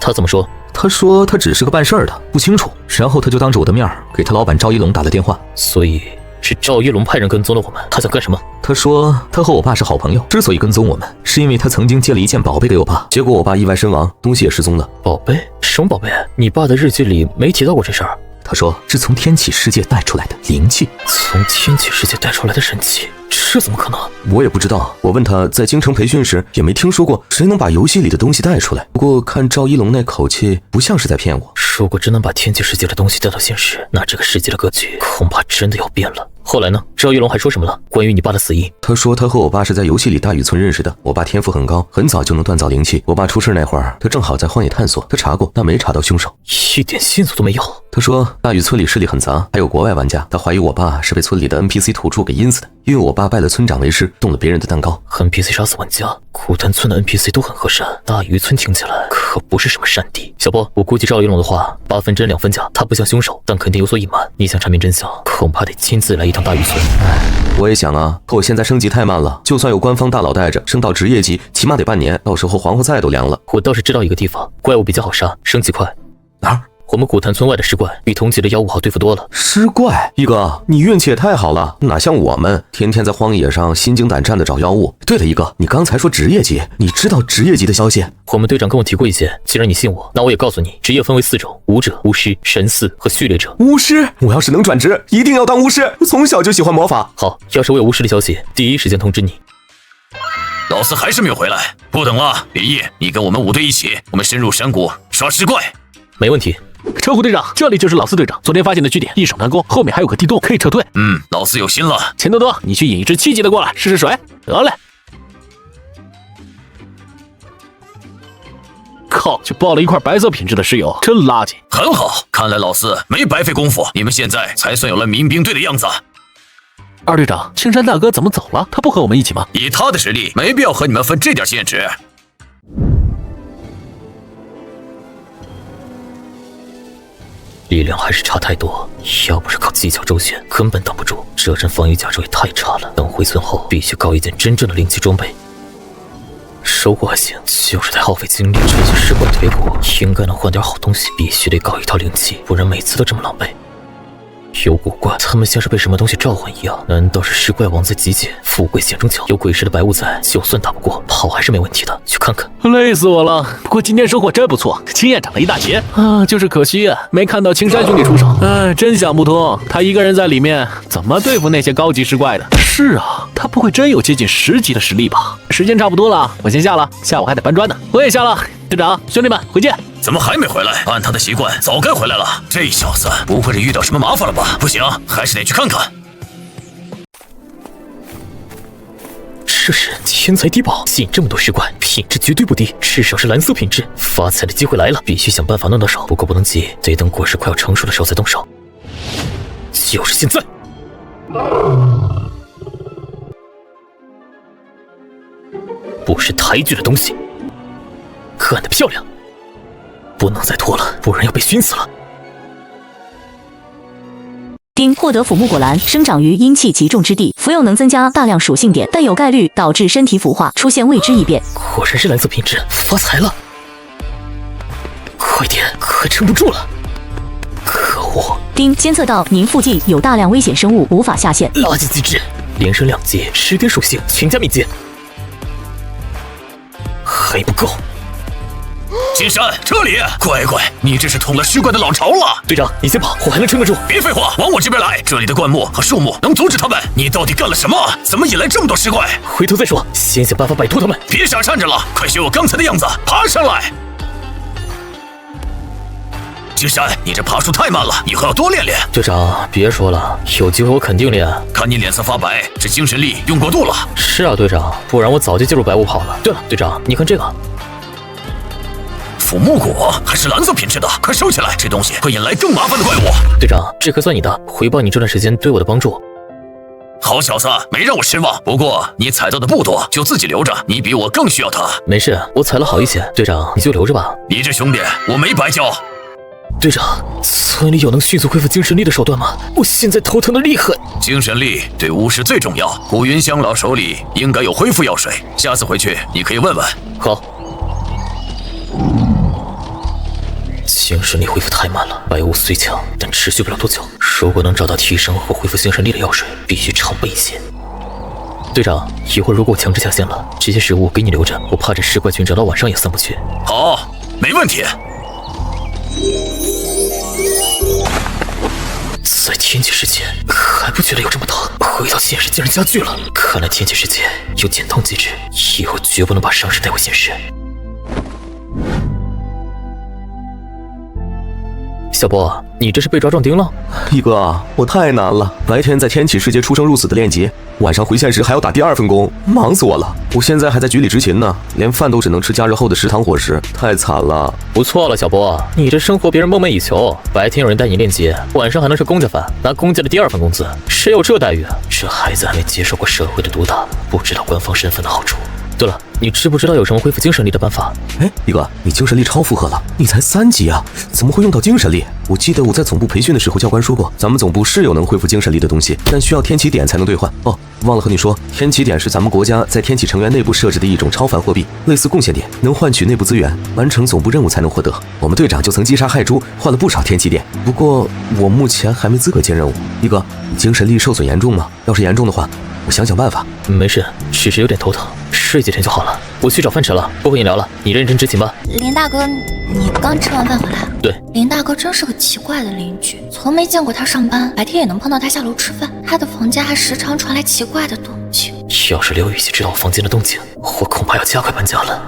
他怎么说？他说他只是个办事儿的，不清楚。然后他就当着我的面给他老板赵一龙打了电话。所以是赵一龙派人跟踪了我们，他想干什么？他说他和我爸是好朋友，之所以跟踪我们，是因为他曾经借了一件宝贝给我爸，结果我爸意外身亡，东西也失踪了。宝贝？什么宝贝？你爸的日记里没提到过这事儿。他说是从天启世界带出来的灵气。从天启世界带出来的神器？这怎么可能？我也不知道，我问他在京城培训时也没听说过谁能把游戏里的东西带出来。不过看赵一龙那口气，不像是在骗我。如果真能把天启世界的东西带到现实，那这个世界的格局恐怕真的要变了。后来呢？赵一龙还说什么了？关于你爸的死因？他说他和我爸是在游戏里大禹村认识的，我爸天赋很高，很早就能锻造灵气。我爸出事那会儿，他正好在荒野探索，他查过，但没查到凶手，一点线索都没有。他说大禹村里势力很杂，还有国外玩家，他怀疑我爸是被村里的 NPC 土著给阴死的，因为我爸拜了村长为师，动了别人的蛋糕。NPC 杀死玩家，古潭村的 NPC 都很和善，大禹村听起来可不是什么善地。小波，我估计赵一龙的话8分真2分假，他不像凶手，但肯定有所隐瞒。你想查明真相，恐怕得亲自来一趟大禹村。我也想啊，可我现在升级太慢了，就算有官方大佬带着，升到职业级起码得半年，到时候黄花菜都凉了。我倒是知道一个地方，怪物比较好杀，升级快。哪儿？我们古潭村外的尸怪比同级的妖物好对付多了。尸怪？一哥，你运气也太好了，哪像我们天天在荒野上心惊胆战的找妖物。对了，一哥，你刚才说职业级，你知道职业级的消息？我们队长跟我提过一些，既然你信我，那我也告诉你，职业分为4种：武者、巫师、神嗣和序列者。巫师？我要是能转职，一定要当巫师，我从小就喜欢魔法。好，要是我有巫师的消息，第一时间通知你。老四还是没有回来，不等了。李毅，你跟我们5队一起，我们深入山谷刷尸怪。没问题。车虎队长，这里就是老四队长昨天发现的据点，易守难攻，后面还有个地洞可以撤退。老四有心了。钱多多，你去引一只7级的过来试试水。得嘞。靠，就爆了一块白色品质的尸油，真垃圾。很好，看来老四没白费功夫，你们现在才算有了民兵队的样子。二队长，青山大哥怎么走了？他不和我们一起吗？以他的实力，没必要和你们分这点现值。力量还是差太多，要不是靠技巧周旋，根本挡不住。这阵防御甲胄也太差了，等回村后必须搞一件真正的灵气装备。收获还行，就是得耗费精力。这些尸怪腿骨应该能换点好东西，必须得搞一套灵气，不然每次都这么狼狈。有古怪，他们像是被什么东西召唤一样。难道是尸怪王在集结？富贵险中求，有鬼市的白雾在，就算打不过，跑还是没问题的。去看看。累死我了！不过今天收获真不错，经验涨了一大截啊！就是可惜啊，没看到青山兄弟出手。真想不通，他一个人在里面怎么对付那些高级尸怪的？是啊，他不会真有接近10级的实力吧？时间差不多了，我先下了，下午还得搬砖呢。我也下了，队长，兄弟们，回见。怎么还没回来？按他的习惯，早该回来了。这小子不会是遇到什么麻烦了吧？不行，还是得去看看。这是天才地宝，吸引这么多尸怪，品质绝对不低，至少是蓝色品质。发财的机会来了，必须想办法弄到手。不过不能急，得等果实快要成熟的时候再动手。就是现在！不是抬举的东西，干得漂亮！不能再拖了，不然要被熏死了。丁获得腐木果兰，生长于阴气极重之地，服用能增加大量属性点，但有概率导致身体腐化，出现未知异变。果然是蓝色品质，发财了！快点，快撑不住了！可恶！丁监测到您附近有大量危险生物，无法下线。垃圾机制，连升2级，10点属性，全家敏捷。还不够。金山，这里！乖乖，你这是捅了尸怪的老巢了。队长，你先跑，我还能撑得住。别废话，往我这边来！这里的灌木和树木能阻止他们。你到底干了什么？怎么引来这么多尸怪？回头再说，先想办法摆脱他们。别傻站着了，快学我刚才的样子，爬上来！金山，你这爬树太慢了，以后要多练练。队长，别说了，有机会我肯定练。看你脸色发白，这精神力用过度了。是啊，队长，不然我早就进入白雾跑了。对了，队长，你看这个。腐木果还是蓝色品质的，快收起来！这东西会引来更麻烦的怪物。队长，这颗算你的，回报你这段时间对我的帮助。好小子，没让我失望。不过你采到的不多，就自己留着，你比我更需要它。没事，我采了好一些。队长，你就留着吧。你这兄弟，我没白教。队长，村里有能迅速恢复精神力的手段吗？我现在头疼的厉害。精神力对巫师最重要，古云香老手里应该有恢复药水，下次回去你可以问问。好。精神力恢复太慢了，白雾虽强，但持续不了多久。如果能找到提升或恢复精神力的药水，必须常备一些。队长，一会儿如果我强制下线了，这些食物给你留着，我怕这尸怪群整到晚上也散不去。好，没问题。在天启世界还不觉得有这么疼，回到现实竟然加剧了。看来天启世界有减痛机制，以后绝不能把伤势带回现实。小波，你这是被抓壮丁了？一哥，我太难了，白天在天启世界出生入死的练级，晚上回现实还要打第2份工，忙死我了。我现在还在局里执勤呢，连饭都只能吃加热后的食堂伙食，太惨了。不错了，小波，你这生活别人梦寐以求，白天有人带你练级，晚上还能吃公家饭，拿公家的第2份工资，谁有这待遇啊？这孩子还没接受过社会的毒打，不知道官方身份的好处。对了，你知不知道有什么恢复精神力的办法？哎，一哥，你精神力超负荷了，你才3级啊，怎么会用到精神力？我记得我在总部培训的时候，教官说过，咱们总部是有能恢复精神力的东西，但需要天启点才能兑换。哦，忘了和你说，天启点是咱们国家在天启成员内部设置的一种超凡货币，类似贡献点，能换取内部资源，完成总部任务才能获得。我们队长就曾击杀害猪，换了不少天启点。不过我目前还没资格接任务。一哥，你精神力受损严重吗？要是严重的话，我想想办法。没事，只是有点头疼，睡几天就好了。我去找饭吃了，不喝饮料了，你认真执勤吧。林大哥，你刚吃完饭回来？对。林大哥真是个奇怪的邻居，从没见过他上班，白天也能碰到他下楼吃饭。他的房间还时常传来奇怪的动静。要是刘雨琦知道我房间的动静，我恐怕要加快搬家了。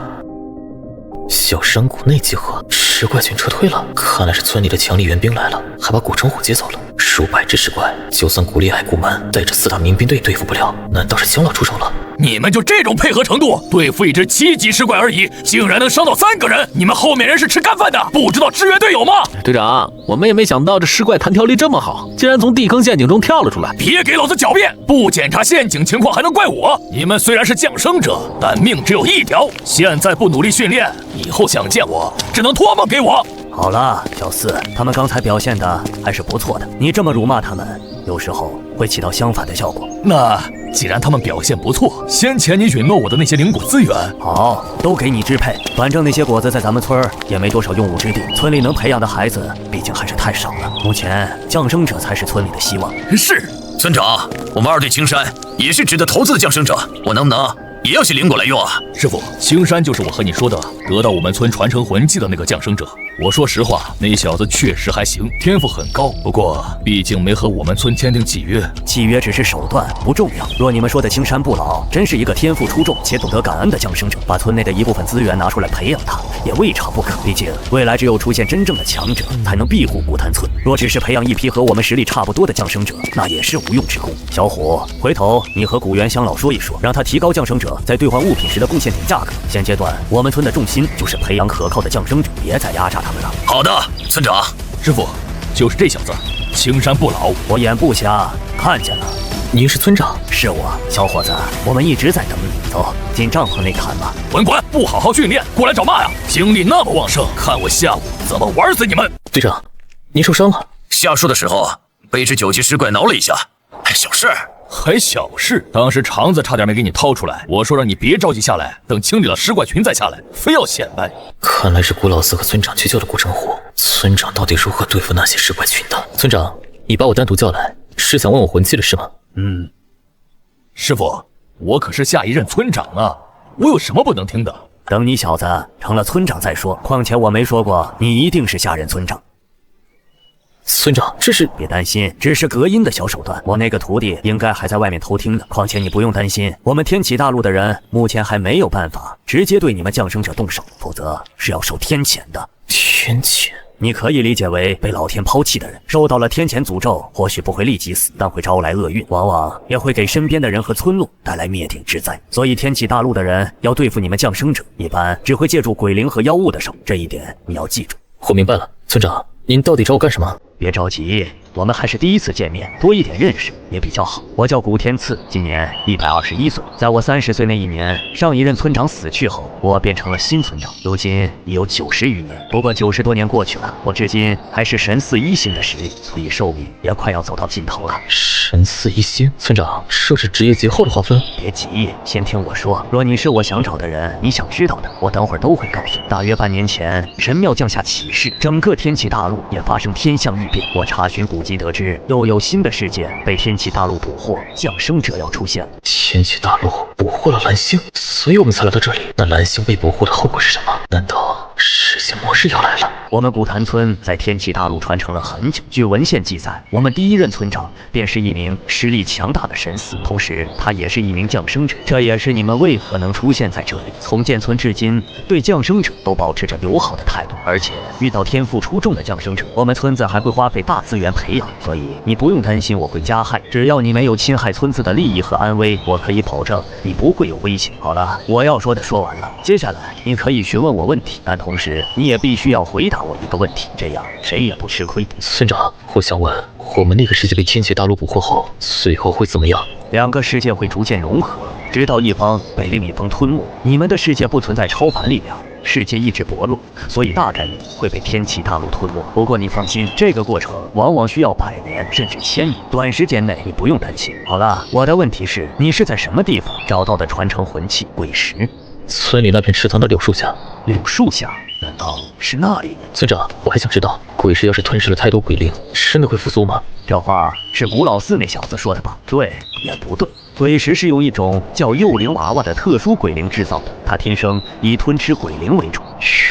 小山谷内集合，尸怪群撤退了，看来是村里的强力援兵来了，还把古城虎接走了。数百只尸怪，就算古烈矮古蛮带着4大民兵队对付不了，难道是江老出手了？你们就这种配合程度，对付一只7级尸怪而已，竟然能伤到3个人！你们后面人是吃干饭的，不知道支援队友吗？队长，我们也没想到这尸怪弹跳力这么好，竟然从地坑陷阱中跳了出来。别给老子狡辩！不检查陷阱情况还能怪我？你们虽然是降生者，但命只有一条，现在不努力训练，以后想见我，只能托梦给我。好了，小四，他们刚才表现的还是不错的，你这么辱骂他们，有时候会起到相反的效果。那既然他们表现不错，先前你允诺我的那些灵果资源，好，都给你支配。反正那些果子在咱们村也没多少用武之地，村里能培养的孩子毕竟还是太少了。目前降生者才是村里的希望。是，村长，我们2队青山也是值得投资的降生者，我能不能也要些灵果来用啊？师傅，青山就是我和你说的得到我们村传承魂技的那个降生者。我说实话，那小子确实还行，天赋很高，不过毕竟没和我们村签订契约，契约只是手段，不重要。若你们说的青山不老真是一个天赋出众且懂得感恩的降生者，把村内的一部分资源拿出来培养他，也未尝不可。毕竟未来只有出现真正的强者，才能庇护古潭村。若只是培养一批和我们实力差不多的降生者，那也是无用之功。小虎，回头你和古元香老说一说，让他提高降生者在兑换物品时的贡献点价格。现阶段我们村的重心就是培养可靠的降生者，别再压榨他们了。好的，村长。师傅，就是这小子，青山不老，我眼不瞎，看见了。您是村长？是我，小伙子，我们一直在等你。走，进帐篷内谈吧。滚！不好好训练，过来找骂呀！精力那么旺盛，看我下午怎么玩死你们！队长，您受伤了？下树的时候被一只9级尸怪挠了一下，小事。还小事，当时肠子差点没给你掏出来。我说让你别着急下来，等清理了尸怪群再下来，非要显摆。看来是古老四和村长去救了古城虎。村长到底如何对付那些尸怪群的？村长，你把我单独叫来，是想问我魂器的事吗？师傅，我可是下一任村长啊，我有什么不能听的？等你小子成了村长再说。况且我没说过你一定是下任村长。村长，这是……别担心，只是隔音的小手段。我那个徒弟应该还在外面偷听呢。况且你不用担心，我们天启大陆的人目前还没有办法直接对你们降生者动手，否则是要受天谴的。天谴？你可以理解为被老天抛弃的人，受到了天谴诅咒，或许不会立即死，但会招来厄运，往往也会给身边的人和村落带来灭顶之灾。所以天启大陆的人要对付你们降生者，一般只会借助鬼灵和妖物的手，这一点你要记住。我明白了，村长，您到底找我干什么？别着急，我们还是第一次见面，多一点认识也比较好。我叫古天赐，今年121岁。在我30岁那一年，上一任村长死去后，我变成了新村长，如今已有90余年。不过90多年过去了，我至今还是神4一星的实力，所以寿命也快要走到尽头了。神4一星，村长，这是职业节后的划分？别急，先听我说。若你是我想找的人，你想知道的，我等会儿都会告诉你。大约半年前，神庙降下启示，整个天启大陆也发生天象异变。我查询古籍得知，又有新的事件被天启大陆捕获，降生者要出现了。天启大陆捕获了蓝星，所以我们才来到这里。那蓝星被捕获的后果是什么？难道世界末日要来了？我们古坛村在天启大陆传承了很久，据文献记载，我们第一任村长便是一名实力强大的神嗣，同时他也是一名降生者。这也是你们为何能出现在这里。从建村至今，对降生者都保持着友好的态度，而且遇到天赋出众的降生者，我们村子还会花费大资源培养，所以你不用担心我会加害，只要你没有侵害村子的利益和安危，我可以保证你不会有危险。好了，我要说的说完了，接下来你可以询问我问题，但同时你也必须要回答我一个问题，这样谁也不吃亏。村长，我想问，我们那个世界被天启大陆捕获后，最后会怎么样？两个世界会逐渐融合，直到一方被另一方吞没。你们的世界不存在超凡力量，世界意志薄弱，所以大概率会被天启大陆吞没。不过你放心，这个过程往往需要100年甚至1000年，短时间内你不用担心。好了，我的问题是，你是在什么地方找到的传承魂器鬼石？村里那片池塘的柳树下。柳树下？难道是那里？村长，我还想知道，鬼石要是吞噬了太多鬼灵，真的会复苏吗？这话是古老四那小子说的吧？对，也不对。鬼石是用一种叫幼灵娃娃的特殊鬼灵制造的，它天生以吞吃鬼灵为主。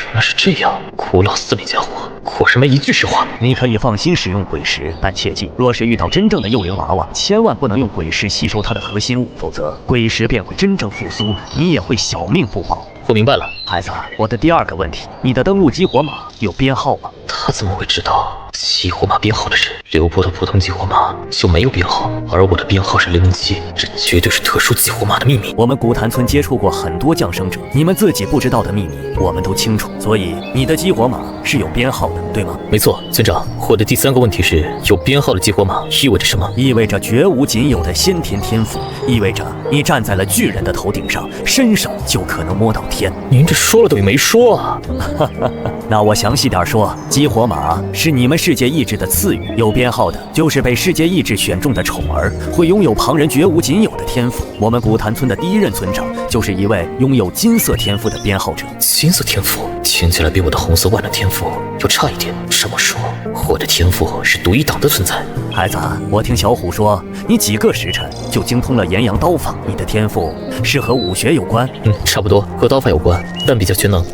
原来是这样，古老四那家伙果然没一句实话。你可以放心使用鬼石，但切记，若是遇到真正的幼灵娃娃，千万不能用鬼石吸收它的核心物，否则鬼石便会真正复苏，你也会小命不保。我明白了，孩子，我的第二个问题，你的登录激活码有编号吗？他怎么会知道激活码编号的是刘波的普通激活码就没有编号，而我的编号是007，这绝对是特殊激活码的秘密。我们古坛村接触过很多降生者，你们自己不知道的秘密我们都清楚，所以你的激活码是有编号的，对吗？没错，村长，我的第3个问题是，有编号的激活码意味着什么？意味着绝无仅有的先天天赋，意味着你站在了巨人的头顶上，伸手就可能摸到天。您这说了等于没说啊！那我详细点说，激活码是你们世界意志的赐予，有编号的就是被世界意志选中的宠儿，会拥有旁人绝无仅有的天赋。我们古坛村的第一任村长就是一位拥有金色天赋的编号者。金色天赋听起来比我的红色万能天赋要差一点。这么说，我的天赋是独一档的存在。孩子，我听小虎说，你几个时辰就精通了炎阳刀法，你的天赋是和武学有关？差不多和刀法有关，但比较全能。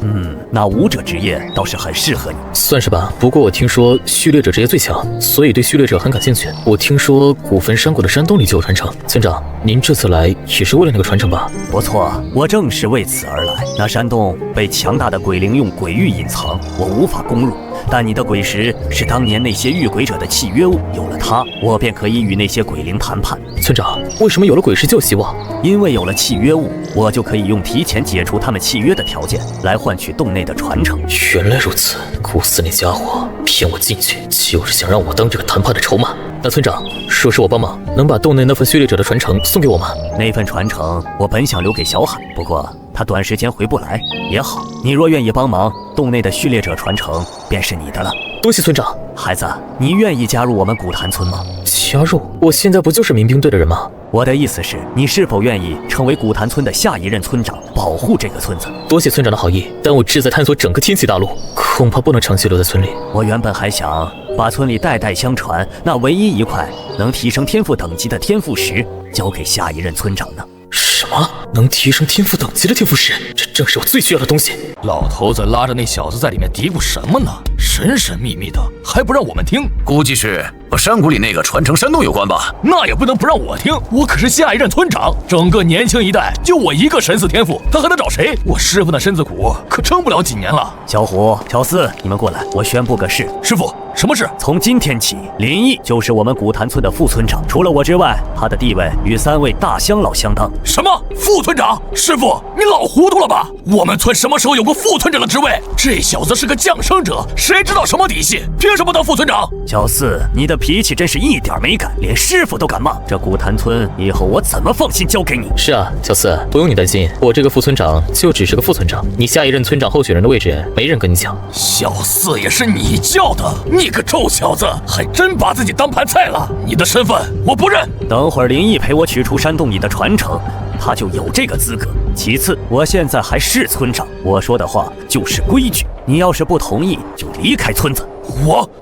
那武者职业倒是很适合你。算是吧，不过我听说序列者职业最强，所以对序列者很感兴趣。我听说古坟山谷的山洞里就有传承。村长，您这次来也是为了那个传承吧？不错，我正是为此而来。那山洞被强大的鬼灵用鬼域隐藏，我无法攻入。但你的鬼石是当年那些遇鬼者的契约物，有了它，我便可以与那些鬼灵谈判。村长，为什么有了鬼石就有希望？因为有了契约物，我就可以用提前解除他们契约的条件来换取洞内的传承。原来如此，古四那家伙骗我进去，就是想让我当这个谈判的筹码。那村长，说是我帮忙，能把洞内那份序列者的传承送给我吗？那份传承我本想留给小海，不过他短时间回不来。也好，你若愿意帮忙，洞内的序列者传承便是你的了。多谢村长。孩子，你愿意加入我们古坛村吗？加入？我现在不就是民兵队的人吗？我的意思是，你是否愿意成为古坛村的下一任村长，保护这个村子？多谢村长的好意，但我志在探索整个天启大陆，恐怕不能长期留在村里。我原本还想把村里代代相传那唯一一块能提升天赋等级的天赋石交给下一任村长呢。什么？能提升天赋等级的天赋石？这正是我最需要的东西。老头子拉着那小子在里面嘀咕什么呢？神神秘秘的，还不让我们听。估计是和山谷里那个传承山洞有关吧？那也不能不让我听，我可是下一任村长，整个年轻一代就我一个神似天赋，他还能找谁？我师傅那身子骨可撑不了几年了。小虎、乔四，你们过来，我宣布个事。师傅，什么事？从今天起，林毅就是我们古坛村的副村长。除了我之外，他的地位与3位大乡老相当。什么？副村长？师傅，你老糊涂了吧？我们村什么时候有过副村长的职位？这小子是个降生者，谁知道什么底细？凭什么当副村长？小四，你的脾气真是一点没改，连师傅都敢骂。这古坛村以后我怎么放心交给你？是啊，小四，不用你担心，我这个副村长就只是个副村长，你下一任村长候选人的位置没人跟你抢。小四也是你叫的，你个臭小子，还真把自己当盘菜了！你的身份我不认。等会儿林毅陪我取出山洞里的传承，他就有这个资格。其次，我现在还是村长，我说的话就是规矩。你要是不同意，就离开村子。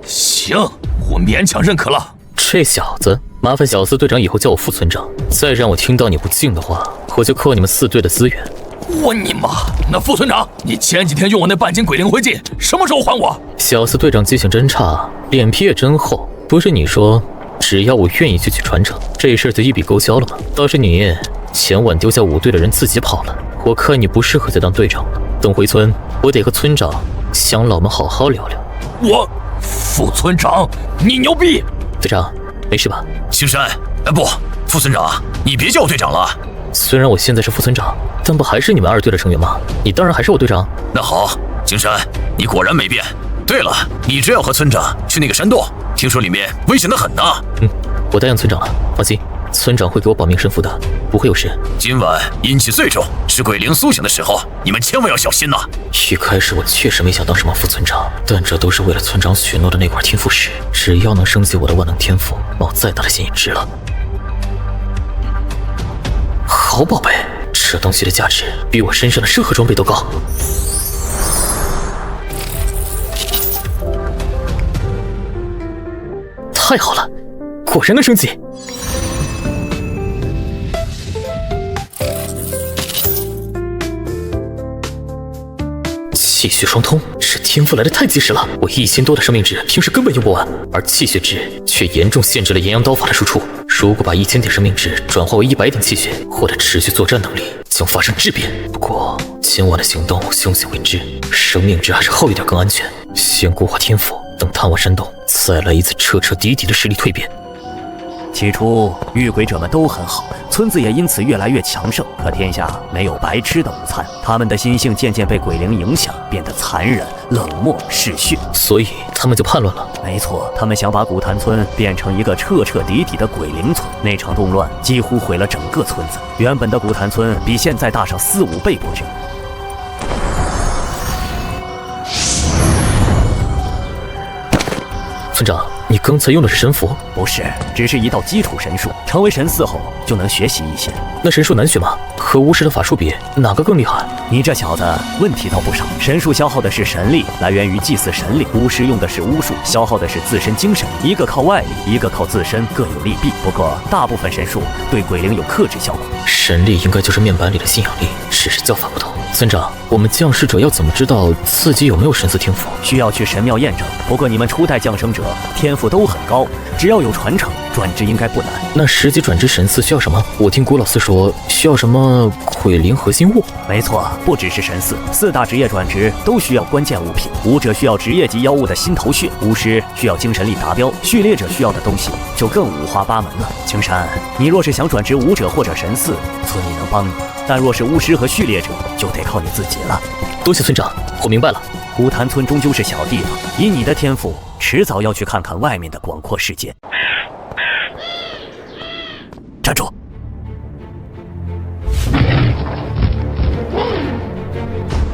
行，我勉强认可了。这小子，麻烦小四队长以后叫我副村长，再让我听到你不敬的话，我就扣你们4队的资源。我你妈！那副村长，你前几天用我那半斤鬼灵灰烬，什么时候还我？小四队长记性真差，脸皮也真厚。不是你说，只要我愿意去取传承，这事就一笔勾销了吗？倒是你前晚丢下5队的人自己跑了，我看你不适合再当队长了。等回村，我得和村长、乡老们好好聊聊。副村长，你牛逼！队长，没事吧？青山，不，副村长，你别叫我队长了。虽然我现在是副村长，但不还是你们2队的成员吗？你当然还是我队长。那好，青山，你果然没变。对了，你这要和村长去那个山洞，听说里面危险得很呢。我答应村长了，放心，村长会给我保命神符的，不会有事。今晚阴气最重，是鬼灵苏醒的时候，你们千万要小心呐。一开始我确实没想当什么副村长，但这都是为了村长许诺的那块天赋石，只要能升级我的万能天赋，冒再大的险也值了。好宝贝，这东西的价值比我身上的任何装备都高。太好了，果然能升级。气血双通，这天赋来得太及时了。我1000多的生命值平时根本用不完，而气血值却严重限制了炎阳刀法的输出。如果把1000点生命值转化为100点气血，我的持续作战能力将发生质变。不过今晚的行动凶险未知，生命值还是厚一点更安全。先固化天赋，等探望山洞，再来一次彻彻底底的实力蜕变。起初遇鬼者们都很好，村子也因此越来越强盛。可天下没有白吃的午餐，他们的心性渐渐被鬼灵影响，变得残忍、冷漠、嗜血，所以他们就叛乱了。没错，他们想把古坛村变成一个彻彻底底的鬼灵村。那场动乱几乎毁了整个村子，原本的古坛村比现在大上4、5倍不止。村长，你刚才用的是神符？不是，只是一道基础神术，成为神4后就能学习一些。那神术难学吗？和巫师的法术比，哪个更厉害？你这小子问题倒不少。神术消耗的是神力，来源于祭祀神灵；巫师用的是巫术，消耗的是自身精神。一个靠外力，一个靠自身，各有利弊。不过大部分神术对鬼灵有克制效果。神力应该就是面板里的信仰力，只是叫法不同。村长，我们降世者要怎么知道自己有没有神4天赋？需要去神庙验证。不过你们初代降生者天赋都很高，只要有传承，转职应该不难。那10级转职神4需要什么？我听古老4说需要什么鬼灵核心物。没错，不只是神4，4大职业转职都需要关键物品。武者需要职业级妖物的心头血，巫师需要精神力达标，序列者需要的东西就更五花八门了。青山，你若是想转职武者或者神4，村里能帮你；但若是巫师和序列者，就得靠你自己了。多谢村长，我明白了。古坛村终究是小地方，以你的天赋，迟早要去看看外面的广阔世界。站住！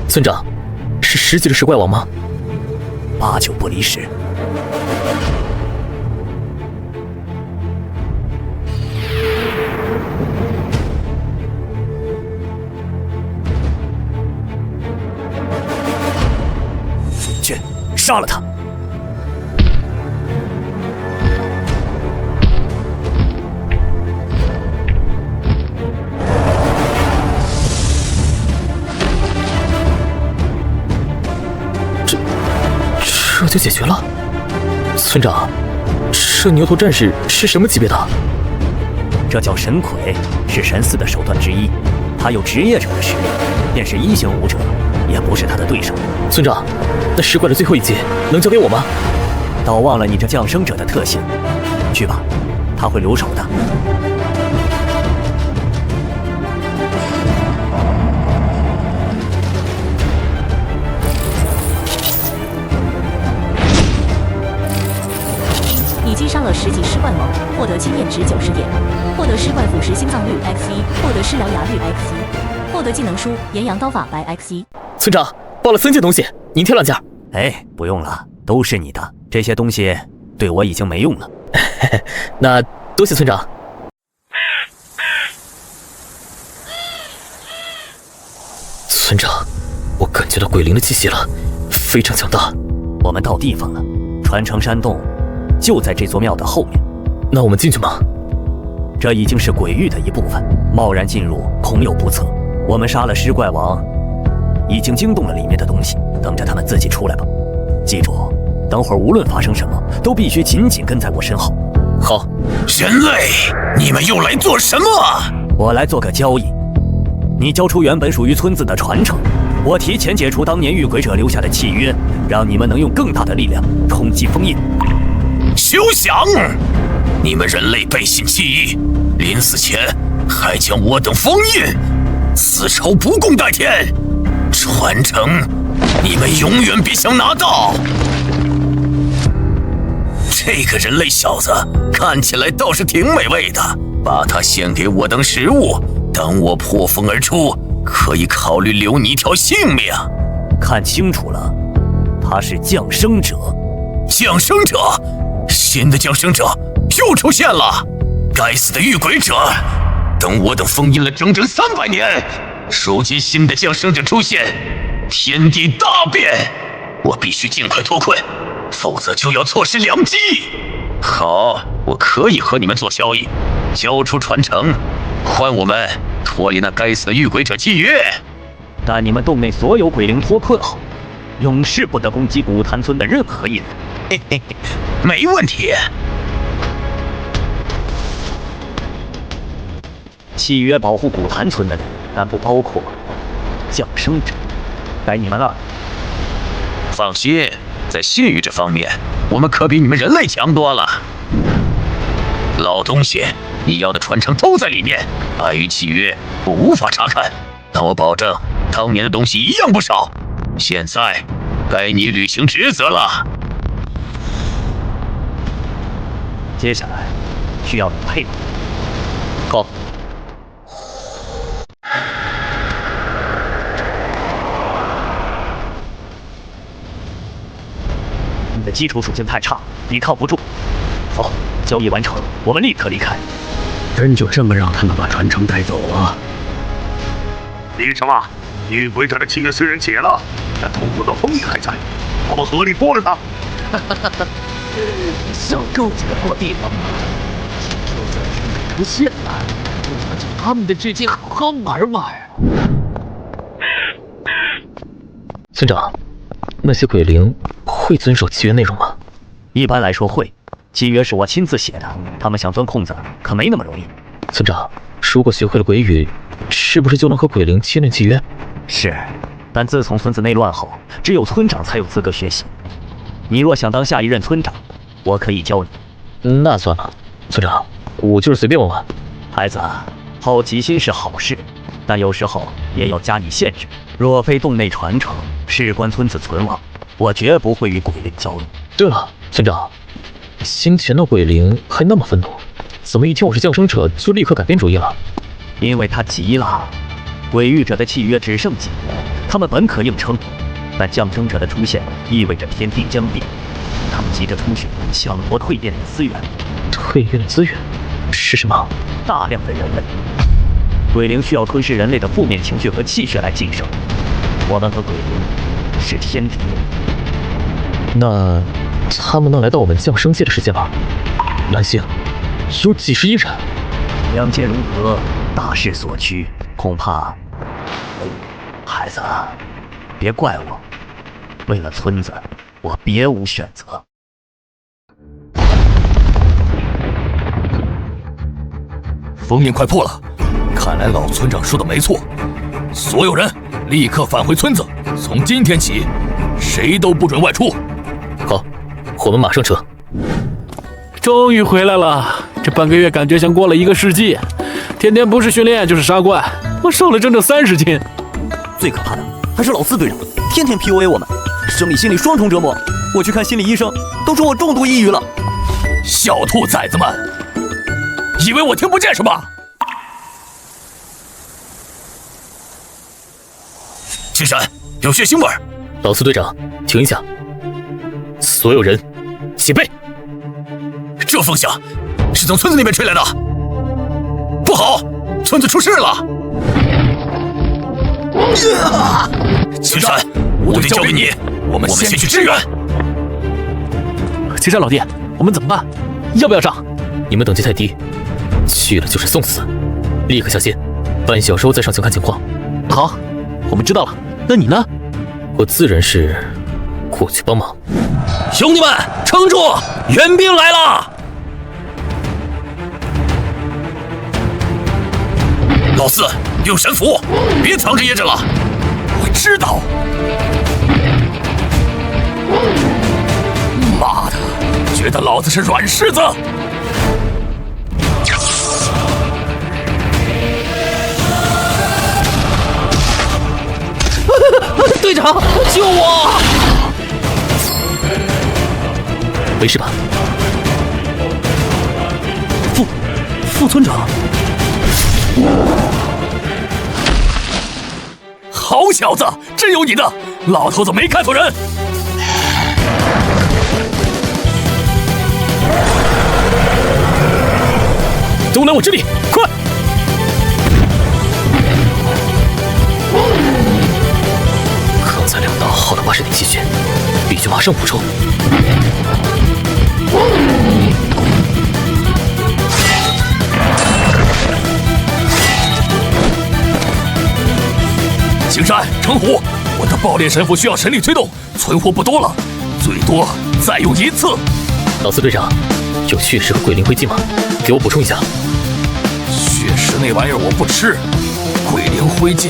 村长，是10级的石怪王吗？8、9不离10。去，杀了他！这就解决了。村长，这牛头战士是什么级别的？这叫神魁，是神4的手段之一。他有职业者的实力，便是1星武者也不是他的对手。村长，那石怪的最后一击能交给我吗？倒忘了你这降生者的特性。去吧，他会留守的。已击杀了10级尸怪猛，获得经验值90点，获得尸怪腐蚀心脏率 X1，获得尸獠牙率 X1，获得技能书炎阳刀法白 X1。村长报了3件东西，您挑2件。哎，不用了，都是你的，这些东西对我已经没用了。那多谢村长。村长，我感觉到鬼灵的气息了，非常强大。我们到地方了，传承山洞就在这座庙的后面。那我们进去吗？这已经是鬼域的一部分，贸然进入恐有不测。我们杀了尸怪王，已经惊动了里面的东西，等着他们自己出来吧。记住，等会儿无论发生什么，都必须紧紧跟在我身后。好。人类，你们又来做什么？我来做个交易，你交出原本属于村子的传承，我提前解除当年遇鬼者留下的契约，让你们能用更大的力量冲击封印。休想！你们人类背信弃义，临死前还将我等封印，此仇不共戴天。传承，你们永远别想拿到。这个人类小子看起来倒是挺美味的，把他献给我当食物，等我破风而出，可以考虑留你一条性命。看清楚了，他是降生者。降生者，新的降生者又出现了！该死的遇鬼者！等我等封印了整整300年，如今新的降生者出现，天地大变，我必须尽快脱困，否则就要错失良机。好，我可以和你们做交易，交出传承，换我们脱离那该死的遇鬼者契约。但你们洞内所有鬼灵脱困后，永世不得攻击古潭村的任何一人。嘿嘿嘿，没问题。契约保护古潭村的人，但不包括降生者。该你们了。放心，在信誉这方面，我们可比你们人类强多了。老东西，你要的传承都在里面，碍于契约，我无法查看。但我保证，当年的东西一样不少。现在，该你履行职责了。接下来，需要你配合。好。你的基础属性太差，抵抗不住。好，交易完成，我们立刻离开。真就这么让他们把传承带走了？李什么？遇鬼者的契约虽然解了，但痛苦的封印还在，我们合力剥了他。想够几个破地方吗？就算是没出现了，我就他们的之间好好玩玩。村长，那些鬼灵会遵守契约内容吗？一般来说会，契约是我亲自写的，他们想钻空子可没那么容易。村长，如果学会了鬼语，是不是就能和鬼灵签订契约？是，但自从村子内乱后，只有村长才有资格学习。你若想当下一任村长，我可以教你。那算了，村长，我就是随便问问。孩子，好奇心是好事，但有时候也要加以限制。若非洞内传承，事关村子存亡，我绝不会与鬼灵交流。对了，村长，先前的鬼灵还那么愤怒，怎么一听我是降生者就立刻改变主意了？因为他急了。鬼域者的契约只剩几年，他们本可硬撑，但降生者的出现意味着天地将变，他们急着出去抢夺蜕变的资源。蜕变的资源是什么？大量的人类。鬼灵需要吞噬人类的负面情绪和气血来晋升，我们和鬼灵是天敌。那他们能来到我们降生界的世界吗？蓝星，有几十亿人，两界融合，大势所趋，恐怕……孩子，别怪我，为了村子，我别无选择。封印快破了，看来老村长说的没错，所有人立刻返回村子，从今天起，谁都不准外出。好，我们马上撤。终于回来了，这半个月感觉像过了1个世纪，天天不是训练就是杀怪，我瘦了整整30斤。最可怕的还是老四队长，天天 PUA 我们，生理心理双重折磨。我去看心理医生，都说我重度抑郁了。小兔崽子们，以为我听不见是吧？青山，有血腥味儿。老四队长，停一下，所有人起备。这风向是从村子那边吹来的，不好，村子出事了！青山，我得交给你，我们先去支援。青山老弟，我们怎么办？要不要上？你们等级太低，去了就是送死，立刻下线，半小时后再上前看情况。好，我们知道了。那你呢？我自然是过去帮忙。兄弟们，撑住！援兵来了！老四，用神符，别藏着掖着了。我知道。妈的，觉得老子是软柿子？队长，救我！没事吧？副村长。好小子，真有你的！老头子没看错人。都来我这里，快！刚才2刀耗了80点气血，必须马上补充。青山、程虎，我的爆裂神符需要神力催动，存货不多了，最多再用1次。老四队长，有血石和鬼灵灰烬吗？给我补充一下。血石那玩意儿我不吃，鬼灵灰烬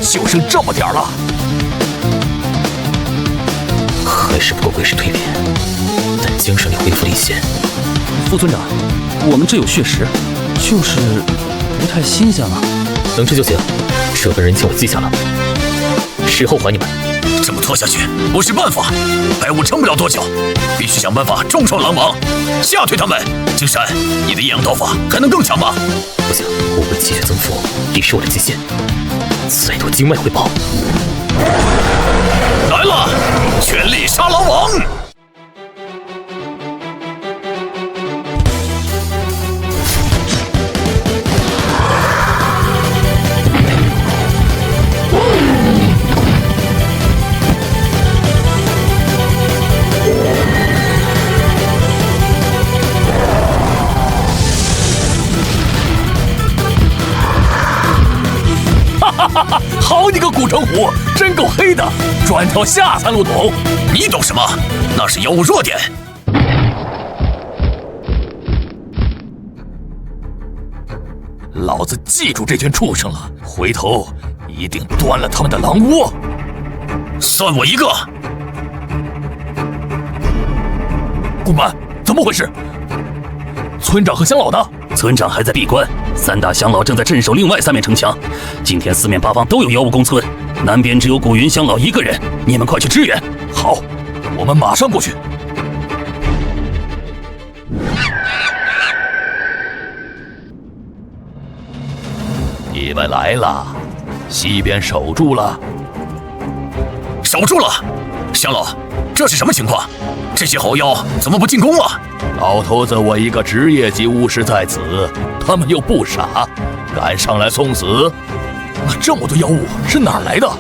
就剩这么点了。还是不够鬼石蜕变，但精神力恢复了一些。副村长，我们这有血石，就是不太新鲜了。能吃就行，这份人情我记下了，事后还你们。这么拖下去不是办法，白雾撑不了多久，必须想办法重创狼王，吓退他们。青山，你的阴阳刀法还能更强吗？不行，5个气血增幅已是我的极限，再多经脉会爆。来了，全力杀狼王！好你个古城虎，真够黑的，专挑下三路懂。你懂什么？那是妖物弱点。老子记住这群畜生了，回头一定端了他们的狼窝。算我一个。顾满，怎么回事？村长和乡老呢？村长还在闭关，3大乡老正在镇守另外3面城墙。今天4面8方都有妖物攻村，南边只有古云乡老1个人，你们快去支援。好，我们马上过去。你们来了，西边守住了。守住了。乡老，这是什么情况？这些猴妖怎么不进攻啊？老头子，我一个职业级巫师在此，他们又不傻，敢上来送死？那这么多妖物是哪儿来的？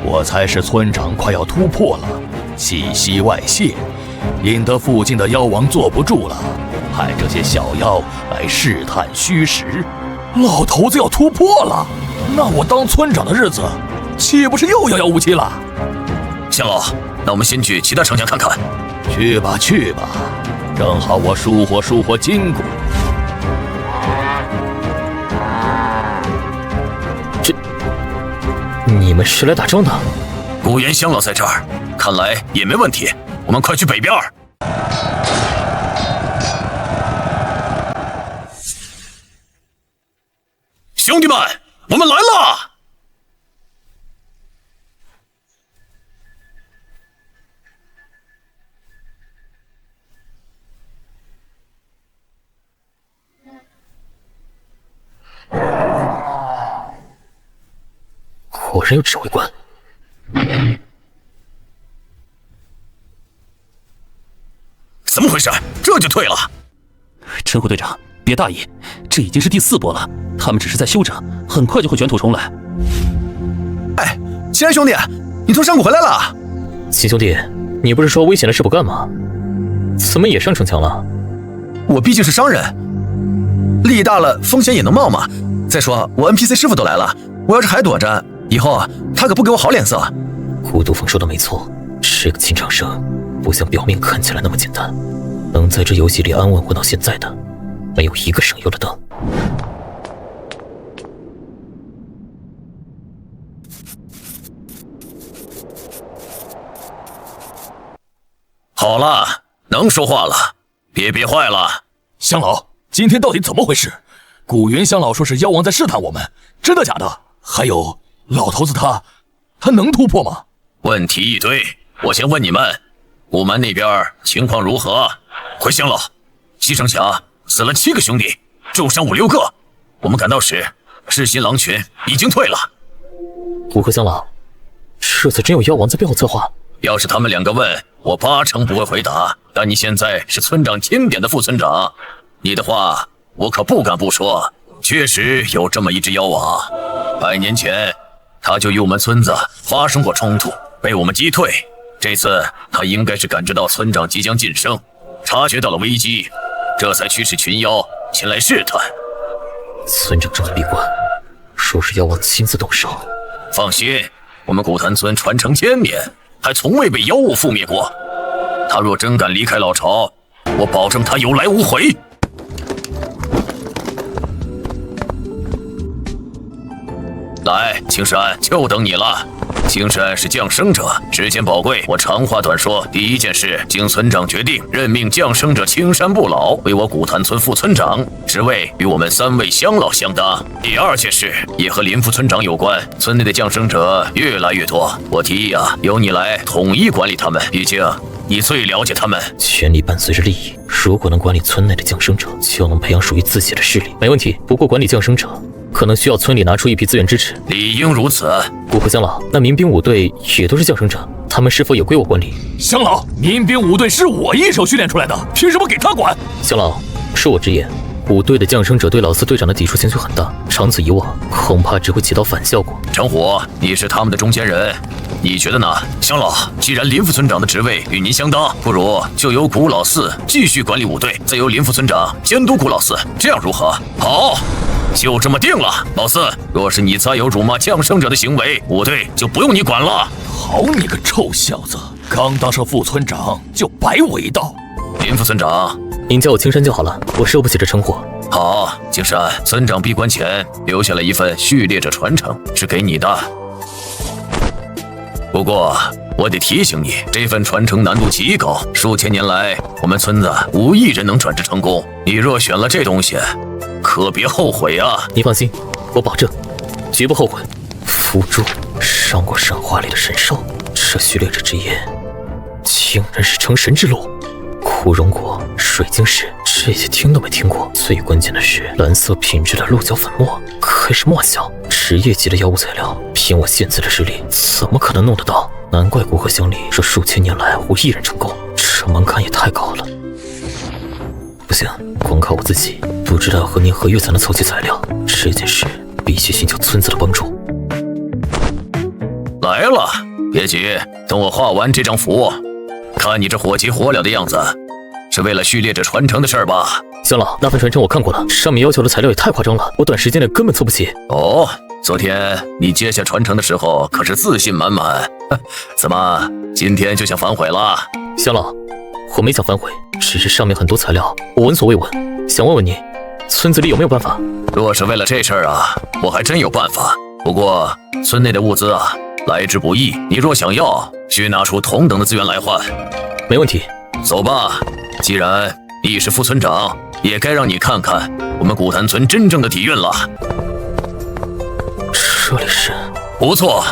我猜是村长快要突破了，气息外泄，引得附近的妖王坐不住了，派这些小妖来试探虚实。老头子要突破了，那我当村长的日子岂不是又遥遥无期了？乡老，那我们先去其他城墙看看。去吧去吧，正好我舒活筋骨。你们是来打仗的？古元乡老在这儿，看来也没问题。我们快去北边。兄弟们，我们来了！果然有指挥官。怎么回事？这就退了？陈虎队长，别大意，这已经是第4波了，他们只是在休整，很快就会卷土重来。哎，秦然兄弟，你从山谷回来了？秦兄弟，你不是说危险的事不干吗？怎么也上城墙了？我毕竟是商人，利益大了，风险也能冒嘛。再说我 NPC 师傅都来了，我要是还躲着，以后他可不给我好脸色。孤独风说的没错，这个秦长生不像表面看起来那么简单，能在这游戏里安稳混到现在的，没有一个省油的灯。好了，能说话了，别憋坏了。香老，今天到底怎么回事？古云香老说是妖王在试探我们，真的假的？还有老头子他能突破吗？问题一堆，我先问你们，古蛮那边情况如何？快香老，西城墙死了7个兄弟，重伤5、6个。我们赶到时，赤心狼群已经退了。古河香老，这次真有妖王在背后策划？要是他们2个问，我8成不会回答。但你现在是村长钦点的副村长，你的话我可不敢不说。确实有这么一只妖王，100年前他就与我们村子发生过冲突，被我们击退。这次他应该是感知到村长即将晋升，察觉到了危机，这才驱使群妖前来试探。村长这么闭关，说是妖王亲自动手。放心，我们古坛村传承1000年，还从未被妖物覆灭过。他若真敢离开老巢，我保证他有来无回。来，青山，就等你了。青山是降生者，时间宝贵，我长话短说。第一件事，经村长决定，任命降生者青山不老为我古坛村副村长，职位与我们3位乡老相当。第二件事也和林副村长有关，村内的降生者越来越多，我提议啊，由你来统一管理他们，毕竟你最了解他们。权力伴随着利益，如果能管理村内的降生者，就能培养属于自己的势力。没问题，不过管理降生者可能需要村里拿出一批资源支持，理应如此。古河乡老，那民兵5队也都是降生者，他们是否也归我管理？乡老，民兵5队是我一手训练出来的，凭什么给他管？乡老，恕我直言，5队的降生者对老4队长的抵触情绪很大，长此以往，恐怕只会起到反效果。陈虎，你是他们的中间人，你觉得呢？乡老，既然林副村长的职位与您相当，不如就由古老4继续管理5队，再由林副村长监督古老4，这样如何？好，就这么定了。老4，若是你再有辱骂降生者的行为，5队就不用你管了。好你个臭小子，刚当上副村长就白为道。林副村长，您叫我青山就好了，我受不起这称呼。好，青山，村长闭关前留下了一份序列者传承，是给你的。不过我得提醒你，这份传承难度极高，数千年来我们村子无一人能转职成功。你若选了这东西，可别后悔啊！你放心，我保证，绝不后悔。伏诛伤过神话里的神兽，这序列者之业，竟然是成神之路。枯荣果、水晶石，这些听都没听过。最关键的是，蓝色品质的鹿角粉末，可是莫小，职业级的药物材料，凭我现在的实力，怎么可能弄得到？难怪古河乡里这数千年来无一人成功，这门槛也太高了。不行，光靠我自己，不知道何年何月才能凑齐材料。这件事必须寻求村子的帮助。来了，别急，等我画完这张符。看你这火急火燎的样子，是为了序列者传承的事儿吧？乡老，那份传承我看过了，上面要求的材料也太夸张了，我短时间内根本凑不齐。哦，昨天你接下传承的时候可是自信满满，怎么今天就想反悔了？乡老，我没想反悔，只是上面很多材料我闻所未闻，想问问你，村子里有没有办法？若是为了这事儿啊，我还真有办法。不过村内的物资啊，来之不易。你若想要，需拿出同等的资源来换。没问题。走吧，既然你是副村长，也该让你看看我们古潭村真正的底蕴了。这里是？不错，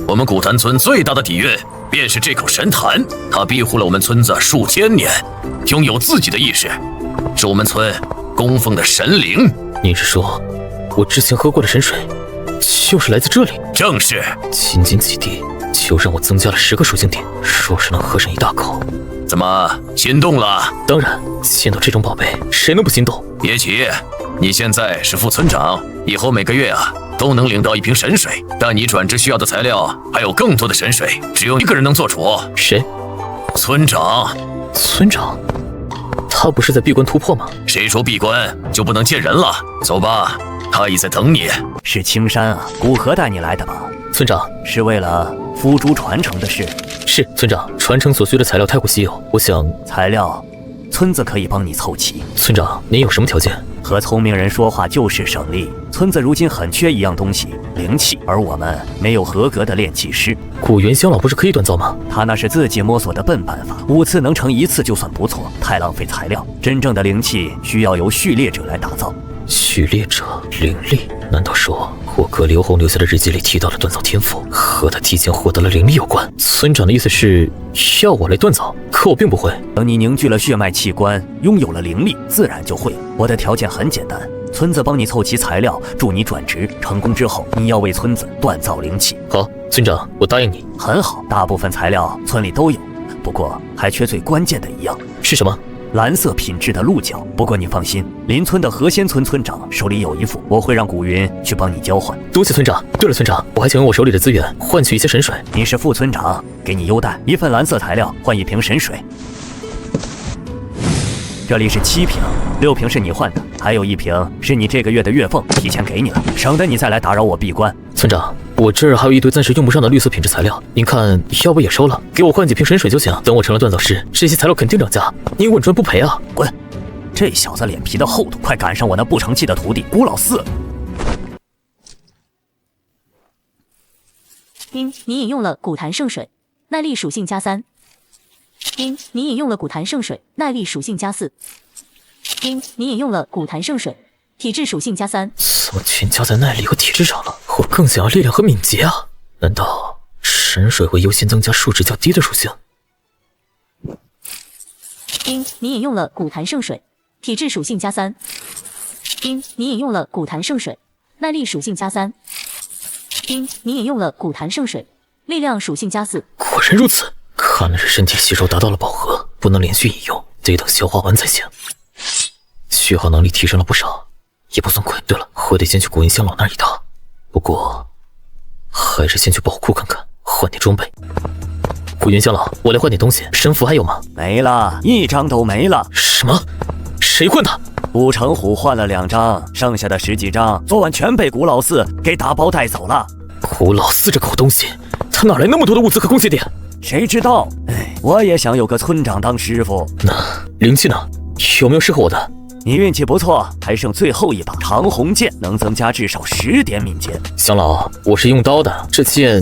我们古潭村最大的底蕴便是这口神坛，它庇护了我们村子数千年，拥有自己的意识，是我们村供奉的神灵。你是说，我之前喝过的神水，就是来自这里？正是。仅仅几滴，就让我增加了10个属性点，若是能喝上一大口，怎么心动了？当然，见到这种宝贝，谁能不心动？别急，你现在是副村长，以后每个月都能领到1瓶神水，但你转职需要的材料还有更多的神水，只有一个人能做主。谁？村长。村长？他不是在闭关突破吗？谁说闭关就不能见人了？走吧，他已在等你。是青山啊，古河带你来的吧？村长，是为了孵珠传承的事。是村长，传承所需的材料太过稀有，我想材料，村子可以帮你凑齐。村长，您有什么条件？和聪明人说话就是省力。村子如今很缺一样东西，灵气，而我们没有合格的炼气师。古元香老不是可以锻造吗？他那是自己摸索的笨办法，5次能成1次就算不错，太浪费材料。真正的灵气需要由序列者来打造。序列者灵力？难道说我哥刘红留下的日记里提到的锻造天赋和他提前获得了灵力有关？村长的意思是要我来锻造，可我并不会。等你凝聚了血脉器官，拥有了灵力，自然就会。我的条件很简单，村子帮你凑齐材料，助你转职。成功之后，你要为村子锻造灵气。好，村长，我答应你。很好，大部分材料村里都有，不过还缺最关键的一样。是什么？蓝色品质的鹿角。不过你放心，邻村的何仙村村长手里有一副，我会让古云去帮你交换。多谢村长。对了，村长，我还想用我手里的资源换取一些神水。你是副村长，给你优待，1份蓝色材料换1瓶神水。这里是7瓶，6瓶是你换的，还有1瓶是你这个月的月俸，提前给你了，省得你再来打扰我闭关。村长，我这儿还有一堆暂时用不上的绿色品质材料，您看要不也收了，给我换几瓶神水就行。等我成了锻造师，这些材料肯定涨价，您稳赚不赔啊！滚！这小子脸皮的厚度，快赶上我那不成器的徒弟古老四。你饮用了古坛圣水，耐力属性+3。你饮用了古坛圣水，耐力属性+4。你饮用了古坛圣水，体质属性+3。怎么全加在耐力和体质上了？我更想要力量和敏捷啊！难道神水会优先增加数值较低的属性？你饮用了古坛圣水，体质属性+3。你饮用了古坛圣水，耐力属性+3。你饮用了古坛圣水，力量属性+4。果然如此，看来是身体吸收达到了饱和，不能连续饮用，得等消化完才行。续航能力提升了不少，也不算亏。对了，我得先去古云香老那儿一趟，不过还是先去宝库看看，换点装备。古云香老，我来换点东西，神符还有吗？没了，1张都没了。什么？谁换的？古城虎换了2张，剩下的10几张昨晚全被古老四给打包带走了。古老四这口东西，他哪来那么多的物资和贡献点？谁知道？我也想有个村长当师傅。那灵气呢？有没有适合我的？你运气不错，还剩最后一把长虹剑，能增加至少10点敏捷。香老，我是用刀的，这剑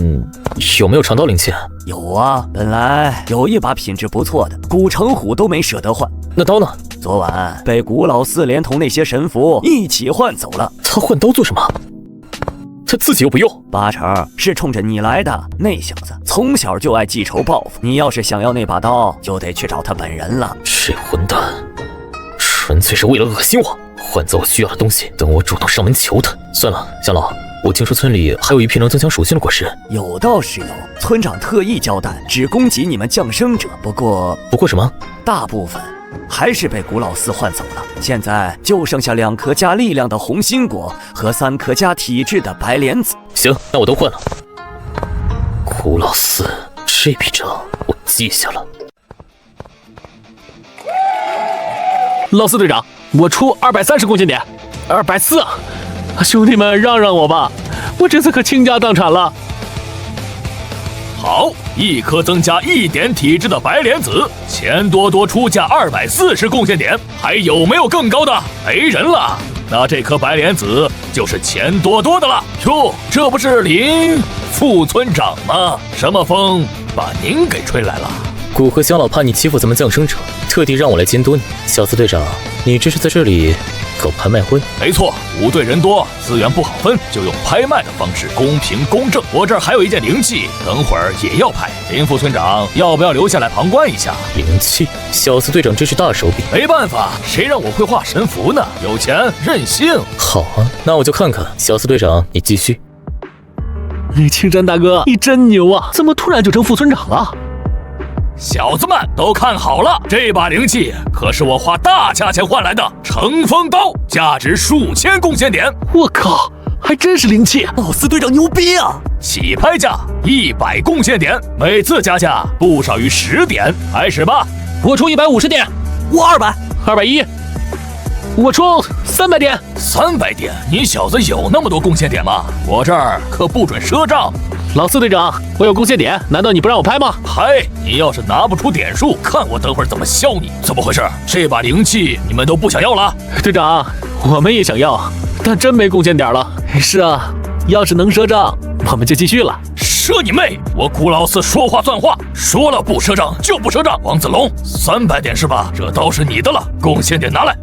有没有长刀灵气？有啊，本来有一把品质不错的，古城虎都没舍得换。那刀呢？昨晚被古老四连同那些神符一起换走了。他换刀做什么？他自己又不用，8成是冲着你来的。那小子从小就爱记仇报复，你要是想要那把刀，就得去找他本人了。这混蛋纯粹是为了恶心我，换走我需要的东西，等我主动上门求他。算了，香老，我听说村里还有一批能增强属性的果实。有倒是有，村长特意交代，只供给你们降生者。不过什么？大部分还是被古老四换走了。现在就剩下2颗加力量的红心果和3颗加体质的白莲子。行，那我都换了。古老四，这笔账我记下了。老四队长，我出230贡献点，240啊！兄弟们让让我吧，我这次可倾家荡产了。好，1颗增加1点体质的白莲子，钱多多出价240贡献点，还有没有更高的？没人了。那这颗白莲子就是钱多多的了。哟，这不是林副村长吗？什么风把您给吹来了？古河乡老怕你欺负咱们降生者，特地让我来监督你。小四队长，你这是在这里搞拍卖会？没错，5队人多，资源不好分，就用拍卖的方式，公平公正。我这儿还有一件灵器，等会儿也要拍。林副村长要不要留下来旁观一下？灵器？小四队长真是大手笔。没办法，谁让我会画神符呢？有钱任性。好啊，那我就看看。小四队长，你继续。青山大哥，你真牛啊！怎么突然就成副村长了？小子们都看好了，这把灵器可是我花大价钱换来的乘风刀，价值数千贡献点。我靠，还真是灵器！老四队长牛逼啊！起拍价100贡献点，每次加价不少于10点。开始吧，我出150点，我200、210，我出300点。300点？你小子有那么多贡献点吗？我这儿可不准赊账。老四队长，我有贡献点，难道你不让我拍吗？拍！你要是拿不出点数，看我等会儿怎么削你！怎么回事？这把灵器你们都不想要了？队长，我们也想要，但真没贡献点了。是啊，要是能赊账，我们就继续了。赊你妹！我古老四说话算话，说了不赊账就不赊账。王子龙，300点是吧？这刀是你的了，贡献点拿来。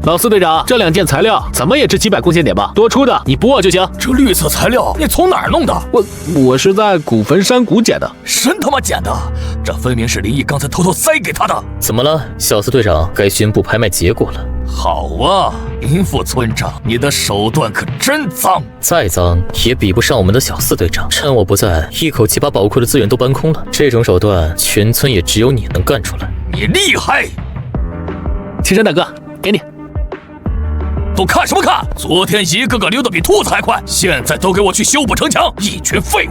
老四队长，这2件材料怎么也值几百贡献点吧？多出的你补我就行。这绿色材料你从哪儿弄的？我是在古坟山谷捡的。真他妈捡的！这分明是林毅刚才偷偷塞给他的。怎么了，小四队长？该宣布拍卖结果了。好啊，林副村长，你的手段可真脏。再脏也比不上我们的小四队长。趁我不在，一口气把宝库的资源都搬空了。这种手段，全村也只有你能干出来。你厉害！青山大哥，给你。都看什么看？昨天一个个溜得比兔子还快，现在都给我去修补城墙，一群废物！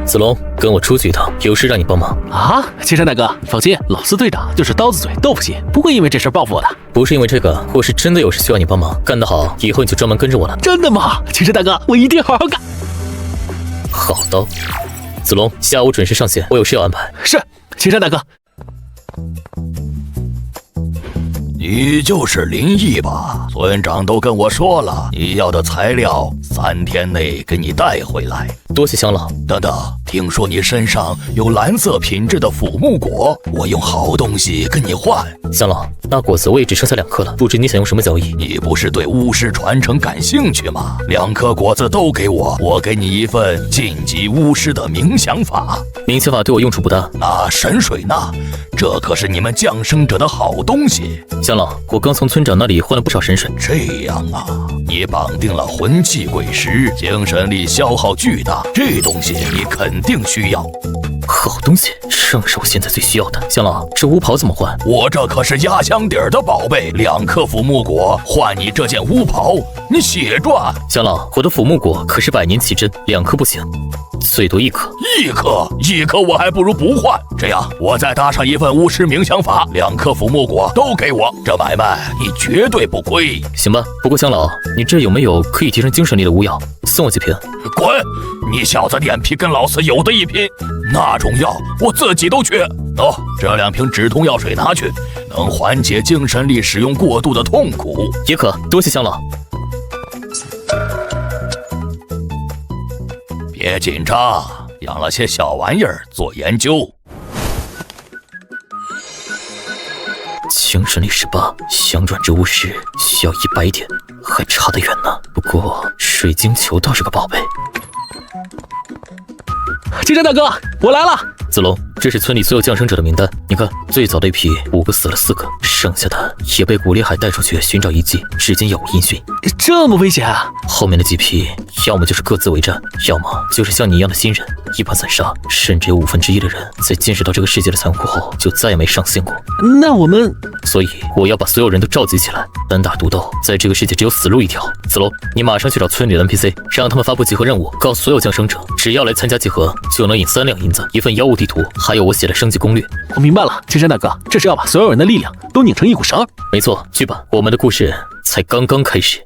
子龙，跟我出去一趟，有事让你帮忙啊！青山大哥，放心，老四队长就是刀子嘴豆腐心，不会因为这事报复我的。不是因为这个，我是真的有事需要你帮忙，干得好，以后你就专门跟着我了。真的吗？青山大哥，我一定好好干。好刀，子龙，下午准时上线，我有事要安排。是，青山大哥。你就是林毅吧？村长都跟我说了，你要的材料3天内给你带回来。多谢乡老。等等，听说你身上有蓝色品质的腐木果，我用好东西跟你换。乡老，那果子我也只剩下2颗了，不知你想用什么交易？你不是对巫师传承感兴趣吗？2颗果子都给我，我给你一份晋级巫师的冥想法。冥想法对我用处不大。那神水呢？这可是你们降生者的好东西。乡老，我刚从村长那里换了不少神水。这样啊，你绑定了魂器鬼石，精神力消耗巨大，这东西你肯定需要。好东西，正是我现在最需要的。乡老，这巫袍怎么换？我这可是压箱底儿的宝贝，2颗腐木果换你这件巫袍，你血赚。乡老，我的腐木果可是100年奇珍，2颗不行，最多1颗。1颗我还不如不换。这样，我再搭上一份巫师冥想法，2颗腐木果都给我，这买卖你绝对不亏。行吧，不过乡老，你这有没有可以提升精神力的巫药？送我几瓶。滚！你小子脸皮跟老四有的一拼，那种药我自己都缺。哦，这2瓶止痛药水拿去，能缓解精神力使用过度的痛苦。也可，多谢乡老。别紧张，养了些小玩意儿做研究。精神力18，想转至巫师需要100点，还差得远呢。不过水晶球倒是个宝贝。青山大哥，我来了。子龙，这是村里所有降生者的名单，你看，最早的一批5个死了4个，剩下的也被古烈海带出去寻找遗迹，至今杳无音讯。这么危险啊！后面的几批，要么就是各自为战，要么就是像你一样的新人，一盘散沙，甚至有1/5的人在见识到这个世界的残酷后，就再也没上线过。那我们，所以我要把所有人都召集起来，单打独斗，在这个世界只有死路一条。子龙，你马上去找村里的 NPC， 让他们发布集合任务，告诉所有降生者，只要来参加集合，就能赢3两银子，一份妖物地图，还有我写的升级攻略。我明白了，青山大哥，这是要把所有人的力量都拧成一股绳。没错，去吧，我们的故事才刚刚开始。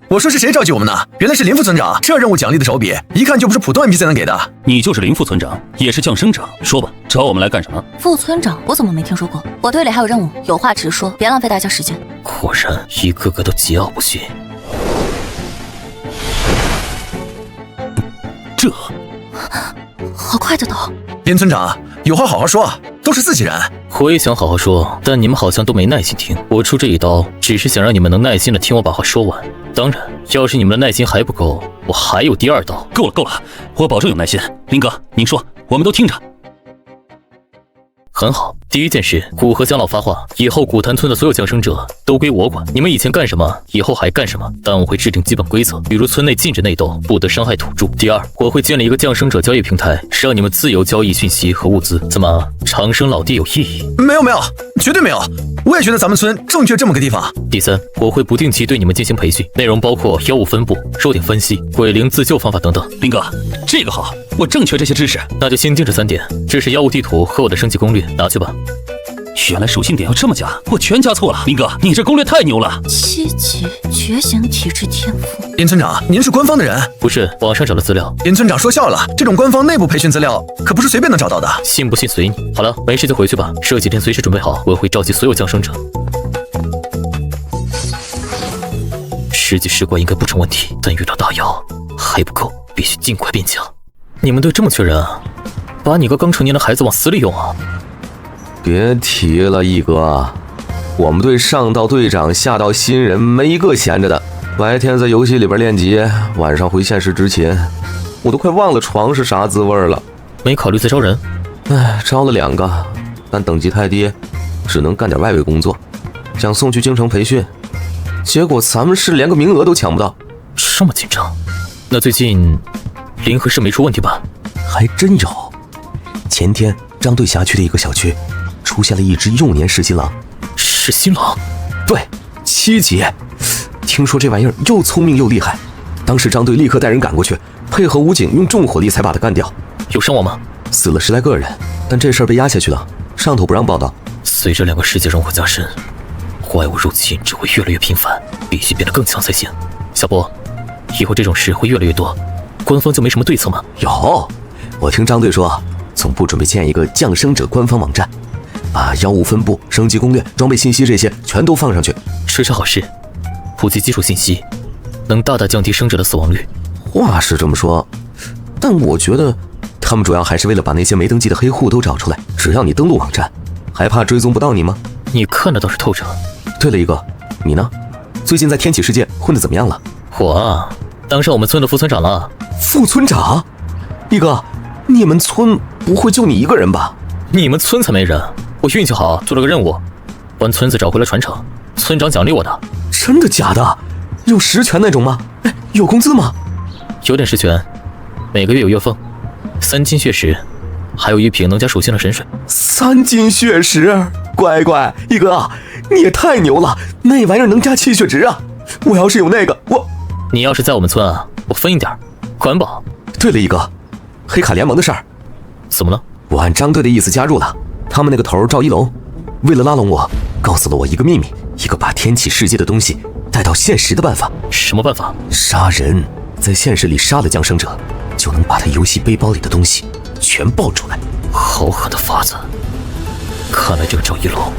我说是谁召集我们呢？原来是林副村长，这任务奖励的手笔，一看就不是普通 NPC 能给的。你就是林副村长，也是降生者，说吧，找我们来干什么？副村长，我怎么没听说过？我队里还有任务，有话直说，别浪费大家时间。果然，一个个都桀骜不驯。这好快的都。林村长，有话好好说，都是自己人。我也想好好说，但你们好像都没耐心听。我出这一刀，只是想让你们能耐心的听我把话说完。当然，要是你们的耐心还不够，我还有第二刀。够了够了，我保证有耐心。林哥，您说，我们都听着。很好，第一件事，古河江老发话，以后古潭村的所有降生者都归我管。你们以前干什么，以后还干什么，但我会制定基本规则，比如村内禁止内斗，不得伤害土著。第二，我会建立一个降生者交易平台，是让你们自由交易讯息和物资。怎么，长生老弟有异议？没有，绝对没有。我也觉得咱们村正缺这么个地方。第三，我会不定期对你们进行培训，内容包括妖物分布、弱点分析、鬼灵自救方法等等。林哥，这个好，我正缺这些知识。那就先定这3点，这是妖物地图和我的升级攻略，拿去吧。原来属性点要这么加，我全加错了。林哥，你这攻略太牛了。7级觉醒体质天赋。林村长，您是官方的人？不是，网上找的资料。林村长说笑了，这种官方内部培训资料可不是随便能找到的。信不信随你。好了，没事就回去吧，这几天随时准备好，我会召集所有降生者。10级尸怪应该不成问题，但遇到大妖还不够，必须尽快变强。你们队这么缺人啊？把你个刚成年的孩子往死里用啊！别提了，一哥，我们队上到队长下到新人，没一个闲着的。白天在游戏里边练级，晚上回现实执勤，我都快忘了床是啥滋味了。没考虑再招人？招了2个，但等级太低，只能干点外围工作。想送去京城培训，结果咱们市连个名额都抢不到。这么紧张？那最近临河市没出问题吧？还真有。前天张队辖区的一个小区出现了一只幼年噬心狼。噬心狼？对，7级。听说这玩意儿又聪明又厉害，当时张队立刻带人赶过去，配合武警用重火力才把它干掉。有伤亡吗？死了10来个人，但这事儿被压下去了，上头不让报道。随着2个世界融合加深，怪物入侵只会越来越频繁，必须变得更强才行。小波，以后这种事会越来越多，官方就没什么对策吗？有，我听张队说，总部准备建一个降生者官方网站，把妖物分布、升级攻略、装备信息这些全都放上去。这是好事，普及基础信息，能大大降低生者的死亡率。话是这么说，但我觉得他们主要还是为了把那些没登记的黑户都找出来。只要你登录网站，还怕追踪不到你吗？你看的倒是透彻。对了，一哥，你呢？最近在天启世界混得怎么样了？我啊，当上我们村的副村长了。副村长？一哥，你们村不会就你一个人吧？你们村才没人，我运气好做了个任务，帮村子找回了传承，村长奖励我的。真的假的？有实权那种吗？有工资吗？有点实权，每个月有月俸，3斤血石，还有1瓶能加属性的神水。3斤血石，乖乖，一哥，你也太牛了，那玩意儿能加气血值啊！我要是有那个，你要是在我们村啊，我分一点，管饱。对了，一哥，黑卡联盟的事儿，怎么了？我按张队的意思加入了，他们那个头赵一龙，为了拉拢我，告诉了我一个秘密，一个把天启世界的东西带到现实的办法。什么办法？杀人，在现实里杀了降生者，就能把他游戏背包里的东西全爆出来。好狠的法子！看来这个赵一龙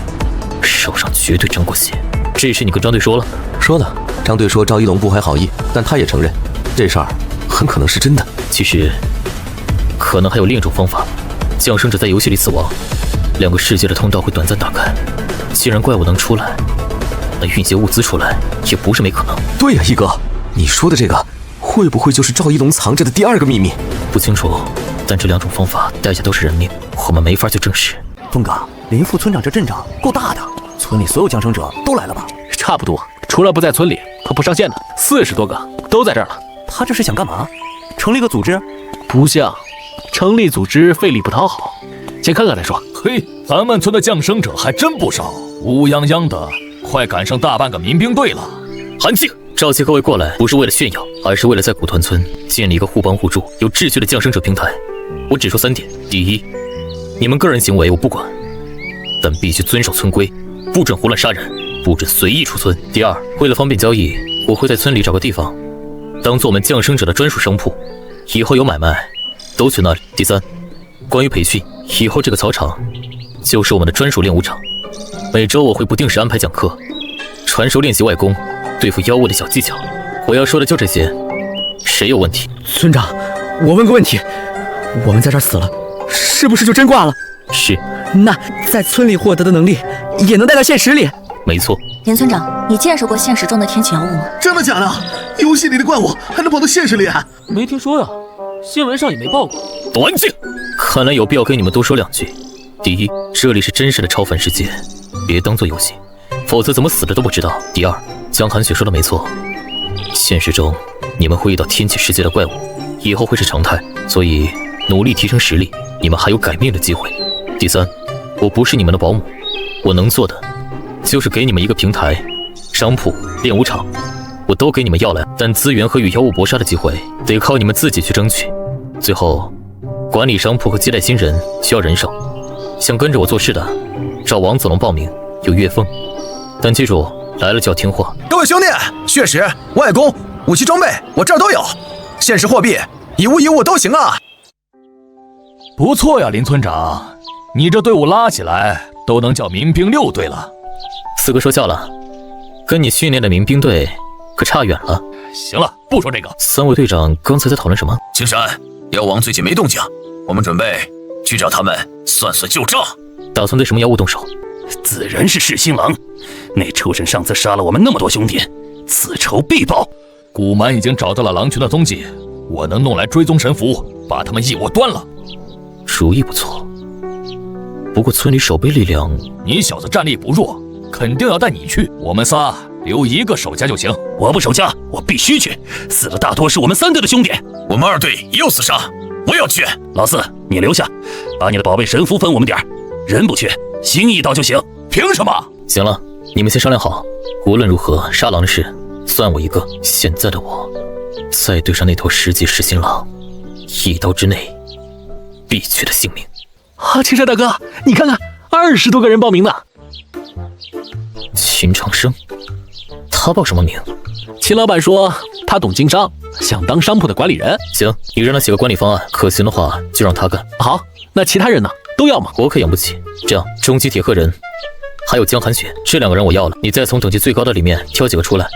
手上绝对沾过血。这事你跟张队说了？说了。张队说赵一龙不怀好意，但他也承认这事儿很可能是真的。其实可能还有另一种方法，降生者在游戏里死亡，2个世界的通道会短暂打开。既然怪物能出来，那运些物资出来也不是没可能。对呀，一哥，你说的这个会不会就是赵一龙藏着的第2个秘密？不清楚，但这2种方法代价都是人命，我们没法去证实。峰哥，林副村长这阵仗够大的，村里所有降生者都来了吧？差不多，除了不在村里和不上线的40多个都在这儿了。他这是想干嘛？成立个组织？不像，成立组织费力不讨好，先看看再说。嘿，咱们村的降生者还真不少，乌泱泱的，快赶上大半个民兵队了。安静！召集各位过来，不是为了炫耀，而是为了在古团村建立一个互帮互助、有秩序的降生者平台。我只说3点：第一，你们个人行为我不管，但必须遵守村规，不准胡乱杀人，不准随意出村。第二，为了方便交易，我会在村里找个地方，当做我们降生者的专属商铺，以后有买卖都去那里。第三，关于培训，以后这个操场就是我们的专属练武场，每周我会不定时安排讲课，传授练习外功，对付妖物的小技巧。我要说的就这些，谁有问题？村长，我问个问题，我们在这儿死了，是不是就真挂了？是。那在村里获得的能力，也能带到现实里？没错。林村长，你见识过现实中的天启妖物吗？真的假的？游戏里的怪物还能跑到现实里？没听说呀，新闻上也没报过。都安静！看来有必要跟你们多说两句。第一，这里是真实的超凡世界，别当做游戏，否则怎么死的都不知道。第二，江寒雪说的没错，现实中你们会遇到天启世界的怪物，以后会是常态，所以努力提升实力，你们还有改命的机会。第三，我不是你们的保姆，我能做的就是给你们一个平台，商铺、练武场，我都给你们要来，但资源和与妖物搏杀的机会得靠你们自己去争取。最后，管理商铺和接待新人需要人手，想跟着我做事的，找王子龙报名，有月俸，但记住来了就要听话。各位兄弟，血石、外功、武器装备我这儿都有，现实货币、以物都行啊。不错呀，林村长，你这队伍拉起来都能叫民兵6队了。四哥说笑了，跟你训练的民兵队可差远了。行了，不说这个。三位队长刚才在讨论什么？青山，妖王最近没动静，我们准备去找他们算算旧账。打算对什么妖物动手？自然是噬心狼，那畜生上次杀了我们那么多兄弟，此仇必报。古蛮已经找到了狼群的踪迹，我能弄来追踪神符，把他们一窝端了。主意不错，不过村里守备力量，你小子战力不弱，肯定要带你去。我们仨留一个守家就行。我不守家，我必须去。死的大多是我们3队的兄弟，我们2队也有厮杀，我要去。老四，你留下，把你的宝贝神符分我们点儿，人不缺，心意到就行。凭什么？行了，你们先商量好，无论如何杀狼的事算我一个。现在的我，再对上那头10级噬心狼，一刀之内必取的性命。啊，青山大哥，你看看，20多个人报名呢。秦长生，他报什么名？秦老板说他懂经商，想当商铺的管理人。行，你让他写个管理方案，可行的话就让他干。好，那其他人呢？都要吗？我可养不起。这样，终极铁鹤人还有江寒雪这2个人我要了，你再从等级最高的里面挑几个出来，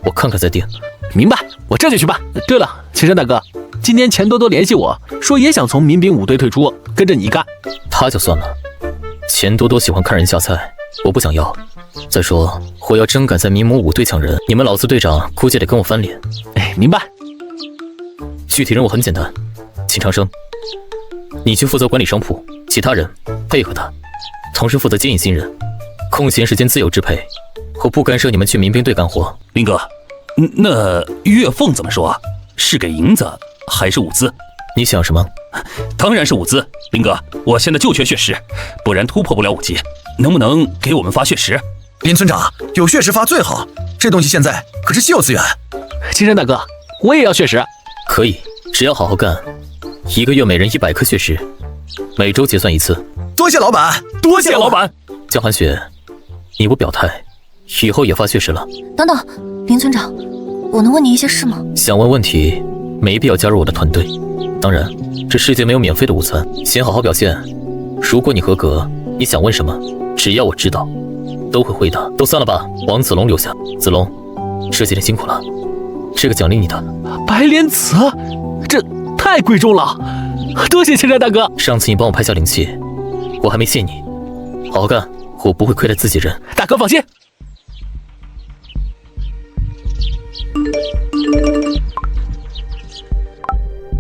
我看看再定。明白，我这就去办。对了，青山大哥，今天钱多多联系我说也想从民兵5队退出，跟着你干。他就算了，钱多多喜欢看人下菜，我不想要。再说我要真敢在民母5队抢人，你们老四队长估计得跟我翻脸。哎，明白。具体任务很简单，秦长生，你去负责管理商铺，其他人配合他，同时负责接引新人，空闲时间自由支配，我不干涉你们去民兵队干活。林哥，那月俸怎么说？是给银子还是物资？你想什么？当然是物资。林哥，我现在就缺血石，不然突破不了5级，能不能给我们发血石？林村长，有血石发最好，这东西现在可是稀有资源。青山大哥，我也要血石。可以，只要好好干，1个月每人100颗血石，每周结算1次。多谢老板，多谢老板。江寒雪，你不表态，以后也发血石了。等等，林村长，我能问你一些事吗？想问问题，没必要加入我的团队。当然，这世界没有免费的午餐，先好好表现。如果你合格，你想问什么，只要我知道，都会回答。都散了吧，王子龙留下。子龙，这几天辛苦了，这个奖励你的。白莲子，这太贵重了，多谢青山大哥。上次你帮我拍下灵气，我还没谢你。好好干，我不会亏待自己人。大哥放心。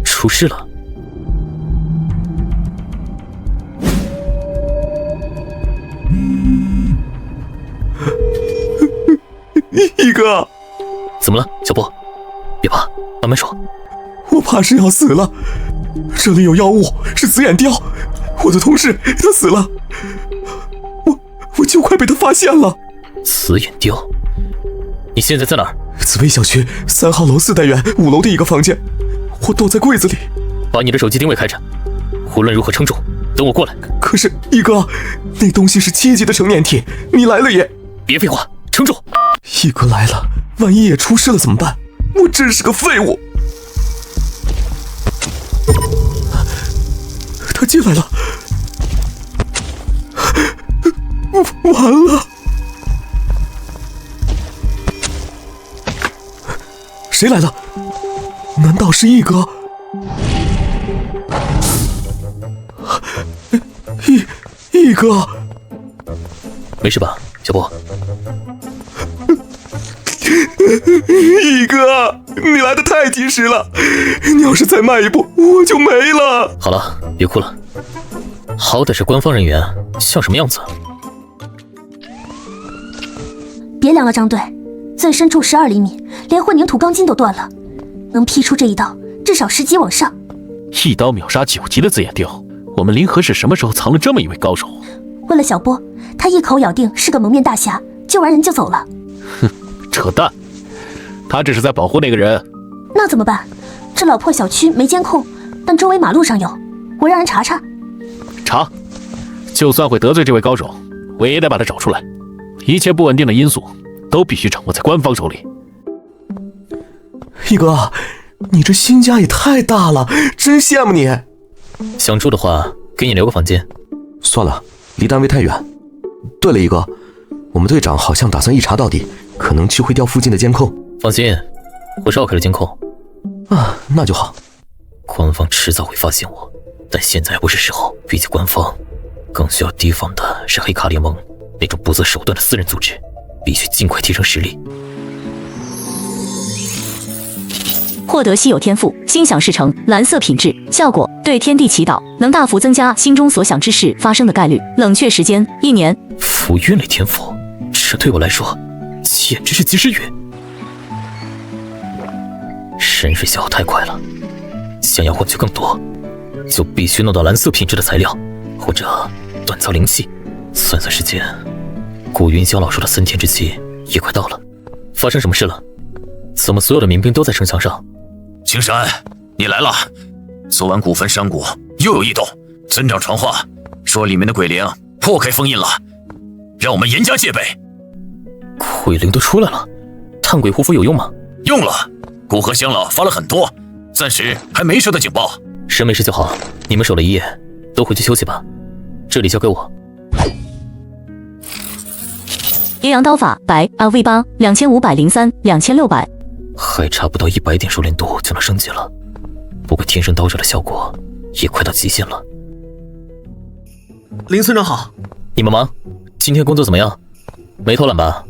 出事了。一哥，怎么了，小波？别怕，慢慢说。我怕是要死了，这里有妖物，是紫眼雕，我的同事他死了，我就快被他发现了。紫眼雕，你现在在哪儿？紫薇小区3号楼4单元5楼的一个房间，我躲在柜子里。把你的手机定位开着，无论如何撑住，等我过来。可是一哥，那东西是7级的成年体，你来了也……别废话，撑住！一哥来了，万一也出事了怎么办？我真是个废物。他进来了，完了！谁来了？难道是一哥？哥，没事吧，小波？一哥，你来的太及时了，你要是再慢一步，我就没了。好了，别哭了，好歹是官方人员，像什么样子？别量了，张队，最深处12厘米，连混凝土钢筋都断了，能劈出这一刀，至少10级往上。一刀秒杀9级的紫眼雕，我们临河市什么时候藏了这么一位高手？问了小波，他一口咬定是个蒙面大侠，救完人就走了。哼，扯淡，他只是在保护那个人。那怎么办？这老破小区没监控，但周围马路上有，我让人查查。查，就算会得罪这位高手，我也得把他找出来。一切不稳定的因素都必须掌握在官方手里。一哥，你这新家也太大了，真羡慕你。想住的话，给你留个房间。算了，离单位太远。对了，一哥，我们队长好像打算一查到底，可能就会调附近的监控。放心，我绕开了监控。啊，那就好。官方迟早会发现我，但现在不是时候。比起官方，更需要提防的是黑卡联盟那种不择手段的私人组织，必须尽快提升实力。获得稀有天赋，心想事成，蓝色品质，效果对天地祈祷，能大幅增加心中所想之事发生的概率。冷却时间1年。符韵类天赋，这对我来说简直是及时雨。深水消耗太快了，想要获取更多，就必须弄到蓝色品质的材料，或者锻造灵气。算算时间，古云霄老说的3天之期也快到了。发生什么事了？怎么所有的民兵都在城墙上？青山，你来了。昨晚古坟山谷又有异动，村长传话说里面的鬼灵破开封印了，让我们严加戒备。鬼灵都出来了，探鬼护符有用吗？用了，古河乡老发了很多，暂时还没收到警报。谁没事就好，你们守了一夜，都回去休息吧。这里交给我。阴阳刀法白 LV8 2503 2600，还差不到100点熟练度就能升级了。不过天生刀者的效果也快到极限了。林村长好，你们忙？今天工作怎么样？没偷懒吧？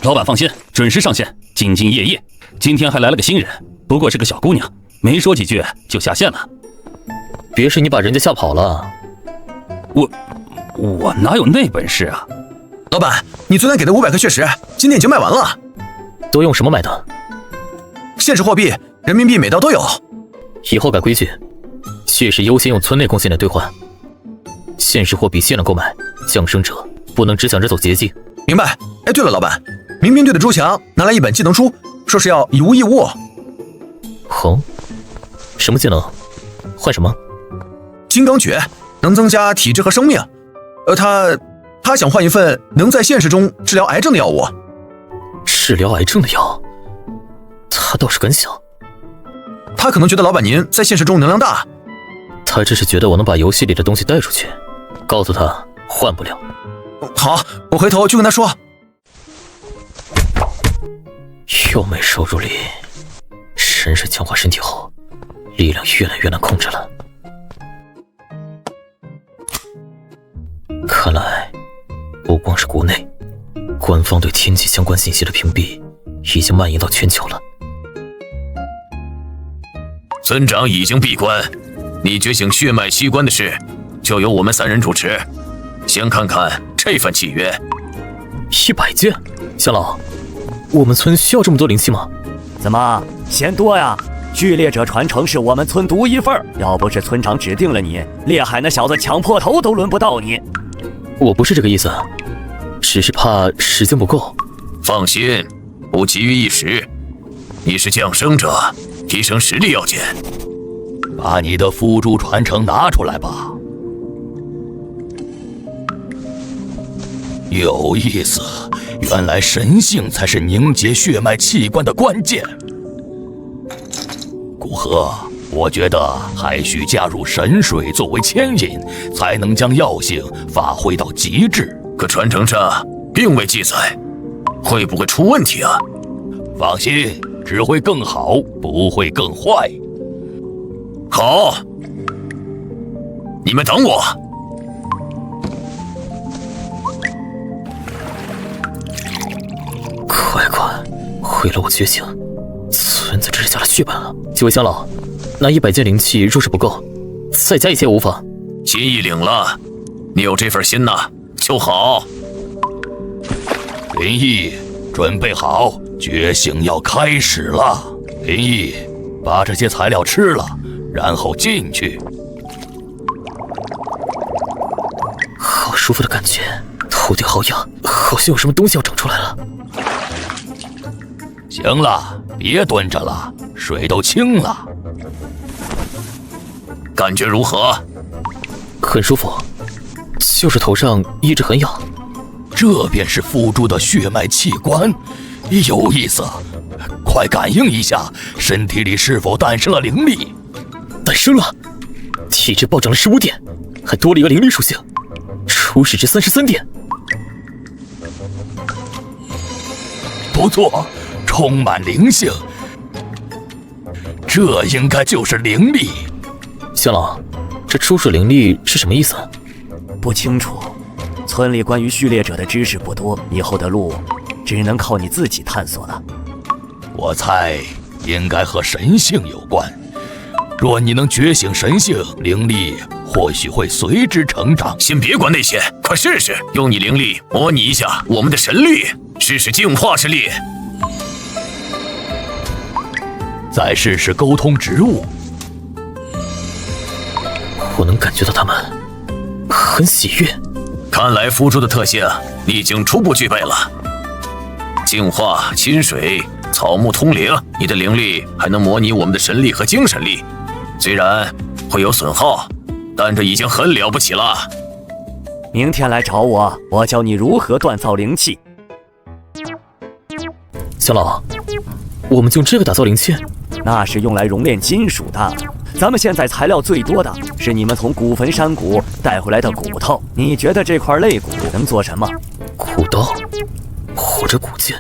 老板放心，准时上线，兢兢业业。今天还来了个新人，不过是个小姑娘，没说几句就下线了。别是你把人家吓跑了？我哪有那本事啊？老板，你昨天给的500颗血石，今天已经卖完了。都用什么买的？现实货币、人民币每刀都有。以后改规矩，血石优先用村内贡献来兑换，现实货币限量购买，降生者不能只想着走捷径。明白。哎，对了，老板，民兵队的朱强拿来一本技能书，说是要以物易物。哦，什么技能？换什么？金刚诀能增加体质和生命。他想换一份能在现实中治疗癌症的药物。治疗癌症的药，他倒是敢想。他可能觉得老板您在现实中能量大。他这是觉得我能把游戏里的东西带出去，告诉他换不了。好，我回头就跟他说。又没收入力，深水强化身体后，力量越来越难控制了。看来不光是国内，官方对天气相关信息的屏蔽已经蔓延到全球了。村长已经闭关，你觉醒血脉器官的事就由我们3人主持。先看看这份契约。100件，乡老，我们村需要这么多灵气吗？怎么嫌多呀？剧烈者传承是我们村独一份，要不是村长指定了你，烈海那小子抢破头都轮不到你。我不是这个意思，只是怕时间不够。放心，不急于一时。你是降生者，提升实力要紧。把你的辅助传承拿出来吧。有意思，原来神性才是凝结血脉器官的关键。古河，我觉得还需加入神水作为牵引，才能将药性发挥到极致。可传承上并未记载，会不会出问题啊？放心，只会更好，不会更坏。好，你们等我。快，为了我觉醒，村子这是下了血本了。几位乡老，那100件灵气若是不够，再加一些无妨。心意领了，你有这份心呐，就好。林毅，准备好，觉醒要开始了。林毅，把这些材料吃了，然后进去。好舒服的感觉，头顶好痒，好像有什么东西要长出来了。行了，别蹲着了，水都清了。感觉如何？很舒服，就是头上一直很痒。这便是辅助的血脉器官，有意思。快感应一下，身体里是否诞生了灵力？诞生了，体质暴涨了15点，还多了一个灵力属性，初始值33点。不错，充满灵性，这应该就是灵力。乡老，这初始灵力是什么意思？不清楚，村里关于序列者的知识不多，以后的路只能靠你自己探索了。我猜应该和神性有关，若你能觉醒神性，灵力或许会随之成长。先别管那些，快试试用你灵力模拟一下我们的神力，试试净化之力。再试试沟通植物。我能感觉到他们很喜悦。看来辅助的特性你已经初步具备了，净化、亲水、草木通灵，你的灵力还能模拟我们的神力和精神力，虽然会有损耗，但这已经很了不起了。明天来找我，我教你如何锻造灵气。乡老，我们就用这个打造灵气？那是用来熔炼金属的。咱们现在材料最多的是你们从古坟山谷带回来的骨头，你觉得这块肋骨能做什么？骨刀或者骨剑？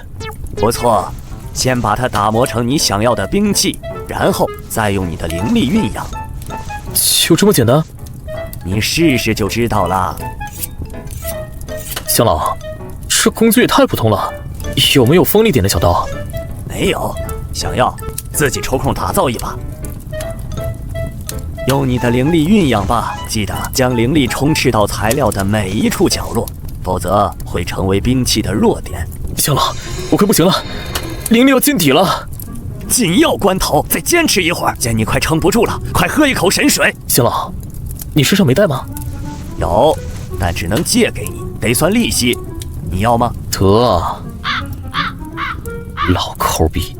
不错，先把它打磨成你想要的兵器，然后再用你的灵力运养。就这么简单？你试试就知道了。乡老，这工具也太普通了，有没有锋利点的小刀？没有，想要自己抽空打造一把。用你的灵力运养吧，记得将灵力充斥到材料的每一处角落，否则会成为兵器的弱点。乡老，我快不行了，灵力要见底了。紧要关头，再坚持一会儿，见你快撑不住了，快喝一口神水。乡老，你身上没带吗？有，但只能借给你，得算利息。你要吗？得，老抠逼。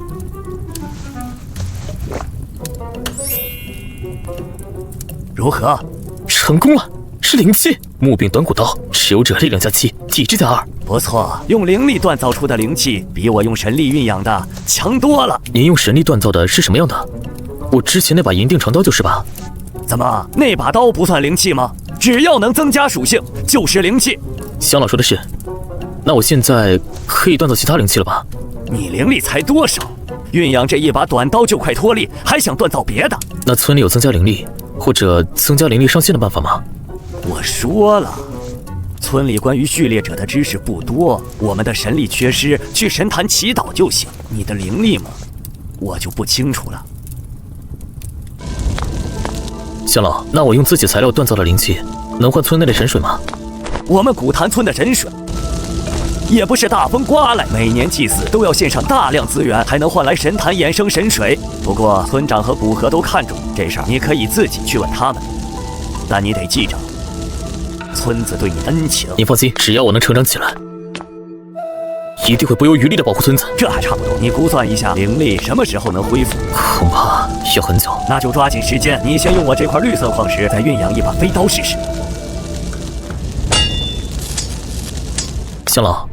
如何？成功了，是灵气，木柄短骨刀，持有者力量加7，体质加2。不错，用灵力锻造出的灵气比我用神力运养的强多了。您用神力锻造的是什么样的？我之前那把银锭长刀就是吧？怎么，那把刀不算灵气吗？只要能增加属性，就是灵气。乡老说的是，那我现在可以锻造其他灵气了吧？你灵力才多少？运养这一把短刀就快脱力，还想锻造别的？那村里有增加灵力或者增加灵力上限的办法吗？我说了，村里关于序列者的知识不多，我们的神力缺失，去神坛祈祷就行。你的灵力嘛，我就不清楚了。乡老，那我用自己材料锻造的灵气，能换村内的神水吗？我们古潭村的神水也不是大风刮来，每年祭祀都要献上大量资源，才能换来神坛衍生神水。不过村长和古河都看中这事儿，你可以自己去问他们，但你得记着，村子对你恩情。你放心，只要我能成长起来，一定会不遗余力的保护村子。这还差不多。你估算一下灵力什么时候能恢复？恐怕要很久。那就抓紧时间，你先用我这块绿色矿石，再运养一把飞刀试试。乡老，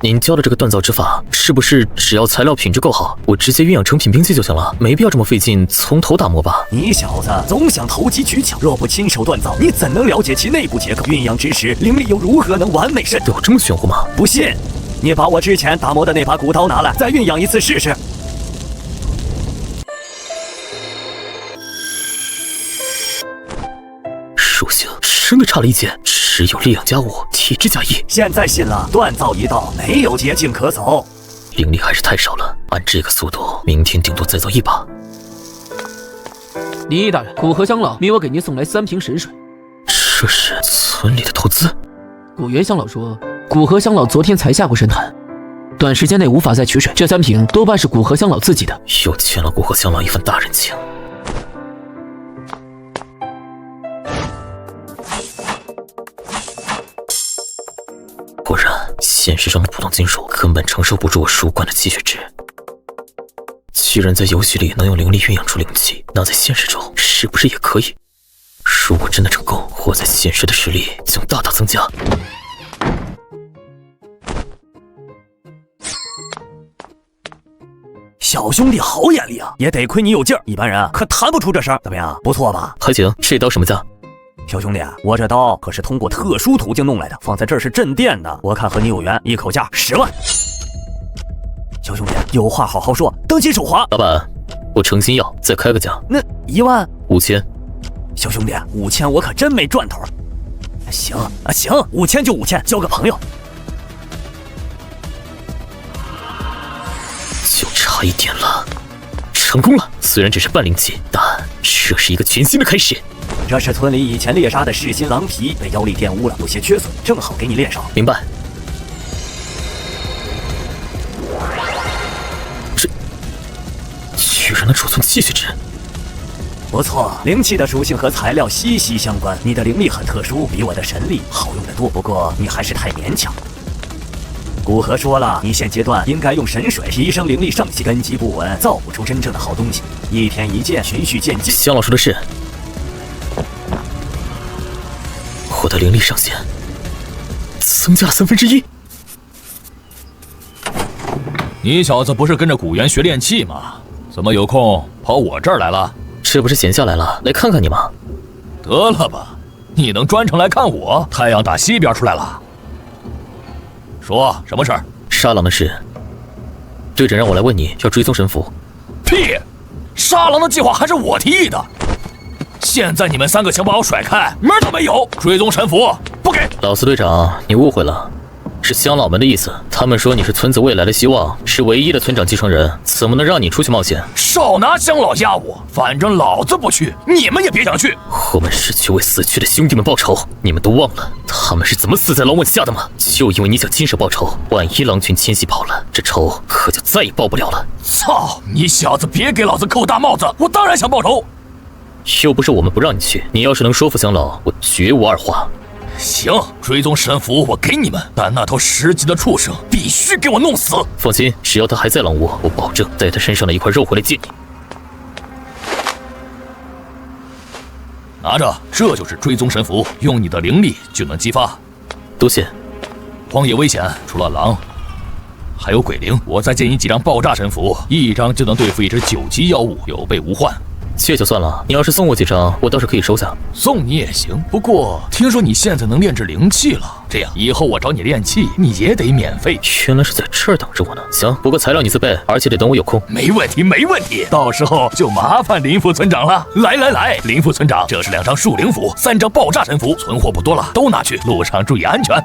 您教的这个锻造之法，是不是只要材料品质够好，我直接运养成品兵器就行了？没必要这么费劲从头打磨吧？你小子总想投机取巧，若不亲手锻造，你怎能了解其内部结构？运养之时，灵力又如何能完美渗透？有这么玄乎吗？不信，你把我之前打磨的那把骨刀拿来，再运养一次试试。属性真的差了1阶，只有力量加5，体质加1。现在信了，锻造一道没有捷径可走。灵力还是太少了，按这个速度，明天顶多再造1把。林毅大人，古河乡老命我给您送来3瓶神水。这是村里的投资。古元乡老说，古河乡老昨天才下过神坛，短时间内无法再取水，这3瓶多半是古河乡老自己的，又欠了古河乡老一份大人情。果然，现实中的普通金属根本承受不住我输灌的气血值。既然在游戏里能用灵力运养出灵气，那在现实中是不是也可以？如果真的成功，我在现实的实力将大大增加。小兄弟好眼力啊，也得亏你有劲儿，一般人可弹不出这声。怎么样，不错吧？还行。这刀什么价？小兄弟，我这刀可是通过特殊途径弄来的，放在这儿是镇店的，我看和你有缘，一口价10万。小兄弟，有话好好说，登记手滑。老板，我诚心要，再开个价。那1万5000。小兄弟，5000我可真没赚头。行啊，行，5000就5000，交个朋友。就差一点了，成功了。虽然只是半灵气，但这是一个全新的开始。这是村里以前猎杀的噬心狼皮，被妖力玷污了，有些缺损，正好给你练上。明白。这居然能储存气血值。不错，灵气的属性和材料息息相关。你的灵力很特殊，比我的神力好用得多。不过你还是太勉强。古河说了，你现阶段应该用神水提升灵力上限，根基不稳，造不出真正的好东西。一天一剑，循序渐进。姜老说的是，我的灵力上限增加了1/3。你小子不是跟着古元学炼气吗？怎么有空跑我这儿来了？这不是闲下来了，来看看你吗？得了吧，你能专程来看我？太阳打西边出来了。说什么事儿？沙狼的事。队长让我来问你，要追踪神符。屁！沙狼的计划还是我提议的。现在你们3个想把我甩开，门都没有。追踪神符不给。老四队长，你误会了。是乡老们的意思，他们说你是村子未来的希望，是唯一的村长继承人，怎么能让你出去冒险？少拿乡老压我，反正老子不去，你们也别想去。我们是去为死去的兄弟们报仇，你们都忘了他们是怎么死在狼吻下的吗？就因为你想亲手报仇，万一狼群迁徙跑了，这仇可就再也报不了了。操！你小子别给老子扣大帽子，我当然想报仇。又不是我们不让你去，你要是能说服乡老，我绝无二话。行，追踪神符我给你们，但那头10级的畜生必须给我弄死。放心，只要他还在狼窝，我保证带他身上的一块肉回来见你。拿着，这就是追踪神符，用你的灵力就能激发。多谢。荒野危险，除了狼，还有鬼灵。我再借你几张爆炸神符，1张就能对付一只9级妖物，有备无患。这就算了，你要是送我几张，我倒是可以收下。送你也行，不过听说你现在能炼制灵气了，这样以后我找你炼气，你也得免费。原来是在这儿等着我呢。行，不过材料你自备，而且得等我有空。没问题，没问题，到时候就麻烦林副村长了。来，林副村长，这是2张树灵符，3张爆炸神符，存货不多了，都拿去，路上注意安全。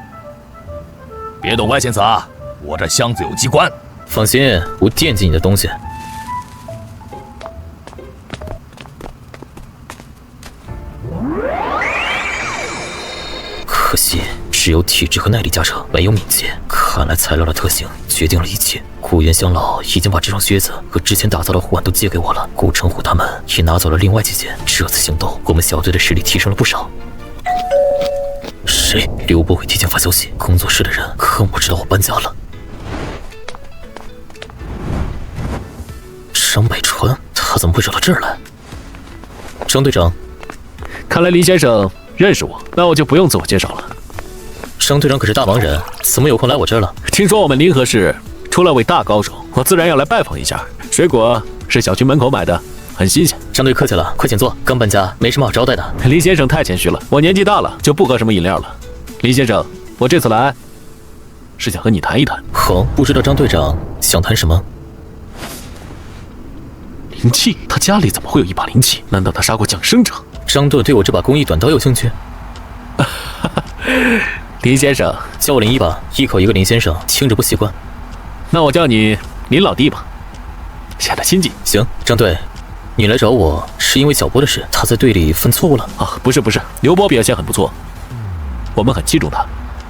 别动歪心思啊，我这箱子有机关。放心，不惦记你的东西。可惜只有体质和耐力加成，没有敏捷。看来材料的特性决定了一切。古元乡老已经把这双靴子和之前打造的护腕都借给我了，顾成虎他们也拿走了另外几件。这次行动，我们小队的实力提升了不少。谁？刘波会提前发消息，工作室的人更不知道我搬家了。张北川，他怎么会找到这儿来？张队长，看来林先生认识我，那我就不用自我介绍了。张队长可是大忙人，怎么有空来我这儿了？听说我们临河市出了位大高手，我自然要来拜访一下。水果是小区门口买的，很新鲜。张队客气了，快请坐。刚搬家，没什么好招待的。林先生太谦虚了，我年纪大了，就不喝什么饮料了。林先生，我这次来是想和你谈一谈。好，不知道张队长想谈什么？灵气？他家里怎么会有一把灵气？难道他杀过降生者？张队对我这把工艺短刀有兴趣？林先生，叫我林一吧，一口一个林先生，听着不习惯。那我叫你林老弟吧，显得亲近。行，张队，你来找我是因为小波的事，他在队里犯错误了啊？不是，刘波表现很不错，我们很器重他。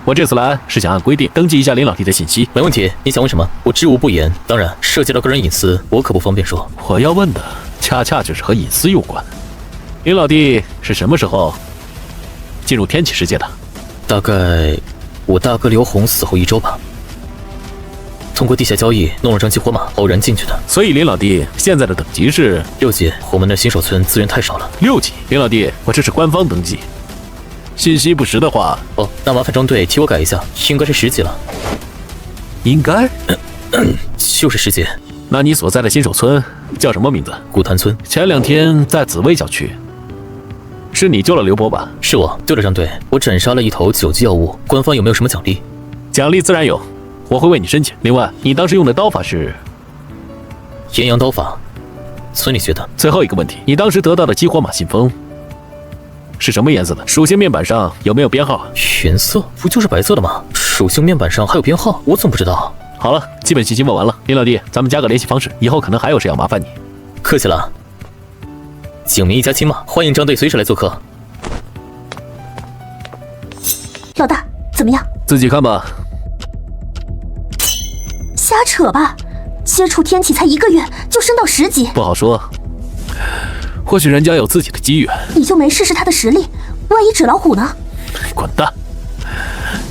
我这次来是想按规定登记一下林老弟的信息。没问题，你想问什么？我知无不言。当然，涉及到个人隐私，我可不方便说。我要问的恰恰就是和隐私有关。林老弟是什么时候进入天启世界的？大概我大哥刘洪死后1周吧。通过地下交易弄了张激活码，偶然进去的。所以林老弟现在的等级是6级。我们的新手村资源太少了。6级。林老弟，我这是官方登记，信息不实的话，哦，那麻烦张队替我改一下，应该是10级了。应该？就是10级。那你所在的新手村叫什么名字？古潭村。前2天在紫薇小区，是你救了刘波吧？是我。对了，张队，我斩杀了一头9级妖物，官方有没有什么奖励？奖励自然有，我会为你申请。另外，你当时用的刀法是炎阳刀法，村里学的。最后一个问题，你当时得到的激活马信封是什么颜色的？属性面板上有没有编号？原色不就是白色的吗？属性面板上还有编号，我怎么不知道？好了，基本信息问完了。林老弟，咱们加个联系方式，以后可能还有事要麻烦你。客气了。景明一家亲嘛，欢迎张队随时来做客。老大，怎么样？自己看吧。瞎扯吧！接触天启才1个月就升到10级，不好说。或许人家有自己的机缘。你就没试试他的实力？万一纸老虎呢？滚蛋！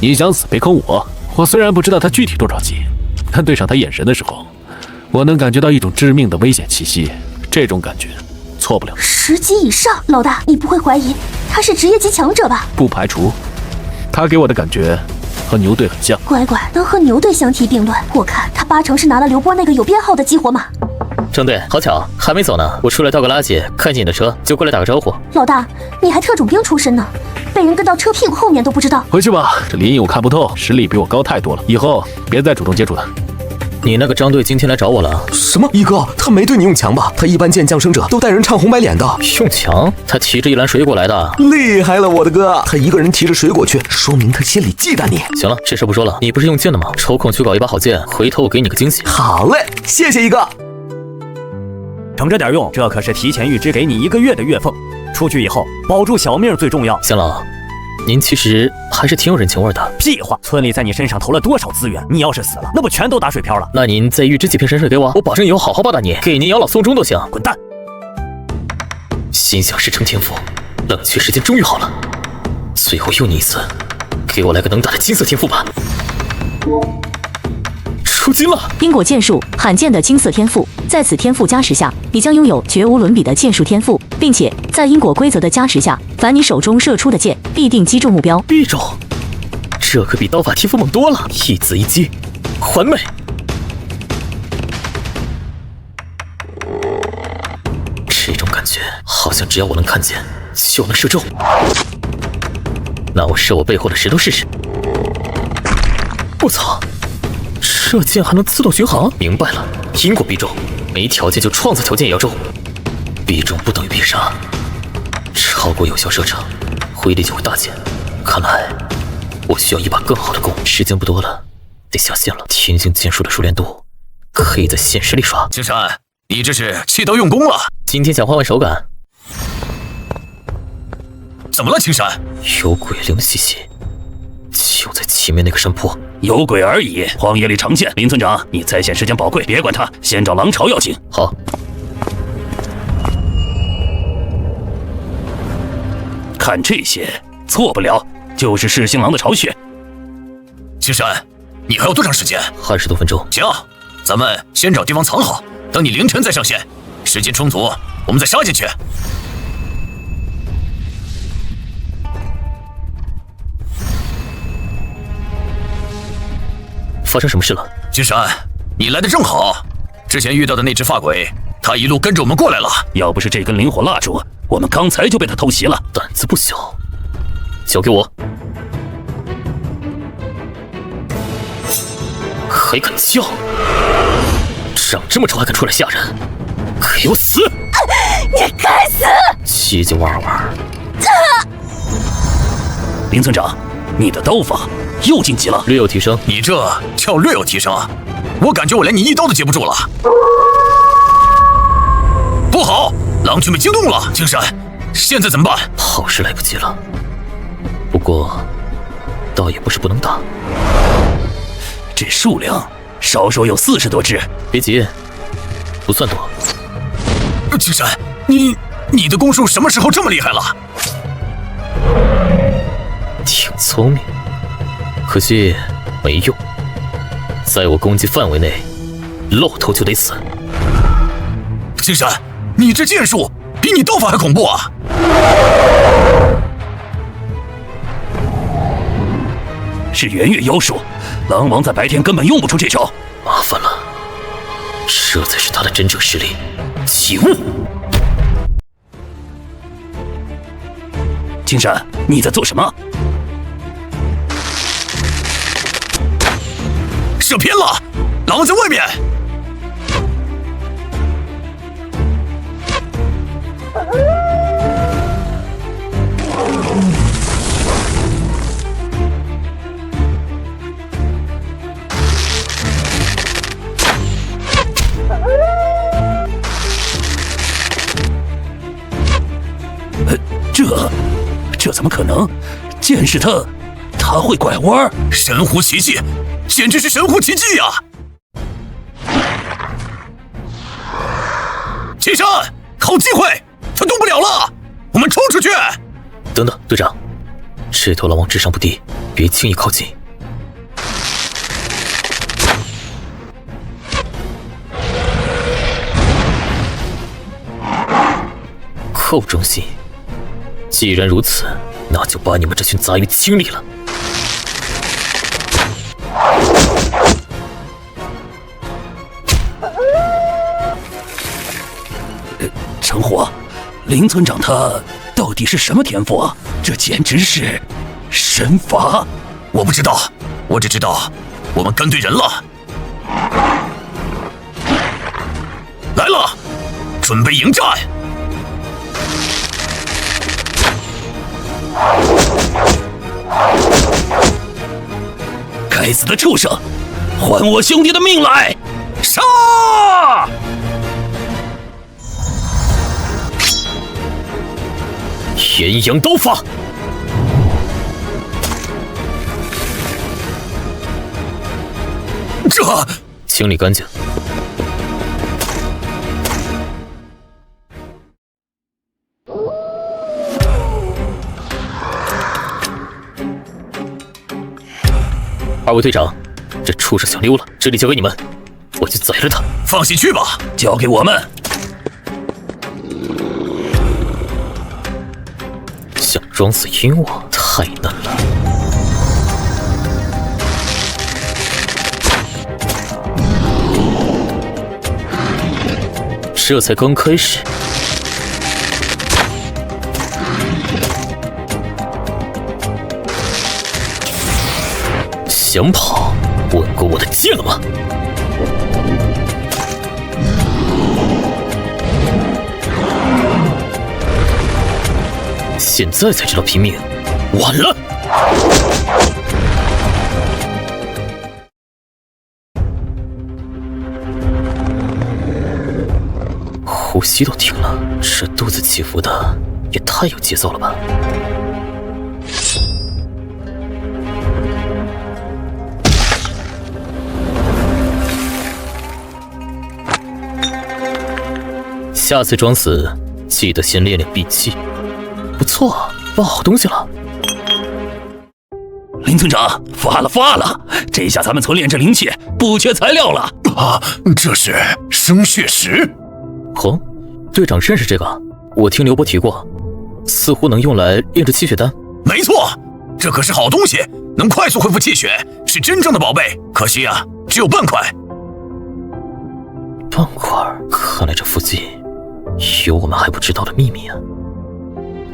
你想死别坑我。我虽然不知道他具体多少级，但对上他眼神的时候，我能感觉到一种致命的危险气息。这种感觉错不了。10级以上，老大，你不会怀疑他是职业级强者吧？不排除。他给我的感觉和牛队很像。乖乖，能和牛队相提并论。我看他8成是拿了刘波那个有编号的激活码。张队，好巧，还没走呢。我出来倒个垃圾，看见你的车就过来打个招呼。老大，你还特种兵出身呢，被人跟到车屁股后面都不知道。回去吧，这林隐我看不透，实力比我高太多了，以后别再主动接触他。你那个张队今天来找我了？什么？一哥，他没对你用强吧？他一般见降生者都带人唱红白脸的。用强？他提着一篮水果来的。厉害了，我的哥！他一个人提着水果去，说明他心里忌惮你。行了，这事不说了。你不是用剑的吗？抽空去搞一把好剑，回头我给你个惊喜。好嘞，谢谢一哥。省着点用，这可是提前预支给你1个月的月俸。出去以后保住小命最重要。乡老，您其实还是挺有人情味的。屁话！村里在你身上投了多少资源，你要是死了，那不全都打水漂了？那您再预支几瓶神水给我，我保证以后好好报答你，给您养老送终都行。滚蛋！心想事成天赋，冷却时间终于好了，最后用你一次，给我来个能打的金色天赋吧。出金了！因果剑术，罕见的金色天赋，在此天赋加持下，你将拥有绝无伦比的剑术天赋，并且在因果规则的加持下，凡你手中射出的箭必定击中目标。必中！这可比刀法天赋猛多了，一子一击，完美！这种感觉好像只要我能看见，就能射中。那我射我背后的石头试试。我操！射箭还能自动巡航？明白了，因果必中，没条件就创造条件也要中。必中不等于必杀，超过有效射程，威力就会大减。看来我需要一把更好的弓。时间不多了，得下线了。天境剑术的熟练度，可以在现实里刷。青山，你这是弃刀用弓了？今天想换换手感。怎么了，青山？有鬼灵兮兮。就在前面那个山坡，有鬼而已。荒野里常见。林村长，你在线时间宝贵，别管他，先找狼巢要紧。好。看这些，错不了，就是噬星狼的巢穴。青山，你还要多长时间？20多分钟。行，咱们先找地方藏好，等你凌晨再上线，时间充足，我们再杀进去。发生什么事了？金山，你来的正好。之前遇到的那只发鬼，他一路跟着我们过来了。要不是这根灵火蜡烛，我们刚才就被他偷袭了。胆子不小，交给我。还敢叫？长这么丑还敢出来吓人？给我死！你该死！叽叽哇哇。林村长，你的刀法又晋级了，略有提升。你这叫略有提升？我感觉我连你一刀都接不住了。不好，狼群被惊动了。青山，现在怎么办？好事来不及了。不过，倒也不是不能打。这数量少说有40多只。别急，不算多。青山，你的攻术什么时候这么厉害了？挺聪明，可惜没用。在我攻击范围内，露头就得死。青山，你这剑术比你刀法还恐怖啊！是圆月妖术，狼王在白天根本用不出这招。麻烦了，这才是他的真正实力。起雾！青山，你在做什么？射偏了，狼在外面。这怎么可能？剑是他会拐弯，神乎其技，简直是神乎其技呀！青山，好机会，他动不了了，我们冲出去！等等，队长，这头狼王智商不低，别轻易靠近。寇忠信。既然如此，那就把你们这群杂鱼清理了。成火，林村长他到底是什么天赋啊？这简直是神罚！我不知道，我只知道我们跟对人了。来了，准备迎战！该死的畜生，还我兄弟的命来！杀！炎阳刀法！这清理干净。二位队长，这畜生想溜了，这里交给你们，我去宰了他。放心去吧，交给我们。想装死晕我，太难了。这才刚开始。想跑，问过我的剑了吗？现在才知道拼命，晚了。呼吸都停了，这肚子起伏的也太有节奏了吧！下次装死，记得先练练闭气。不错，挖好东西了。林村长，发了！这下咱们村炼制灵器不缺材料了啊！这是生血石。哦，队长认识这个？我听刘伯提过，似乎能用来炼制气血丹。没错，这可是好东西，能快速恢复气血，是真正的宝贝。可惜啊，只有半块。半块？看来这附近有我们还不知道的秘密啊！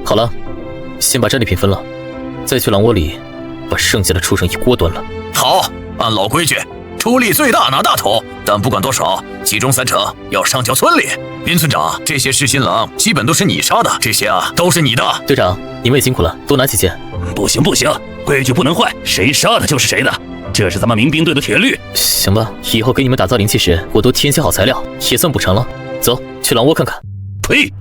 好了，先把战利品分了，再去狼窝里把剩下的畜生一锅端了。好，按老规矩，出力最大拿大头，但不管多少，其中30%要上交村里。林村长，这些噬心狼基本都是你杀的，这些啊都是你的。队长，你们也辛苦了，多拿几件。不行，规矩不能坏，谁杀的就是谁的。这是咱们民兵队的铁律。行吧，以后给你们打造灵气时，我多添些好材料，也算补偿了。走，去狼窝看看。呸！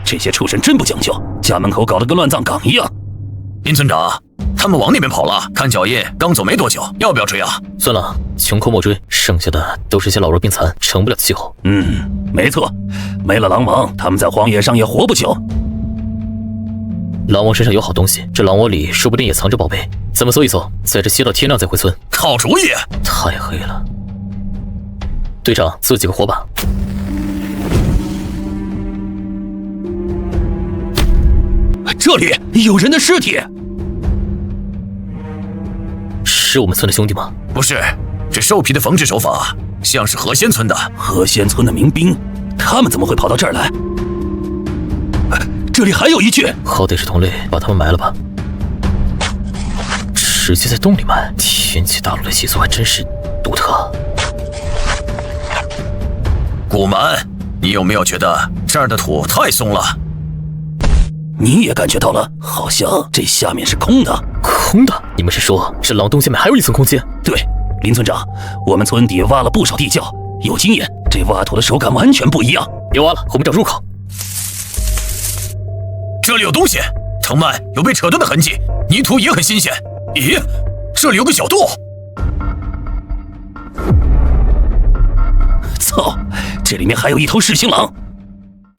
这些畜生真不讲究，家门口搞得跟乱葬岗一样。林村长，他们往那边跑了，看脚印刚走没多久，要不要追啊？算了，穷寇莫追，剩下的都是些老弱病残，成不了气候。没错，没了狼王，他们在荒野上也活不久。狼王身上有好东西，这狼窝里说不定也藏着宝贝。咱们搜一搜，在这歇到天亮再回村。好主意！太黑了，队长，做几个火把。这里有人的尸体，是我们村的兄弟吗？不是，这兽皮的缝制手法像是河仙村的。河仙村的民兵，他们怎么会跑到这儿来？这里还有一具，好歹是同类，把他们埋了吧。直接在洞里埋，天启大陆的习俗还真是独特。古蛮，你有没有觉得这儿的土太松了？你也感觉到了，好像这下面是空的。空的？你们是说这狼洞下面还有一层空间？对，林村长，我们村底挖了不少地窖，有经验，这挖土的手感完全不一样。别挖了，我们找入口。这里有东西，藤蔓有被扯断的痕迹，泥土也很新鲜。咦，这里有个小洞。操，这里面还有一头噬心狼。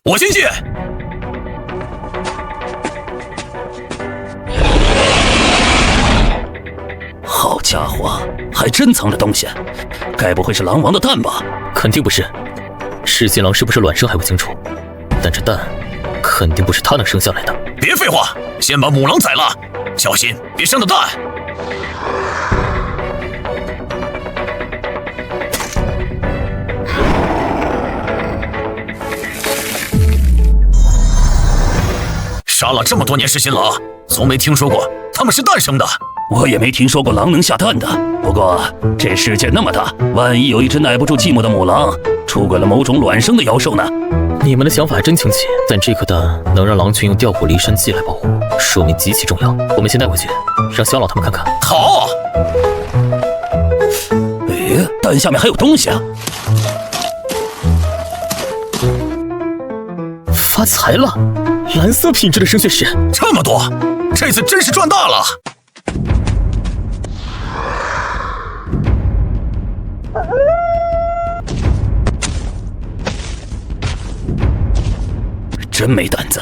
我先进。好家伙，还真藏着东西，该不会是狼王的蛋吧？肯定不是，噬心狼是不是卵生还不清楚，但这蛋肯定不是他能生下来的。别废话，先把母狼宰了，小心别生的蛋。杀了这么多年噬心狼，从没听说过他们是蛋生的。我也没听说过狼能下蛋的。不过这世界那么大，万一有一只耐不住寂寞的母狼出轨了某种卵生的妖兽呢？你们的想法还真清奇，但这颗蛋能让狼群用调虎离山计来保护，说明极其重要。我们先带回去，让乡老他们看看。好。哎，蛋下面还有东西啊！发财了，蓝色品质的生血石，这么多，这次真是赚大了。真没胆子，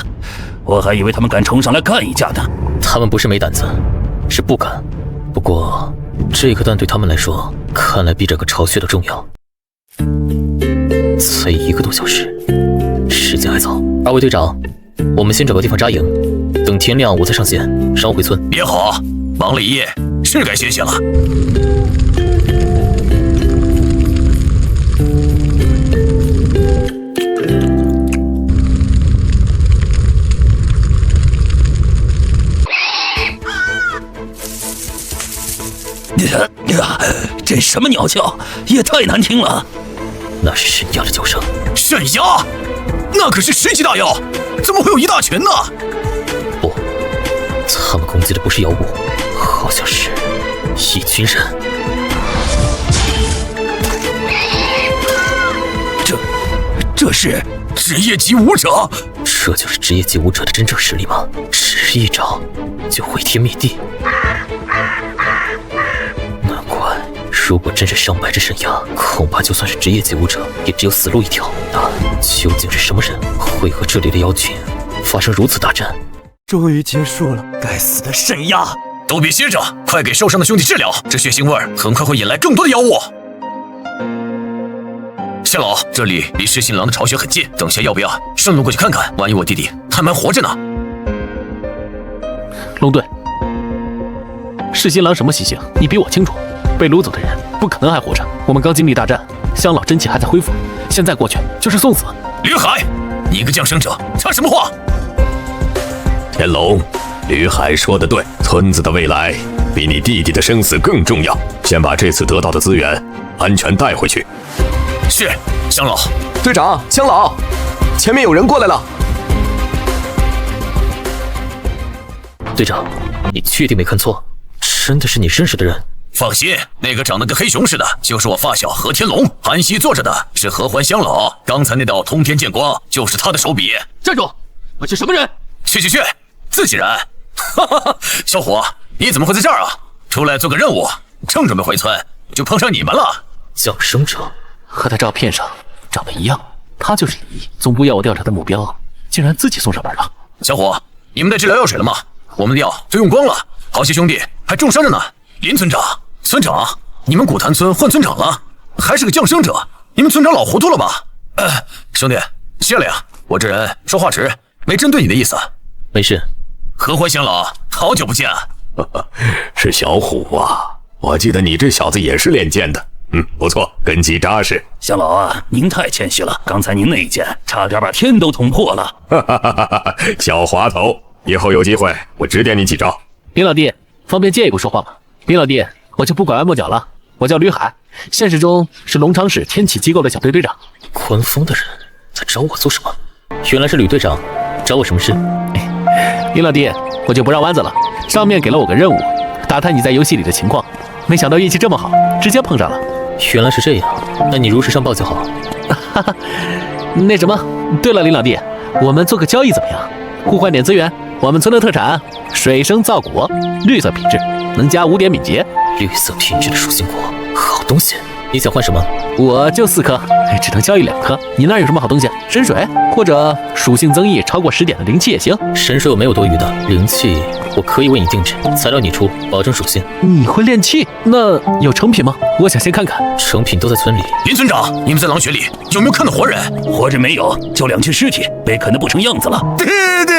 我还以为他们敢冲上来干一架呢。他们不是没胆子，是不敢。不过这颗蛋对他们来说，看来比这个巢穴都重要。才1个多小时，时间还早。二位队长，我们先找个地方扎营，等天亮我再上线，然后回村。别好，忙了一夜，是该歇歇了。这什么鸟叫，也太难听了。那是神鸦的叫声。神鸦？那可是10级大妖，怎么会有一大群呢？不，他们攻击的不是妖物，好像是一群人。这是职业级武者？这就是职业级武者的真正实力吗？只一招就毁天灭地。难怪，如果真是上百只神鸦，恐怕就算是职业级武者，也只有死路一条。那究竟是什么人会和这里的妖群发生如此大战？终于结束了，该死的神鸦！都别歇着，快给受伤的兄弟治疗，这血腥味很快会引来更多的妖物。谢老，这里离噬心狼的巢穴很近，等下要不要顺路过去看看？万一我弟弟还蛮活着呢。龙队，噬心狼什么习性？你比我清楚。被掳走的人不可能还活着。我们刚经历大战，乡老真气还在恢复，现在过去就是送死。吕海，你一个降生者，插什么话？天龙，吕海说的对，村子的未来比你弟弟的生死更重要。先把这次得到的资源安全带回去。是，乡老。队长，乡老，前面有人过来了。队长，你确定没看错？真的是你认识的人？放心，那个长得跟黑熊似的，就是我发小何天龙。韩熙坐着的是合欢香老，刚才那道通天剑光就是他的手笔。站住！我是什么人？去，自己人。哈哈哈，小伙，你怎么会在这儿啊？出来做个任务，正准备回村，就碰上你们了。降生者和他照片上长得一样，他就是李毅。总部要我调查的目标，竟然自己送上门了。小伙，你们带治疗药水了吗？我们的药都用光了，好些兄弟还重伤着呢。林村长，村长，你们古潭村换村长了，还是个降生者，你们村长老糊涂了吧？兄弟，歇了呀，我这人说话直，没针对你的意思。没事。合欢乡老，好久不见。是小虎啊，我记得你这小子也是练剑的，不错，根基扎实。乡老啊，您太谦虚了，刚才您那一剑差点把天都捅破了。小滑头，以后有机会我指点你几招。林老弟，方便借一步说话吗？林老弟，我就不拐弯抹角了，我叫吕海，现实中是龙昌市天启机构的小队队长。官方的人在找我做什么？原来是吕队长，找我什么事？林老弟，我就不绕弯子了，上面给了我个任务，打探你在游戏里的情况，没想到运气这么好，直接碰上了。原来是这样，那你如实上报就好。哈哈，那什么，对了，林老弟，我们做个交易怎么样？互换点资源，我们村的特产水生造果，绿色品质，能加5点敏捷。绿色品质的属性果，好东西。你想换什么？我就4颗，只能交易2颗。你那儿有什么好东西？神水或者属性增益超过10点的灵气也行。神水我没有多余的，灵气我可以为你定制，材料你出，保证属性。你会练气？那有成品吗？我想先看看。成品都在村里。林村长，你们在狼穴里有没有看到活人？活着没有，就2具尸体被啃得不成样子了。弟弟，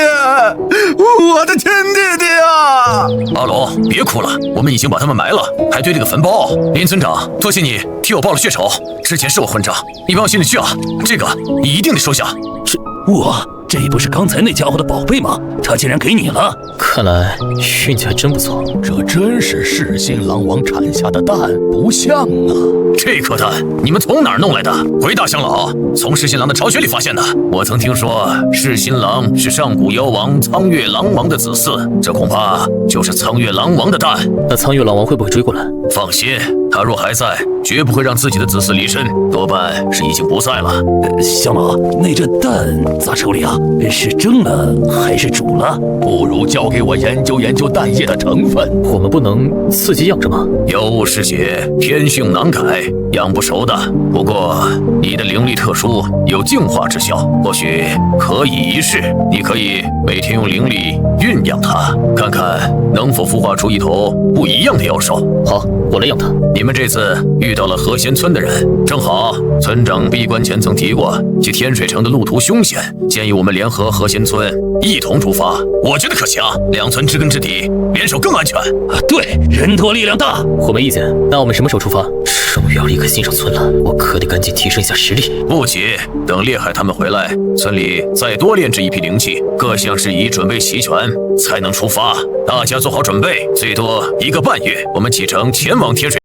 我的亲弟弟啊！阿龙，别哭了，我们已经把他们埋了，还堆了个坟包。林村长，多谢你替我报了血仇，之前是我混账，你别往心里去啊。这个你一定得收下。这不是刚才那家伙的宝贝吗？他竟然给你了！看来运气还真不错。这真是噬心狼王产下的蛋，不像啊！这颗蛋你们从哪儿弄来的？回大乡老，从噬心狼的巢穴里发现的。我曾听说噬心狼是上古妖王苍月狼王的子嗣，这恐怕就是苍月狼王的蛋。那苍月狼王会不会追过来？放心，他若还在，绝不会让自己的子嗣离身，多半是已经不在了。乡老，那这蛋咋处理啊？是蒸了还是煮了？不如交给我研究研究蛋液的成分。我们不能刺激养着吗？妖物嗜血，天性难改，养不熟的。不过你的灵力特殊，有净化之效，或许可以一试。你可以每天用灵力酝养它，看看能否孵化出一头不一样的妖兽。好，我来养它。你们这次遇到了河仙村的人，正好村长闭关前曾提过，去天水城的路途凶险，建议我们联合河仙村一同出发。我觉得可行，2村知根知底，联手更安全。对，人多力量大。我没意见。那我们什么时候出发？终于要离开新手村了，我可得赶紧提升一下实力。不急，等烈海他们回来，村里再多炼制一批灵气，各项事宜准备齐全，才能出发。大家做好准备，最多1个半月，我们启程前往天水。